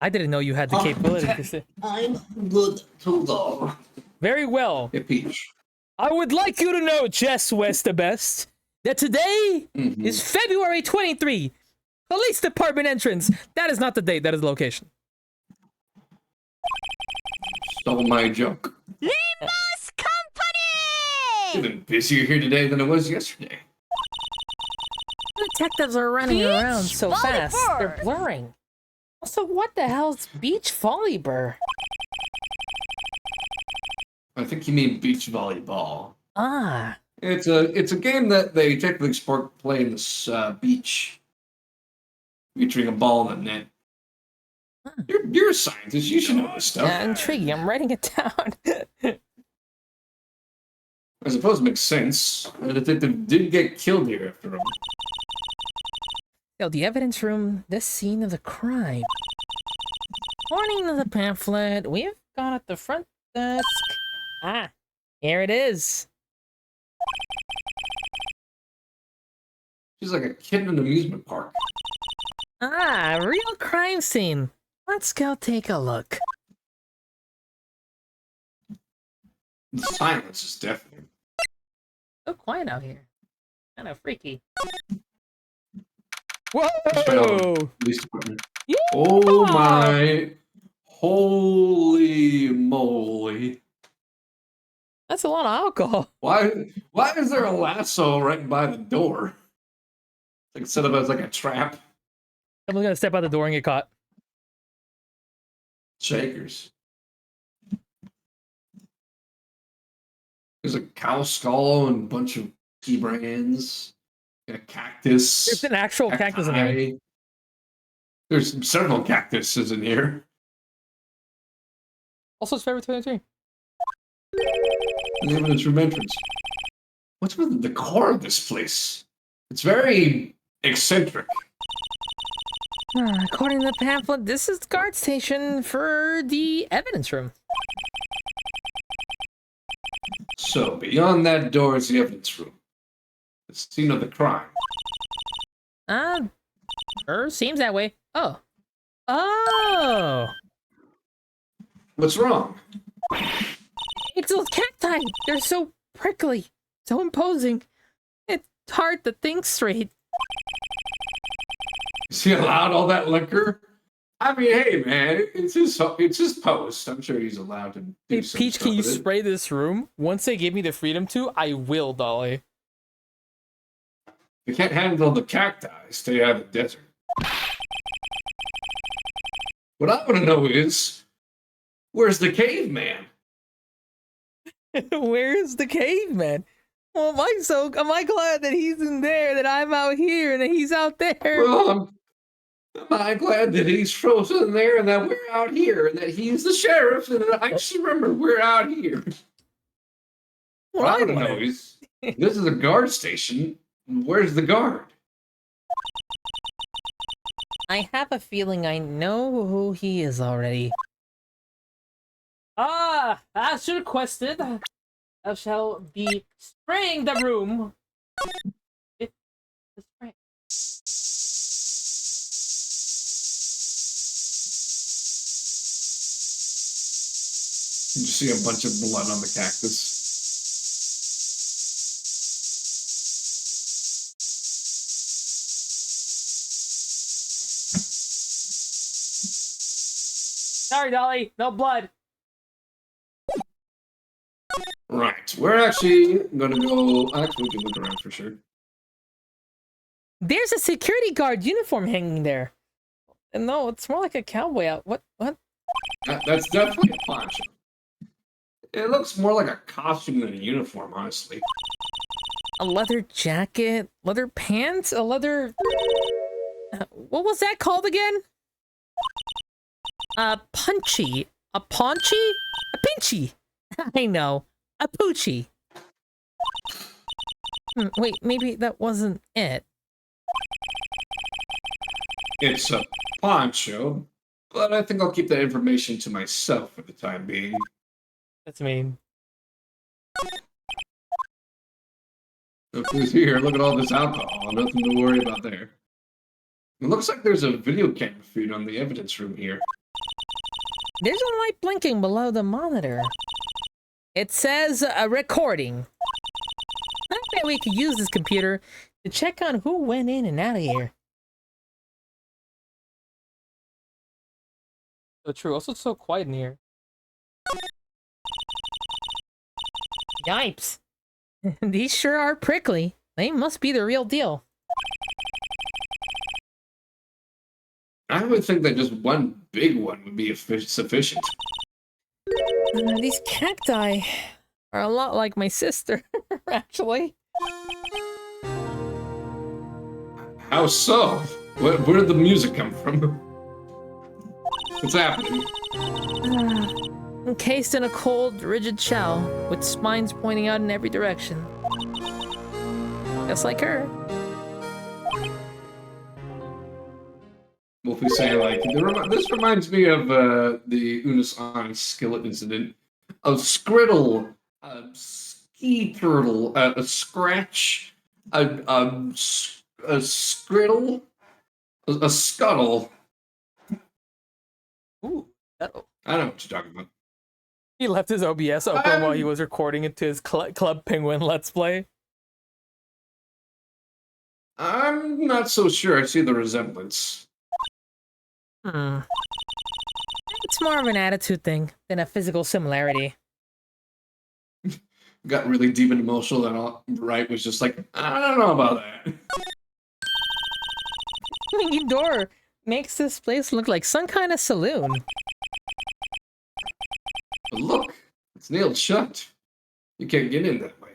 I didn't know you had the capability to say. I'm good to go. Very well. Yeah, Peach. I would like you to know, Jess Westabest, that today is February 23. Police Department entrance. That is not the date, that is the location. Stole my joke. Limbus Company! It's been busier here today than it was yesterday. Detectives are running around so fast, they're volleyball. blurring. Also, what the hell's beach volleyball? I think you mean beach volleyball. Ah, It's a game that they technically play in this beach, featuring a ball in the net. You're a scientist. You should know this stuff. intriguing. I'm writing it down. I suppose it makes sense. The detective did get killed here after all. Yo, the evidence room, this scene of the crime. According to the pamphlet, we've got at the front desk. Ah, here it is. She's like a kid in an amusement park. Ah, real crime scene. Let's go take a look. The silence is deafening. So quiet out here. Kind of freaky. Whoa! Police department. Yeah. Oh my! Holy moly! That's a lot of alcohol. Why is there a lasso right by the door? Like set up as like a trap. Someone's gonna step out the door and get caught. Shakers. There's a cow skull and a bunch of key brands. And a cactus. There's an actual cactus in here. cacti. There's several cactuses in here. Also, it's February 23. The evidence room entrance. What's with the decor of this place? It's very eccentric. According to the pamphlet, this is the guard station for the evidence room. So, beyond that door is the evidence room. The scene of the crime. Seems that way. Oh. Oh! What's wrong? It's those cacti! They're so prickly, so imposing. It's hard to think straight. Is he allowed all that liquor? I mean, hey, man, it's his post. I'm sure he's allowed to do Hey, some Peach, stuff can you with it. spray this room? Once they give me the freedom to, I will, Dolly. They can't handle the cacti. Stay out of the desert. What I want to know is, where's the caveman? Where is the caveman? Well, am I glad that he's in there, that I'm out here, and that he's out there? Well, am I glad that he's frozen in there and that we're out here and that he's the sheriff and that I just remember we're out here. What I want to know is, this is a guard station. Where's the guard? I have a feeling I know who he is already. As requested, I shall be spraying the room. You see a bunch of blood on the cactus. Sorry, Dolly. No blood. Right. We're actually gonna go. Actually, we can look around for sure. There's a security guard uniform hanging there. And no, it's more like a cowboy out. What? That's definitely a poncho. It looks more like a costume than a uniform, honestly. A leather jacket, leather pants, a leather... what was that called again? Punchy. A paunchy? A pinchy. I know. A poochie. Wait, maybe that wasn't it. It's a poncho, but I think I'll keep that information to myself for the time being. That's mean. Look who's here. Look at all this alcohol. Nothing to worry about there. It looks like there's a video camera feed on the evidence room here. There's a light blinking below the monitor. It says a recording. I bet we could use this computer to check on who went in and out of here. So true. Also, it's so quiet in here. Yipes. These sure are prickly. They must be the real deal. I would think that just one big one would be sufficient. These cacti are a lot like my sister, actually. How so? Where did the music come from? What's happening? Encased in a cold, rigid shell, with spines pointing out in every direction. Just like her. Wolfie saying, like, this reminds me of the Unis on skillet incident. A Skriddle, a Ski Turtle, a Scratch, a Skriddle, a Scuttle. Ooh, that'll... I don't know what you're talking about. He left his OBS open while he was recording into his Club Penguin Let's Play. I'm not so sure I see the resemblance. It's more of an attitude thing than a physical similarity. Got really deep and emotional, and Wright was just like, I don't know about that. Swinging door makes this place look like some kind of saloon. But look, it's nailed shut. You can't get in that way.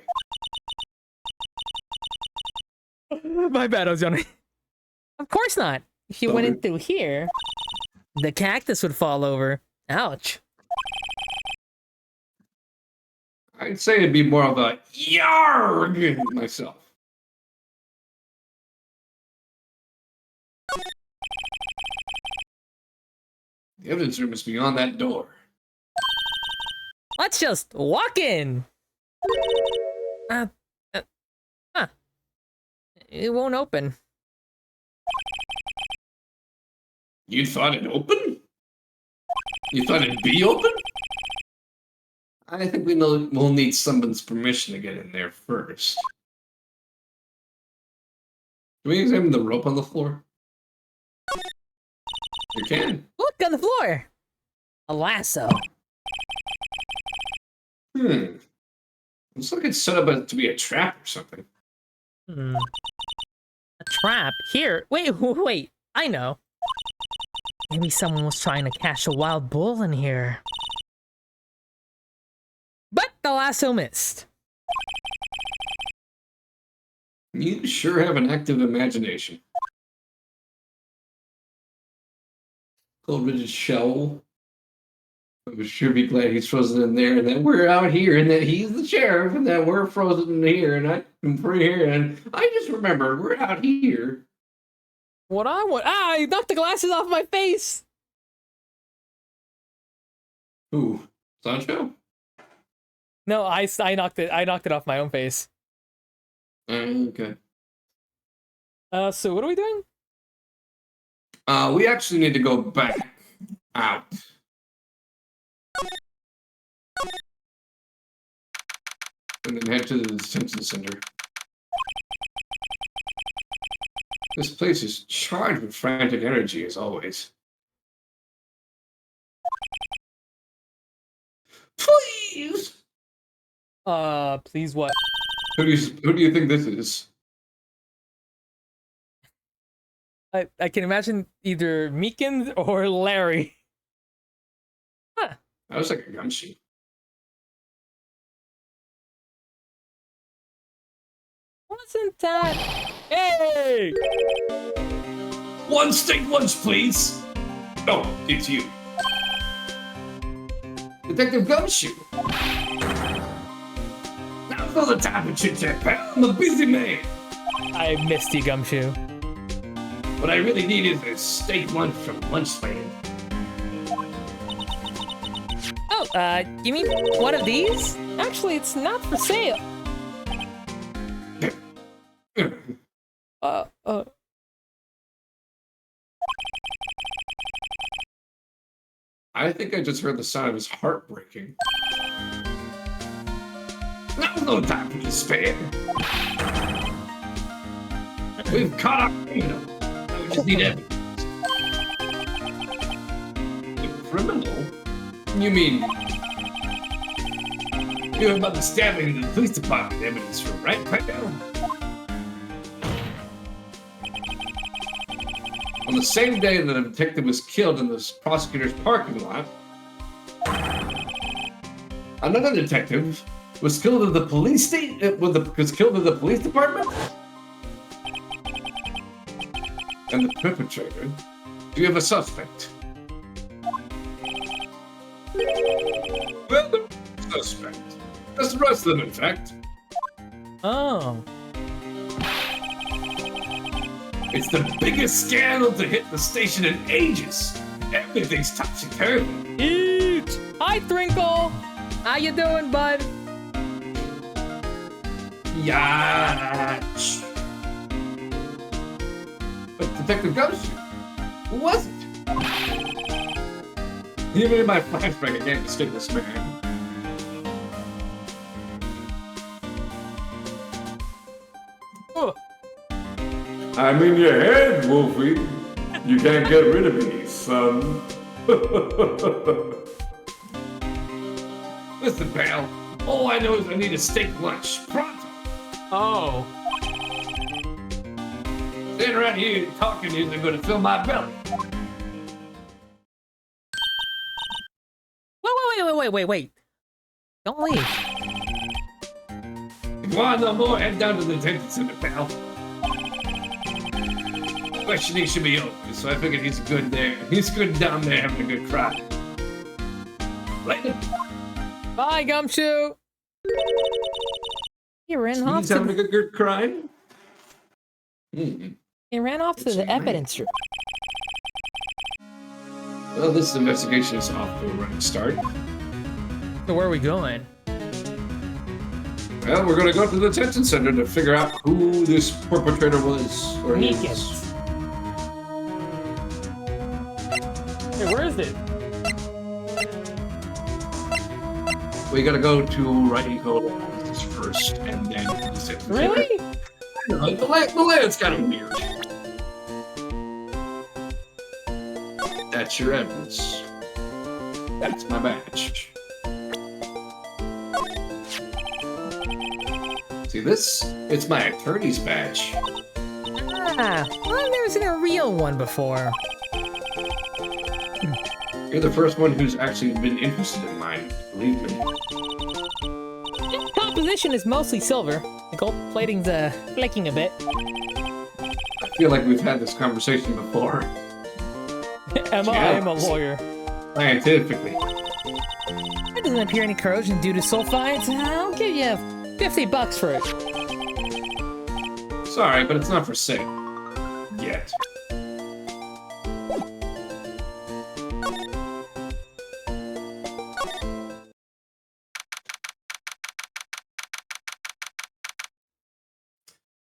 My bad, I was yawning. Of course not. If you went in through here, the cactus would fall over. Ouch. I'd say it'd be more of a yarg myself. The evidence room is beyond that door. Let's just walk in. It won't open. You thought it'd open? You thought it'd be open? I think we'll need someone's permission to get in there first. Can we examine the rope on the floor? You can. Look on the floor. A lasso. Looks like it's set up to be a trap or something. A trap? Here? Wait. I know. Maybe someone was trying to catch a wild bull in here. But the lasso missed. You sure have an active imagination. Cold rigid shell. I would sure be glad he's frozen in there, and that we're out here, and that he's the sheriff, and that we're frozen in here, and I'm free here, and I just remembered we're out here. What I want? I knocked the glasses off my face. Ooh, Sancho? No, I knocked it. I knocked it off my own face. Okay. So what are we doing? We actually need to go back out. And then head to the detention center. This place is charged with frantic energy, as always. Please what? Who do you think this is? I can imagine either Meekins or Larry. Huh. That was like a gumshoe. Wasn't that? Hey! One steak lunch, please. No, it's you. Detective Gumshoe. Now's not the time for chit chat, pal. I'm a busy man. I missed you, Gumshoe. What I really need is a steak lunch from Lunchland. Oh, you mean one of these? Actually, it's not for sale. I think I just heard the sound of his heart breaking. Now's no time for despair. We've caught our criminal. Now we just need evidence. The criminal? You mean you have about the stabbing in the police department evidence for Wright, pal? On the same day that a detective was killed in the prosecutor's parking lot, another detective was killed in the police was killed in the police department. And the perpetrator? Do you have a suspect? Well, the suspect. That's the rest of them, in fact. Oh. It's the biggest scandal to hit the station in ages. Everything's topsy-turvy. Eat! Hi, Thrinkle! How you doing, bud? Yatch. But Detective Gumshoe, who was it? Even in my flashback, I can't mistake this man. Oh. I'm in your head, Wolfie. You can't get rid of me, son. Listen, pal. All I know is I need a steak lunch. Pronto. Oh. Sitting around here talking isn't going to fill my belly. Wait. Don't leave. If you want to know more, head down to the detention center, pal. Questioning should be over, so I figured he's good there. He's good down there having a good cry. Later. Bye, Gumshoe! He ran off He's to having a good cry? He ran off to the evidence room. Well, this investigation is off to a running start. So where are we going? Well, we're gonna go to the detention center to figure out who this perpetrator was or Meekins. is. Hey, where is it? We gotta go to Wright first, and then to the detention center. Really? The layout's kind of weird. That's your evidence. That's my badge. See this? It's my attorney's badge. Ah, well, I've never seen a real one before. You're the first one who's actually been interested in mine, believe me. Its composition is mostly silver. The gold plating's flaking a bit. I feel like we've had this conversation before. I'm a lawyer. Scientifically. There doesn't appear any corrosion due to sulfides. I'll give you $50 for it. Sorry, but it's not for sale. Yet.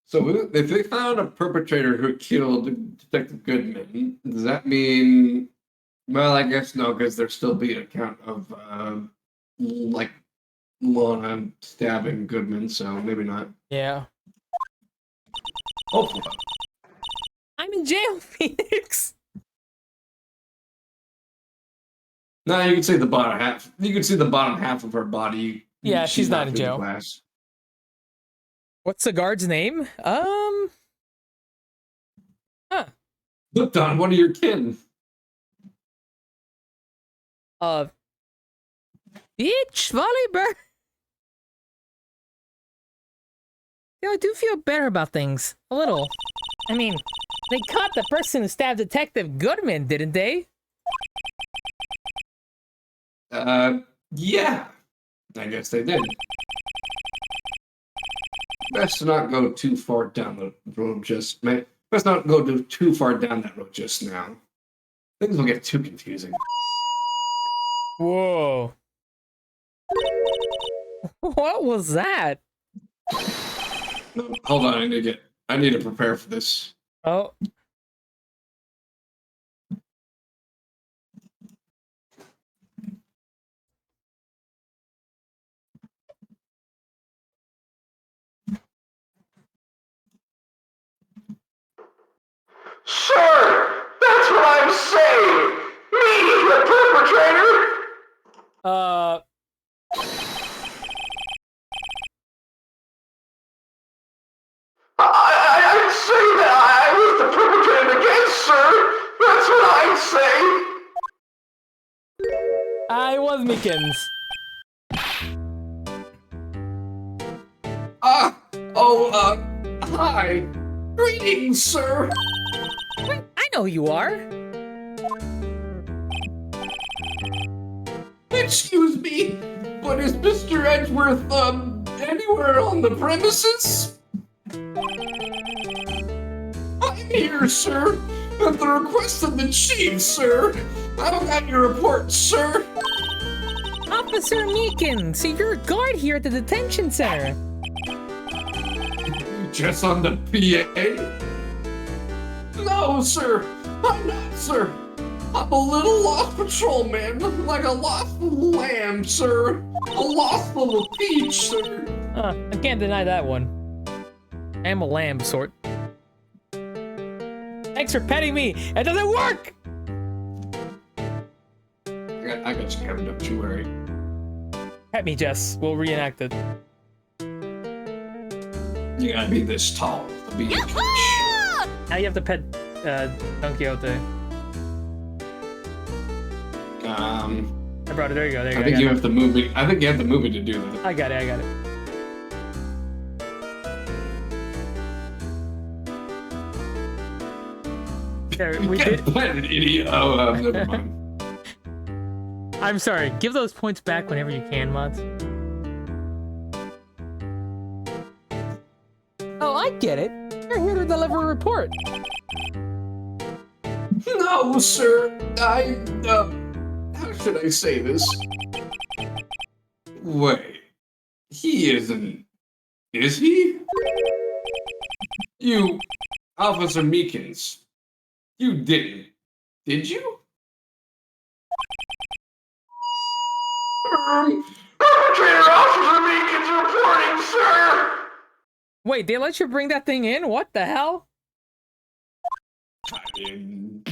So if they found a perpetrator who killed Detective Goodman, does that mean... Well, I guess no, because there'd still be an account of, like, Lana stabbing Goodman, so maybe not. Yeah. Hopefully. I'm in jail, Phoenix! No, you can see the bottom half. You can see the bottom half of her body Yeah, she's not in doing jail. class. What's the guard's name? Huh. Look, Don, one of your kin. Bitch, Volleybird. You know, I do feel better about things. A little. I mean, they caught the person who stabbed Detective Goodman, didn't they? Yeah. I guess they did. Best to not go too far down the road just... Best not go too far down that road just now. Things will get too confusing. Whoa. What was that? No, hold on, I need to prepare for this. Oh. Sir, that's what I'm saying. Me, the perpetrator. I didn't say that I was the perpetrator against, sir. That's what I'm saying. I was Mickens. Hi. Greetings, sir. Wait, I know who you are. Excuse me, but is Mr. Edgeworth, anywhere on the premises? I'm here, sir, at the request of the chief, sir. I've got your report, sir. Officer Meekin, so you're a guard here at the detention center. Just on the PA? No, sir. I'm not, sir. I'm a little lost patrolman, like a lost little lamb, sir. A lost little peach, sir. I can't deny that one. I am a lamb sort. Thanks for petting me. It doesn't work. I got you, Kevin. Don't you worry. Pet me, Jess. We'll reenact it. You gotta be this tall to be a peach. Now you have to pet Don Quixote. I brought it. There you go. There you go. I think you have to move me. I think you have to move me to do that. I got it. I got it. There, we did. What an idiot. Oh, never mind. I'm sorry. Give those points back whenever you can, mods. Oh, I get it. You're here to deliver a report. No, sir. How should I say this? Wait. He isn't. Is he? You, Officer Meekins. You didn't. Did you? Perpetrator Officer Meekins reporting, sir. Wait, they let you bring that thing in? What the hell? I mean,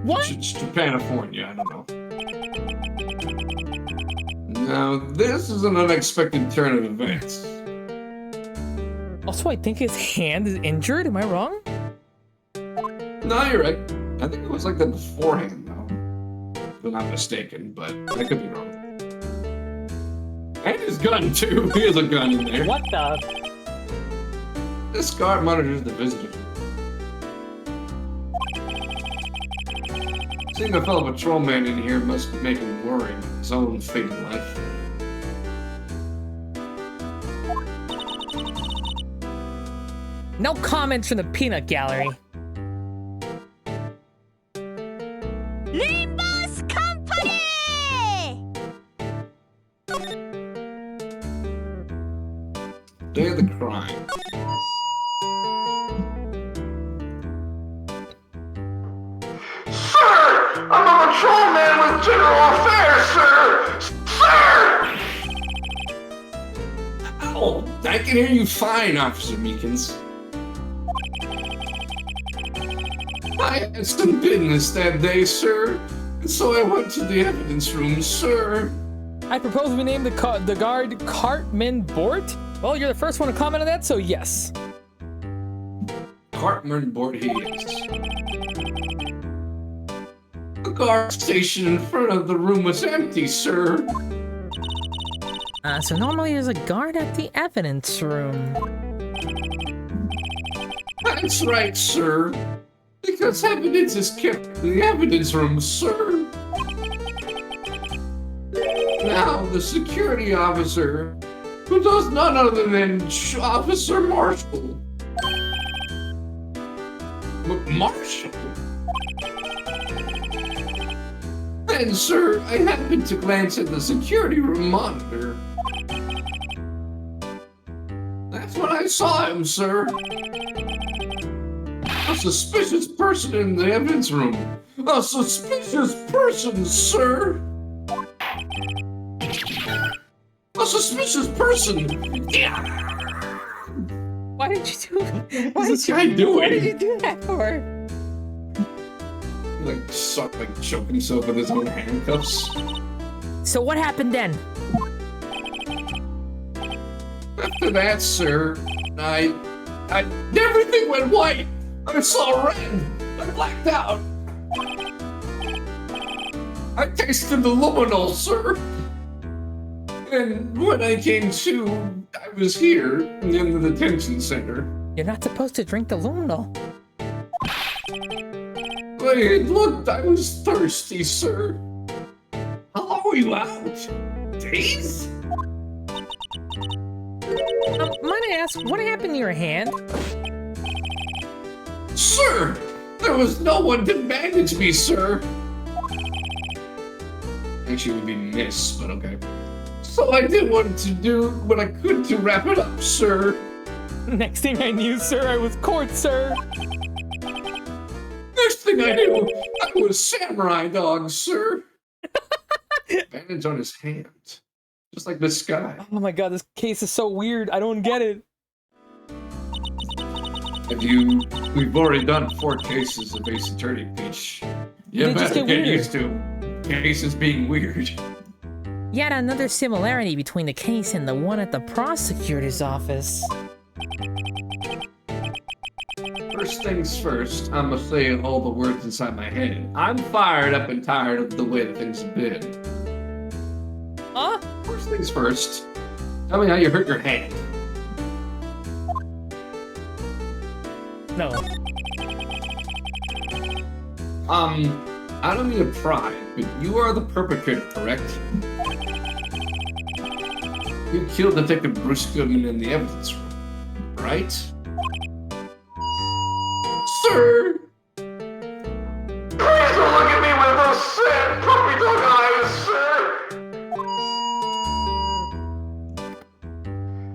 What? it's Japanifornia, I don't know. Now, this is an unexpected turn of events. Also, I think his hand is injured. Am I wrong? No, you're right. I think it was like that beforehand, though. If I'm not mistaken, but I could be wrong. And his gun, too. He has a gun in there. What the? This guard monitors the visitors. Seeing a fellow patrolman in here must make him worry about his own fate in life. No comments from the peanut gallery. Limbus Company! Day of the crime. Sir, I'm a patrolman with general affairs, sir. Sir! Oh, I can hear you fine, Officer Meekins. I had some business that day, sir, and so I went to the evidence room, sir. I propose we name the guard Cartman Bort. Well, you're the first one to comment on that, so yes. Cartman board he is. The guard station in front of the room was empty, sir. So normally there's a guard at the evidence room. That's right, sir. Because evidence is kept in the evidence room, sir. Now, the security officer, who does none other than Officer Marshall. Marshall? And, sir, I happened to glance at the security room monitor. That's when I saw him, sir. A suspicious person in the evidence room. A suspicious person, sir. A suspicious person. Yeah. Why did you do that? What's this guy doing? What did you do that for? Like choking himself with his own handcuffs. So what happened then? After that, sir, everything went white. I saw red. I blacked out. I tasted the luminol, sir. And when I came to, I was here in the detention center. You're not supposed to drink the luminol. But it looked, I was thirsty, sir. How long were you out? Days? Might I ask, what happened to your hand? Sir! There was no one to bandage me, sir! Actually, it would be miss, but okay. So I did what I could to wrap it up, sir. Next thing I knew, sir, I was court, sir. Next thing I knew, I was samurai dog, sir. Bandage on his hand. Just like this guy. Oh my god, this case is so weird. I don't get it. We've already done 4 cases of Ace Attorney, Peach. You better get used to cases being weird. Yet another similarity between the case and the one at the prosecutor's office. First things first, I'm gonna say all the words inside my head. I'm fired up and tired of the way that things have been. Huh? First things first, tell me how you hurt your hand. No. I don't mean to pry, but you are the perpetrator, correct? You killed Detective Bruce Goodman in the evidence room, right? Sir! Please don't look at me with those sad puppy dog eyes, sir!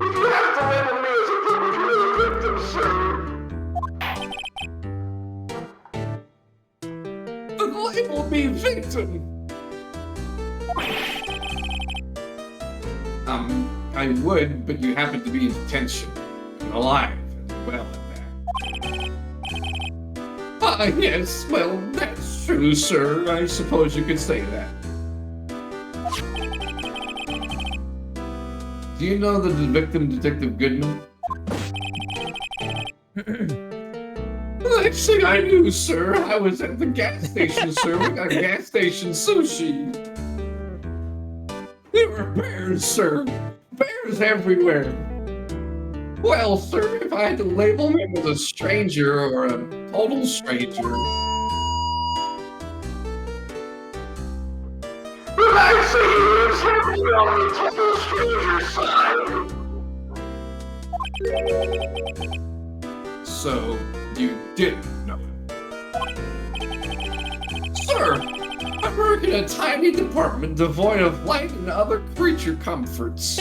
You have to label me as a perpetrator victim, sir! Label me victim! I would, but you happen to be in detention and alive as well at that. Yes, well, that's true, sir. I suppose you could say that. Do you know the victim, Detective Goodman? Next thing I knew, sir, I was at the gas station, sir. We got gas station sushi. There were bears, sir. Bears everywhere. Well, sir, if I had to label him as a stranger or a total stranger. But I say he lives heavily on the total stranger side. So, you didn't know him. Sir, I work in a tiny department devoid of light and other creature comforts.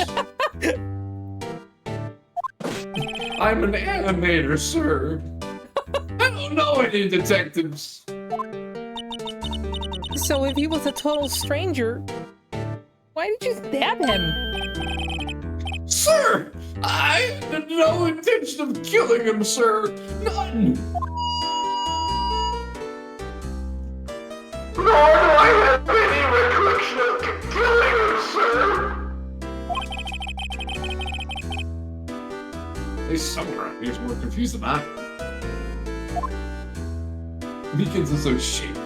I'm an animator, sir. I don't know any detectives. So if he was a total stranger, why did you stab him? Sir, I had no intention of killing him, sir. None. Nor do I have any recollection of killing him, sir! At least someone around here's more confused than I am. Meekins is so shaped.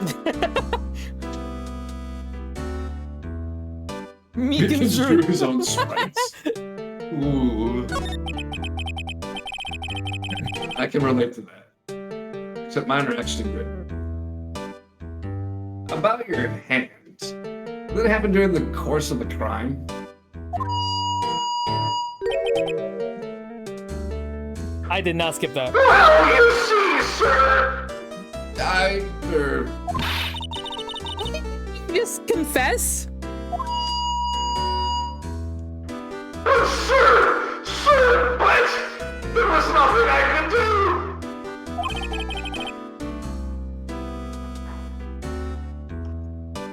Meekins drew his own sprites. Ooh. I can relate to that. Except mine are actually good. About your hand. Did it happen during the course of the crime? I did not skip that. Well, you see, sir! Just confess? Sir, but there was nothing I could do!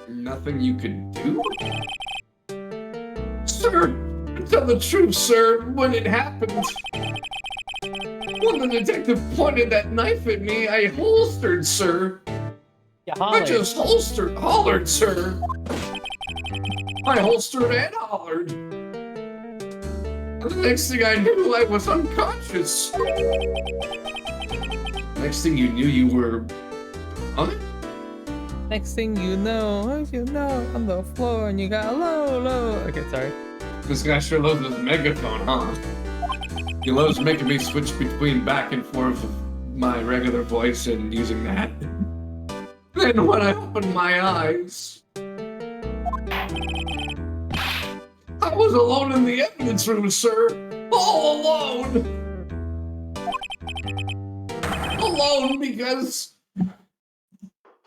Nothing you could do? Sir, to tell the truth, sir, when it happened, when the detective pointed that knife at me, I holstered, sir. Yeah, I just hollered, sir. I holstered and hollered. And the next thing I knew, I was unconscious. Next thing you knew, you were... Huh? Next thing you know, on the floor and you got low. Okay, sorry. This guy sure loves his megaphone, huh? He loves making me switch between back and forth of my regular voice and using that. Then when I opened my eyes, I was alone in the evidence room, sir. All alone. Alone because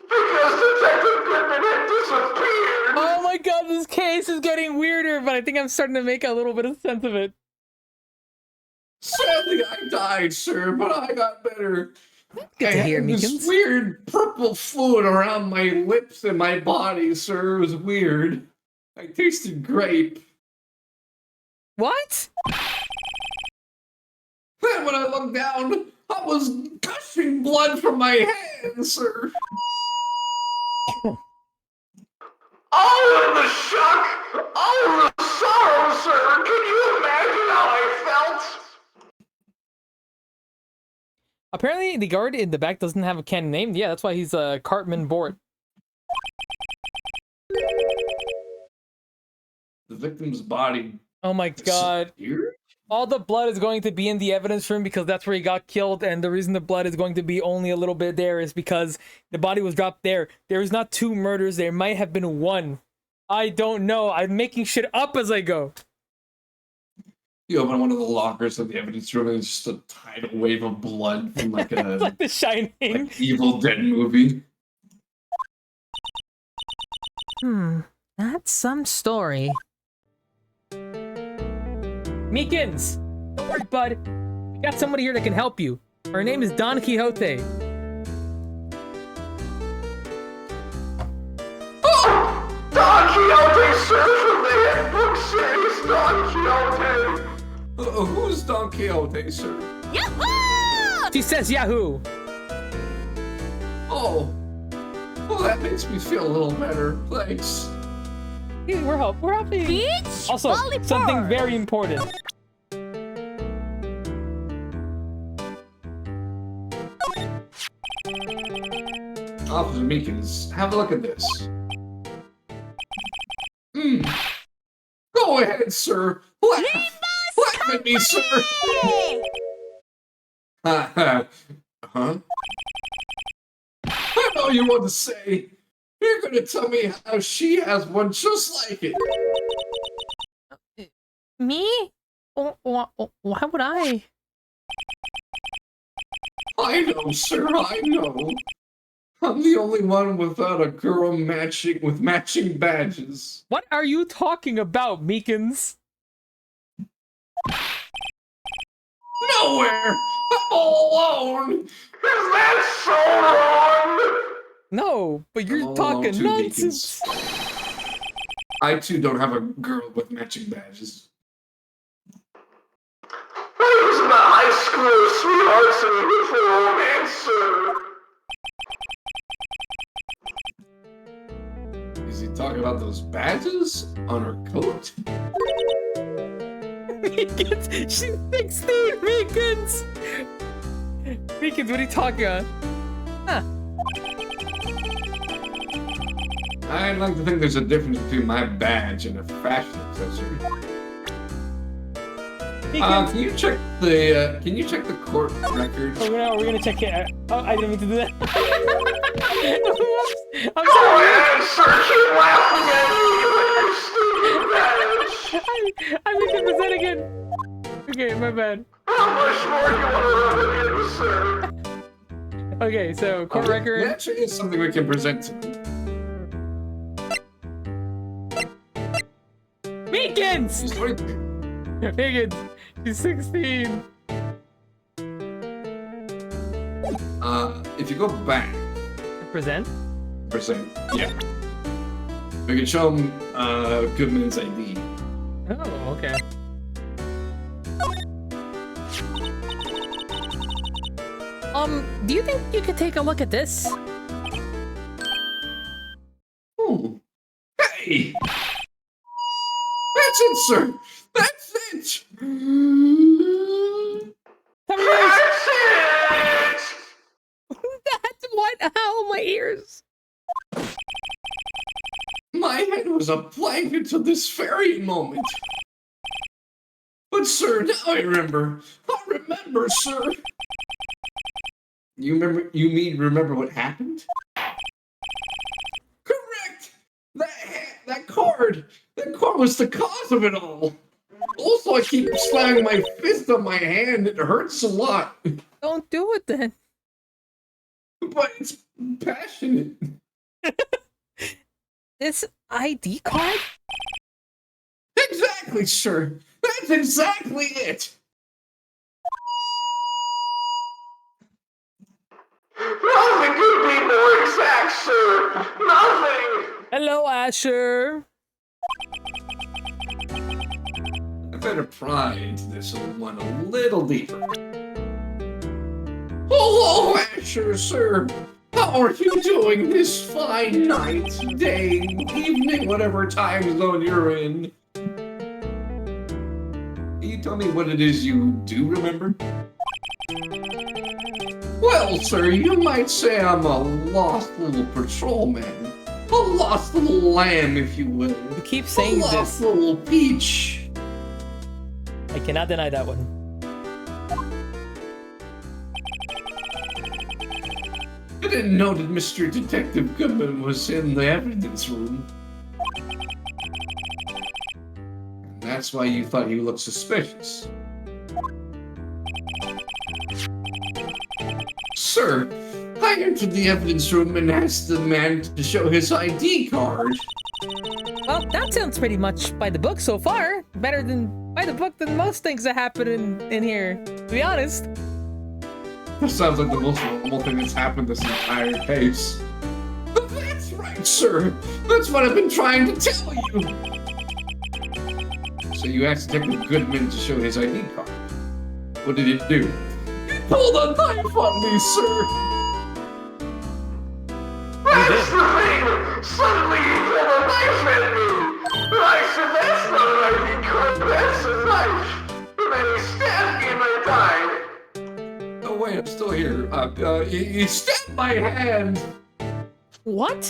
Detective Goodman had disappeared! Oh my god, this case is getting weirder, but I think I'm starting to make a little bit of sense of it. sadly I died, sir, but I got better. Good to hear, this Meekins. weird purple fluid around my lips and my body, sir. It was weird. I tasted grape. What? Then when I looked down, I was gushing blood from my hands, sir. All of the shock, all of the sorrow, sir. Can you imagine how I felt? Apparently, the guard in the back doesn't have a canon name. Yeah, that's why he's Cartman Bort. The victim's body. Oh my god. disappeared? All the blood is going to be in the evidence room because that's where he got killed, and the reason the blood is going to be only a little bit there is because the body was dropped there. There is not 2 murders, there might have been 1. I don't know. I'm making shit up as I go. You open one of the lockers of the evidence room and it's just a tidal wave of blood from like a It's like The Shining. like Evil Dead movie. That's some story. Meekins! Don't worry, bud. We got somebody here that can help you. Her name is Don Quixote. Don Quixote, sir, from the hit book series Don Quixote. Who's Don Quixote, sir? Yahoo! She says Yahoo! Oh. Well, that makes me feel a little better. Thanks. Hey, we're helping. Beach Also, volleyball. something very important. Officer Meekins, have a look at this. Go ahead, sir. Laugh. Laugh at me, sir. Hey! Huh? I know you want to say. You're gonna tell me how she has one just like it. Me? Why would I? I know, sir, I know. I'm the only one without a girl with matching badges. What are you talking about, Meekins? Nowhere! I'm all alone! Is that so wrong? No, but you're I'm all talking alone too, nonsense. I too don't have a girl with matching badges. I was in the high school sweethearts and beautiful romance, sir. Is he Talking about those badges on her coat? Meekins, she's 16, Meekins! Meekins, what are you talking about? Huh. I'd like to think there's a difference between my badge and a fashion accessory. Meekins. Can you check the court record? Oh, no, we're gonna check it. Oh, I didn't mean to do that. Oops. I'm sorry. I meant to present again. Okay, my bad. How much more do you want to run into, sir? Okay, so court record. That actually is something we can present to them. Meekins! She's right there. Meekins, she's 16. If you go back, Present? yeah. We can show them Goodman's ID. Oh, okay. Do you think you could take a look at this? Oh. Hey! That's it, sir! That's it! That's what? Ow, my ears. My head was a blank until this very moment. But, sir, now I remember. I remember, sir. You remember what happened? Correct! That card! That card was the cause of it all! Also, I keep slamming my fist on my hand. It hurts a lot. Don't do it then. But it's passionate. This ID card? Exactly, sir. That's exactly it. Nothing could be more exact, sir. Nothing. Hello, Asher. I better pry into this one a little deeper. Hello, Asher, sir. How are you doing this fine night, day, evening, whatever time zone you're in? Can you tell me what it is you do remember? Well, sir, you might say I'm a lost little patrolman. A lost little lamb, if you will. You keep A saying lost this. little peach. I cannot deny that one. I didn't know that Mr. Detective Goodman was in the evidence room. And that's why you thought he looked suspicious. Sir, I entered the evidence room and asked the man to show his ID card. Well, that sounds pretty much by the book so far. Better than by the book than most things that happen in here, to be honest. That sounds like the most normal thing that's happened this entire case. But that's right, sir. That's what I've been trying to tell you. So you asked Detective Goodman to show his ID card. What did he do? He pulled a knife on me, sir. That's the thing. Suddenly he pulled a knife at me. I said, that's not an ID card. That's a knife. And then he stabbed me and I died. Oh wait, I'm still here. He stabbed my hand. What?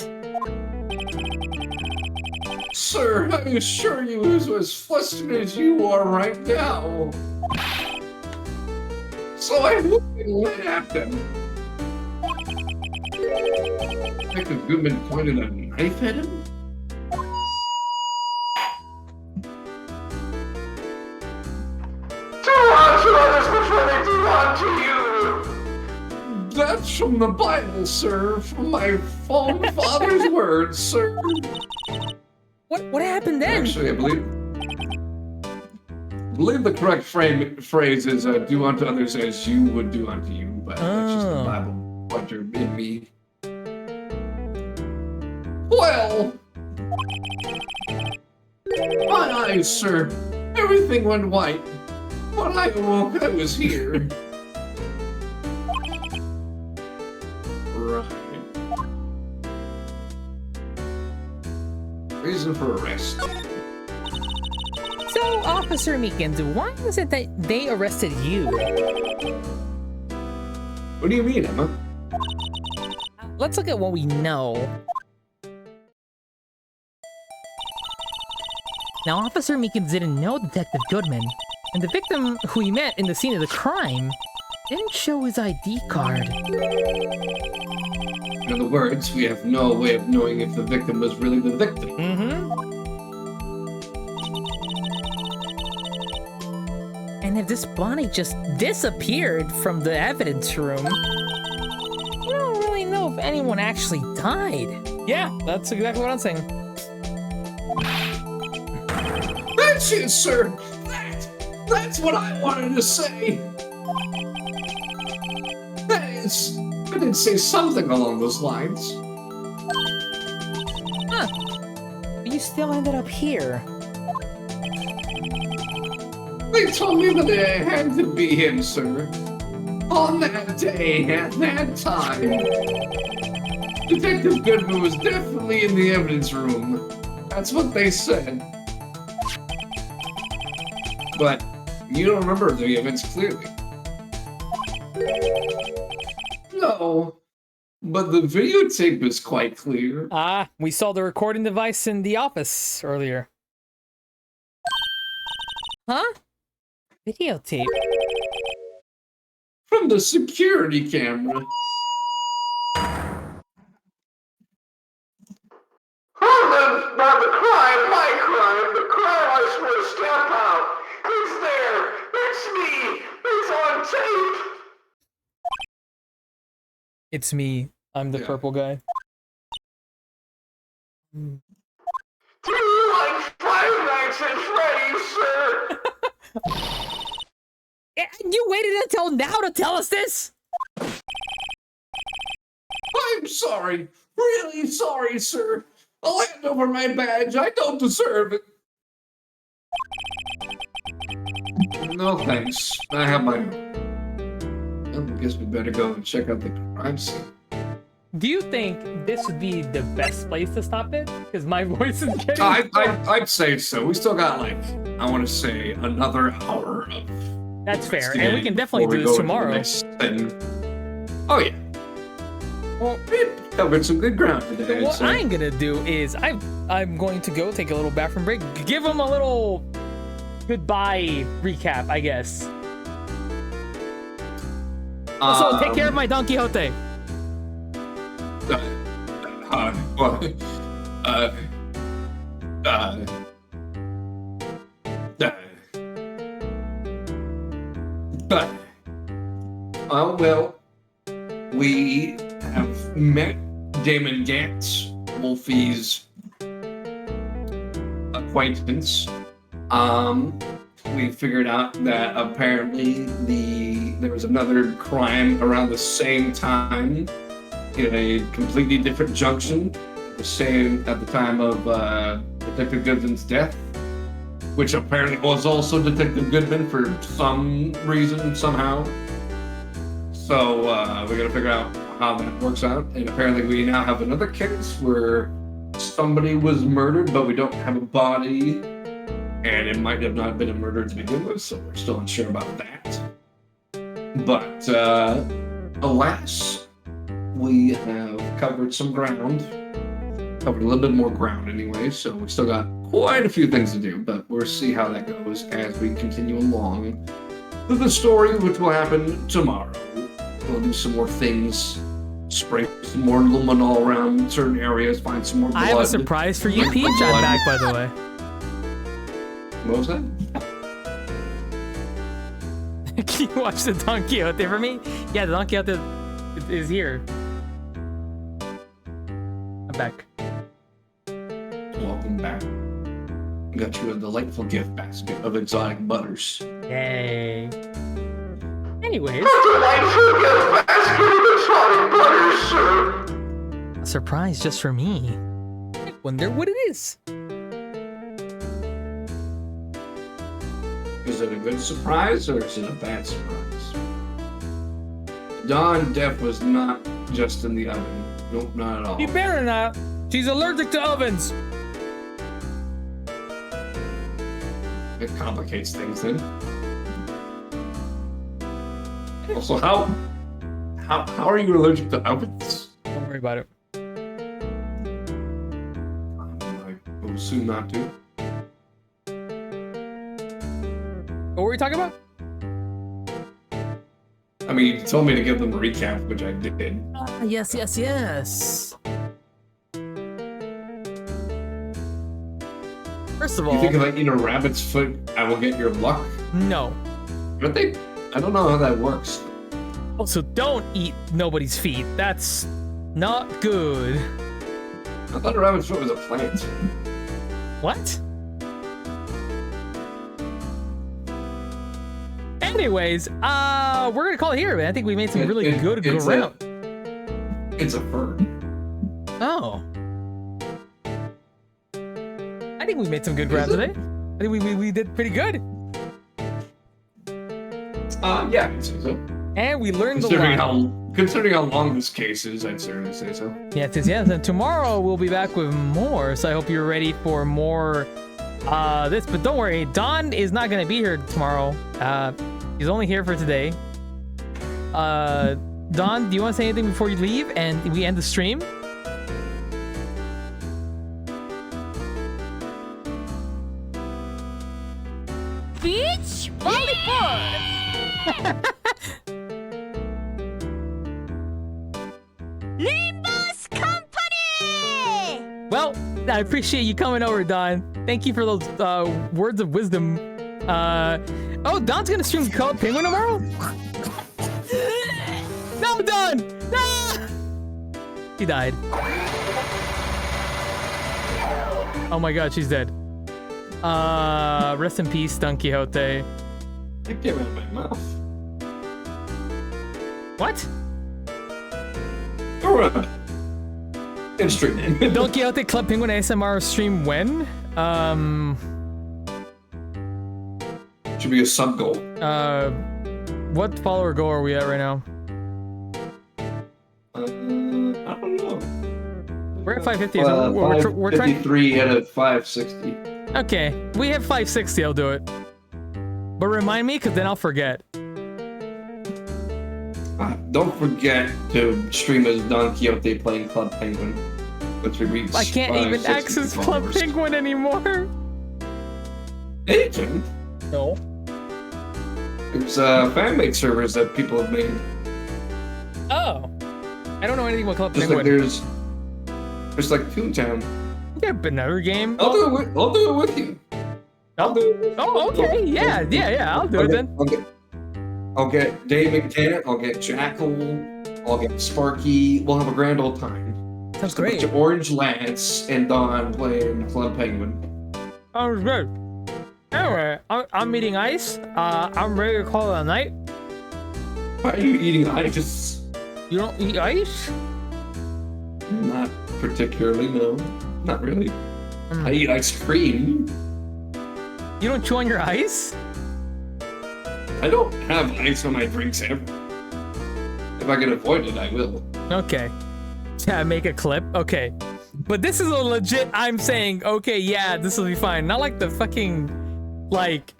Sir, I assure you he was as flustered as you are right now. So I went at them. Detective Goodman pointed a knife at him? Do unto others before they do unto you. That's from the Bible, sir. From my own father's words, sir. What happened then? Actually, I believe the correct phrase is do unto others as you would do unto you, but that's just the Oh. Bible puncher in me. Well, my eyes, sir. Everything went white. When I awoke, I was here. Right. reason for arrest. So, Officer Meekins, why is it that they arrested you? What do you mean, Emma? Let's look at what we know. Now, Officer Meekins didn't know Detective Goodman, and the victim who he met in the scene of the crime didn't show his ID card. In other words, we have no way of knowing if the victim was really the victim. Mm-hmm. And if this body just disappeared from the evidence room, we don't really know if anyone actually died. Yeah, that's exactly what I'm saying. That's it, sir! That's what I wanted to say! That is, I did say something along those lines. Huh. But you still ended up here. They told me that it had to be him, sir. On that day, at that time. Detective Goodman was definitely in the evidence room. That's what they said. But you don't remember the events clearly. No, but the videotape is quite clear. Ah, we saw the recording device in the office earlier. Huh? Videotape? From the security camera. Not the crime, my crime, the crime I swear to stamp out. It's there, it's me, it's on tape. It's me. I'm the Yeah. purple guy. Do you like Five Nights at Freddy's, sir? And you waited until now to tell us this? I'm sorry. Really sorry, sir. I'll hand over my badge. I don't deserve it. No thanks. I have my own. I guess we better go and check out the crime scene. Do you think this would be the best place to stop it? Because my voice is getting... I'd say so. We still got, like, I want to say, another hour of... That's fair, and we can definitely do this tomorrow. Oh, yeah. Well, We covered some good ground today. what I'm gonna do is I'm going to go take a little bathroom break, give them a little goodbye recap, I guess. Also, take care of my Don Quixote. Well, we have met Damon Gantz, Wolfie's acquaintance. We figured out that apparently there was another crime around the same time in a completely different junction, the same at the time of Detective Goodman's death, which apparently was also Detective Goodman for some reason, somehow. So we gotta figure out how that works out. And apparently we now have another case where somebody was murdered, but we don't have a body. And it might have not been a murder to begin with, so we're still unsure about that. But alas, we have covered some ground. Covered a little bit more ground anyway, so we still got quite a few things to do, but we'll see how that goes as we continue along with the story, which will happen tomorrow. We'll do some more things, spray some more luminol around certain areas, find some more blood. I have a surprise for you, Peach. I'm back, by the way. What was that? Can you watch the Don Quixote for me? Yeah, the Don Quixote is here. I'm back. Welcome back. Got you a delightful gift basket of exotic butters. Yay. Anyways, Delightful gift basket of exotic butters, sir. a surprise just for me. I wonder what it is. Is it a good surprise or is it a bad surprise? Dawn Death was not just in the oven. Nope, not at all. You better not. She's allergic to ovens. It complicates things then. Also, how are you allergic to ovens? Don't worry about it. I will assume not to. What were we talking about? I mean, you told me to give them a recap, which I did. Yes, yes, yes. First of You all, think if I eat a rabbit's foot, I will get your luck? no. But I don't know how that works. Also, don't eat nobody's feet. That's not good. I thought a rabbit's foot was a plant. What? Anyways, we're gonna call it here, man. I think we made some really good ground. It's a fern. Oh. I think we made some good ground today. I think we did pretty good. Yeah, I'd say so. And we learned a Considering lot. considering how long this case is, I'd certainly say so. Yes, yes, yes. And tomorrow we'll be back with more. So I hope you're ready for more this. But don't worry, Don is not gonna be here tomorrow. He's only here for today. Don, do you want to say anything before you leave and we end the stream? Beach volleyball. Nimbus Company. Well, I appreciate you coming over, Don. Thank you for those words of wisdom. Oh, Don's gonna stream Code Penguin tomorrow? No, Don! No! He died. Oh my god, she's dead. Rest in peace, Don Quixote. That came out of my mouth. What? Go around. In stream. Don Quixote Club Penguin ASMR stream when? Should be a sub goal. What follower goal are we at right now? I don't know. We're at 550. So we're trying. 553 out of 560. Okay, we have 560. I'll do it. But remind me, because then I'll forget. Don't forget to stream as Don Quixote playing Club Penguin. Which reads I can't even 560 access Club followers. Penguin anymore. Agent? No. There's fan-made servers that people have made. Oh. I don't know anything about Club Just Penguin. like there's like Toontown. Yeah, but another game. I'll do it with you. I'll do it. Oh, okay. Yeah. I'll do it then. I'll get Dave McTaggart, I'll get Jackal, I'll get Sparky. We'll have a grand old time. Sounds A bunch great. of Orange Lance and Don playing Club Penguin. Sounds good. Anyway, I'm eating ice. I'm ready to call it a night. Why are you eating ice? You don't eat ice? Not particularly, no. Not really. Mm. I eat ice cream. You don't chew on your ice? I don't have ice on my drinks ever. If I can avoid it, I will. Okay. Yeah, make a clip. Okay. But this is a legit, I'm saying, okay, yeah, this will be fine. Not like the fucking, like,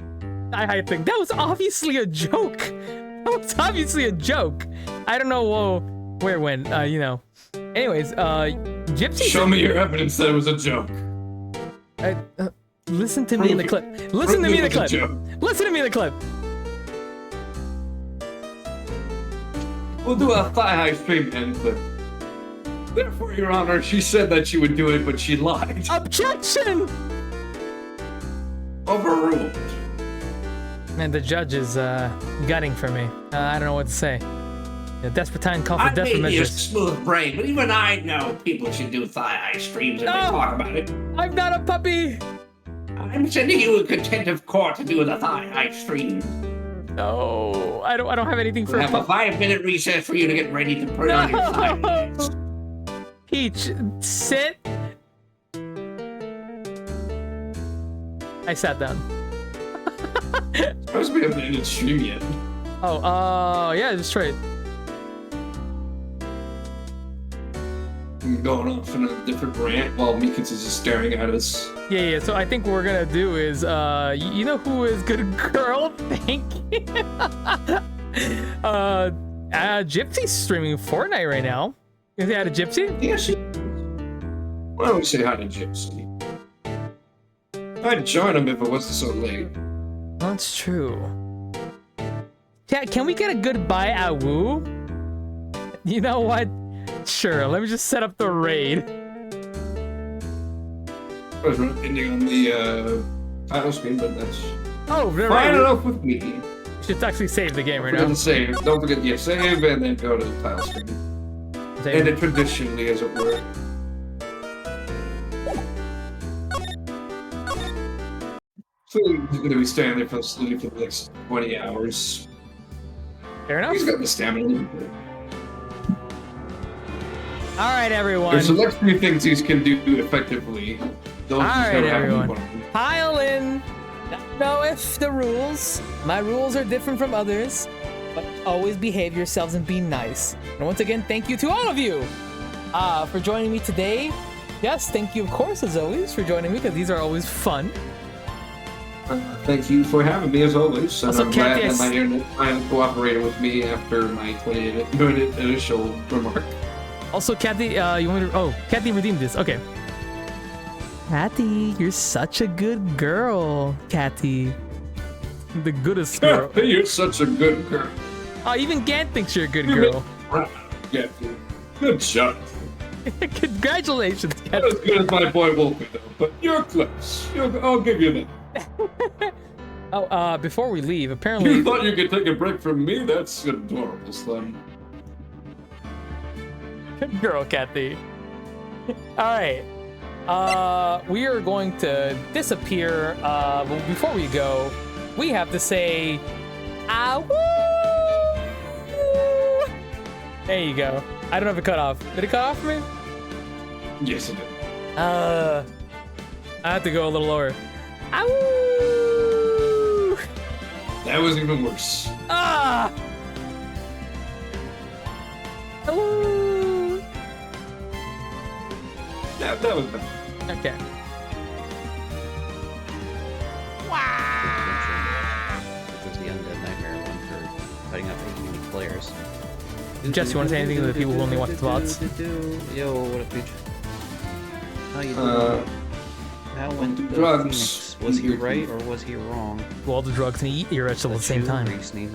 I thing. That was obviously a joke. That was obviously a joke. I don't know where it went, you know. Anyways, Gypsy. Show me your evidence that it was a joke. Listen to me in the clip. Listen to me in the clip. Joke. Listen to me in the clip. We'll do a thigh-high stream end clip. Therefore, Your Honor, she said that she would do it, but she lied. Objection! Overruled. Man, the judge is gutting for me. I don't know what to say. A desperate time call for I desperate may be a measures. smooth brain, but even I know people should do thigh-high streams and they No! talk about it. I'm not a puppy! I'm sending you a contempt court to do the thigh-high stream. No, I don't have anything for We'll have a 5-minute recess for you to get ready to put on your thighs. Peach, sit. I sat down. Suppose we haven't ended stream yet. Oh, yeah, that's right. I'm going off in a different rant while Mikitz is just staring at us. Yeah. So I think what we're gonna do is, you know who is good girl? Thank you. Gypsy's streaming Fortnite right now. You say hi to Gypsy? Yes. Why don't we say hi to Gypsy? I'd join him if it wasn't so late. That's true. Yeah, can we get a goodbye at Woo? You know what? Sure, let me just set up the raid. I was ending on the title screen, but that's Oh, fine right. enough with me. We should actually save the game right Forget now. to save. Don't forget to save and then go to the title screen. Save. End it traditionally, as it were. So he's going to be standing there for sleep for the next 20 hours. Fair enough. He's got the stamina. All right, everyone. There's select few things he can do effectively. Those All just right, gotta have everyone. one of them. Pile in. Don't know if the rules. My rules are different from others, but always behave yourselves and be nice. And once again, thank you to all of you for joining me today. Yes, thank you, of course, as always, for joining me because these are always fun. Thank you for having me, as always. And Also, I'm glad Kathy, that my internet client cooperated with me after my 20-minute initial remark. Also, Kathy, you want to? Oh, Kathy redeemed this. Okay. Kathy, you're such a good girl. Kathy, the goodest girl. You're such a good girl. Oh, even Gant thinks you're a good girl. Yeah, good job. Congratulations, Not Kathy. as good as my boy Wolfie, though, but you're close. I'll give you that. Oh, before we leave, apparently. You thought you could take a break from me? That's adorable, son. Good girl, Kathy. All right. We are going to disappear. But before we go, we have to say, woo! There you go. I don't know if it cut off. Did it cut off for me? Yes, it did. I have to go a little lower. Woo! That was even worse. Ah! Woo! That was better. Okay. Which was the Undead Nightmare one for fighting up 8 unique players. Jess, you want to say anything to the people who only watch the VODs? Yo, what up, Peach? How you doing? How went the drugs. Phoenix? Was he right or was he wrong? Do all the drugs and eat your vegetables at the same time. Are you sneezing?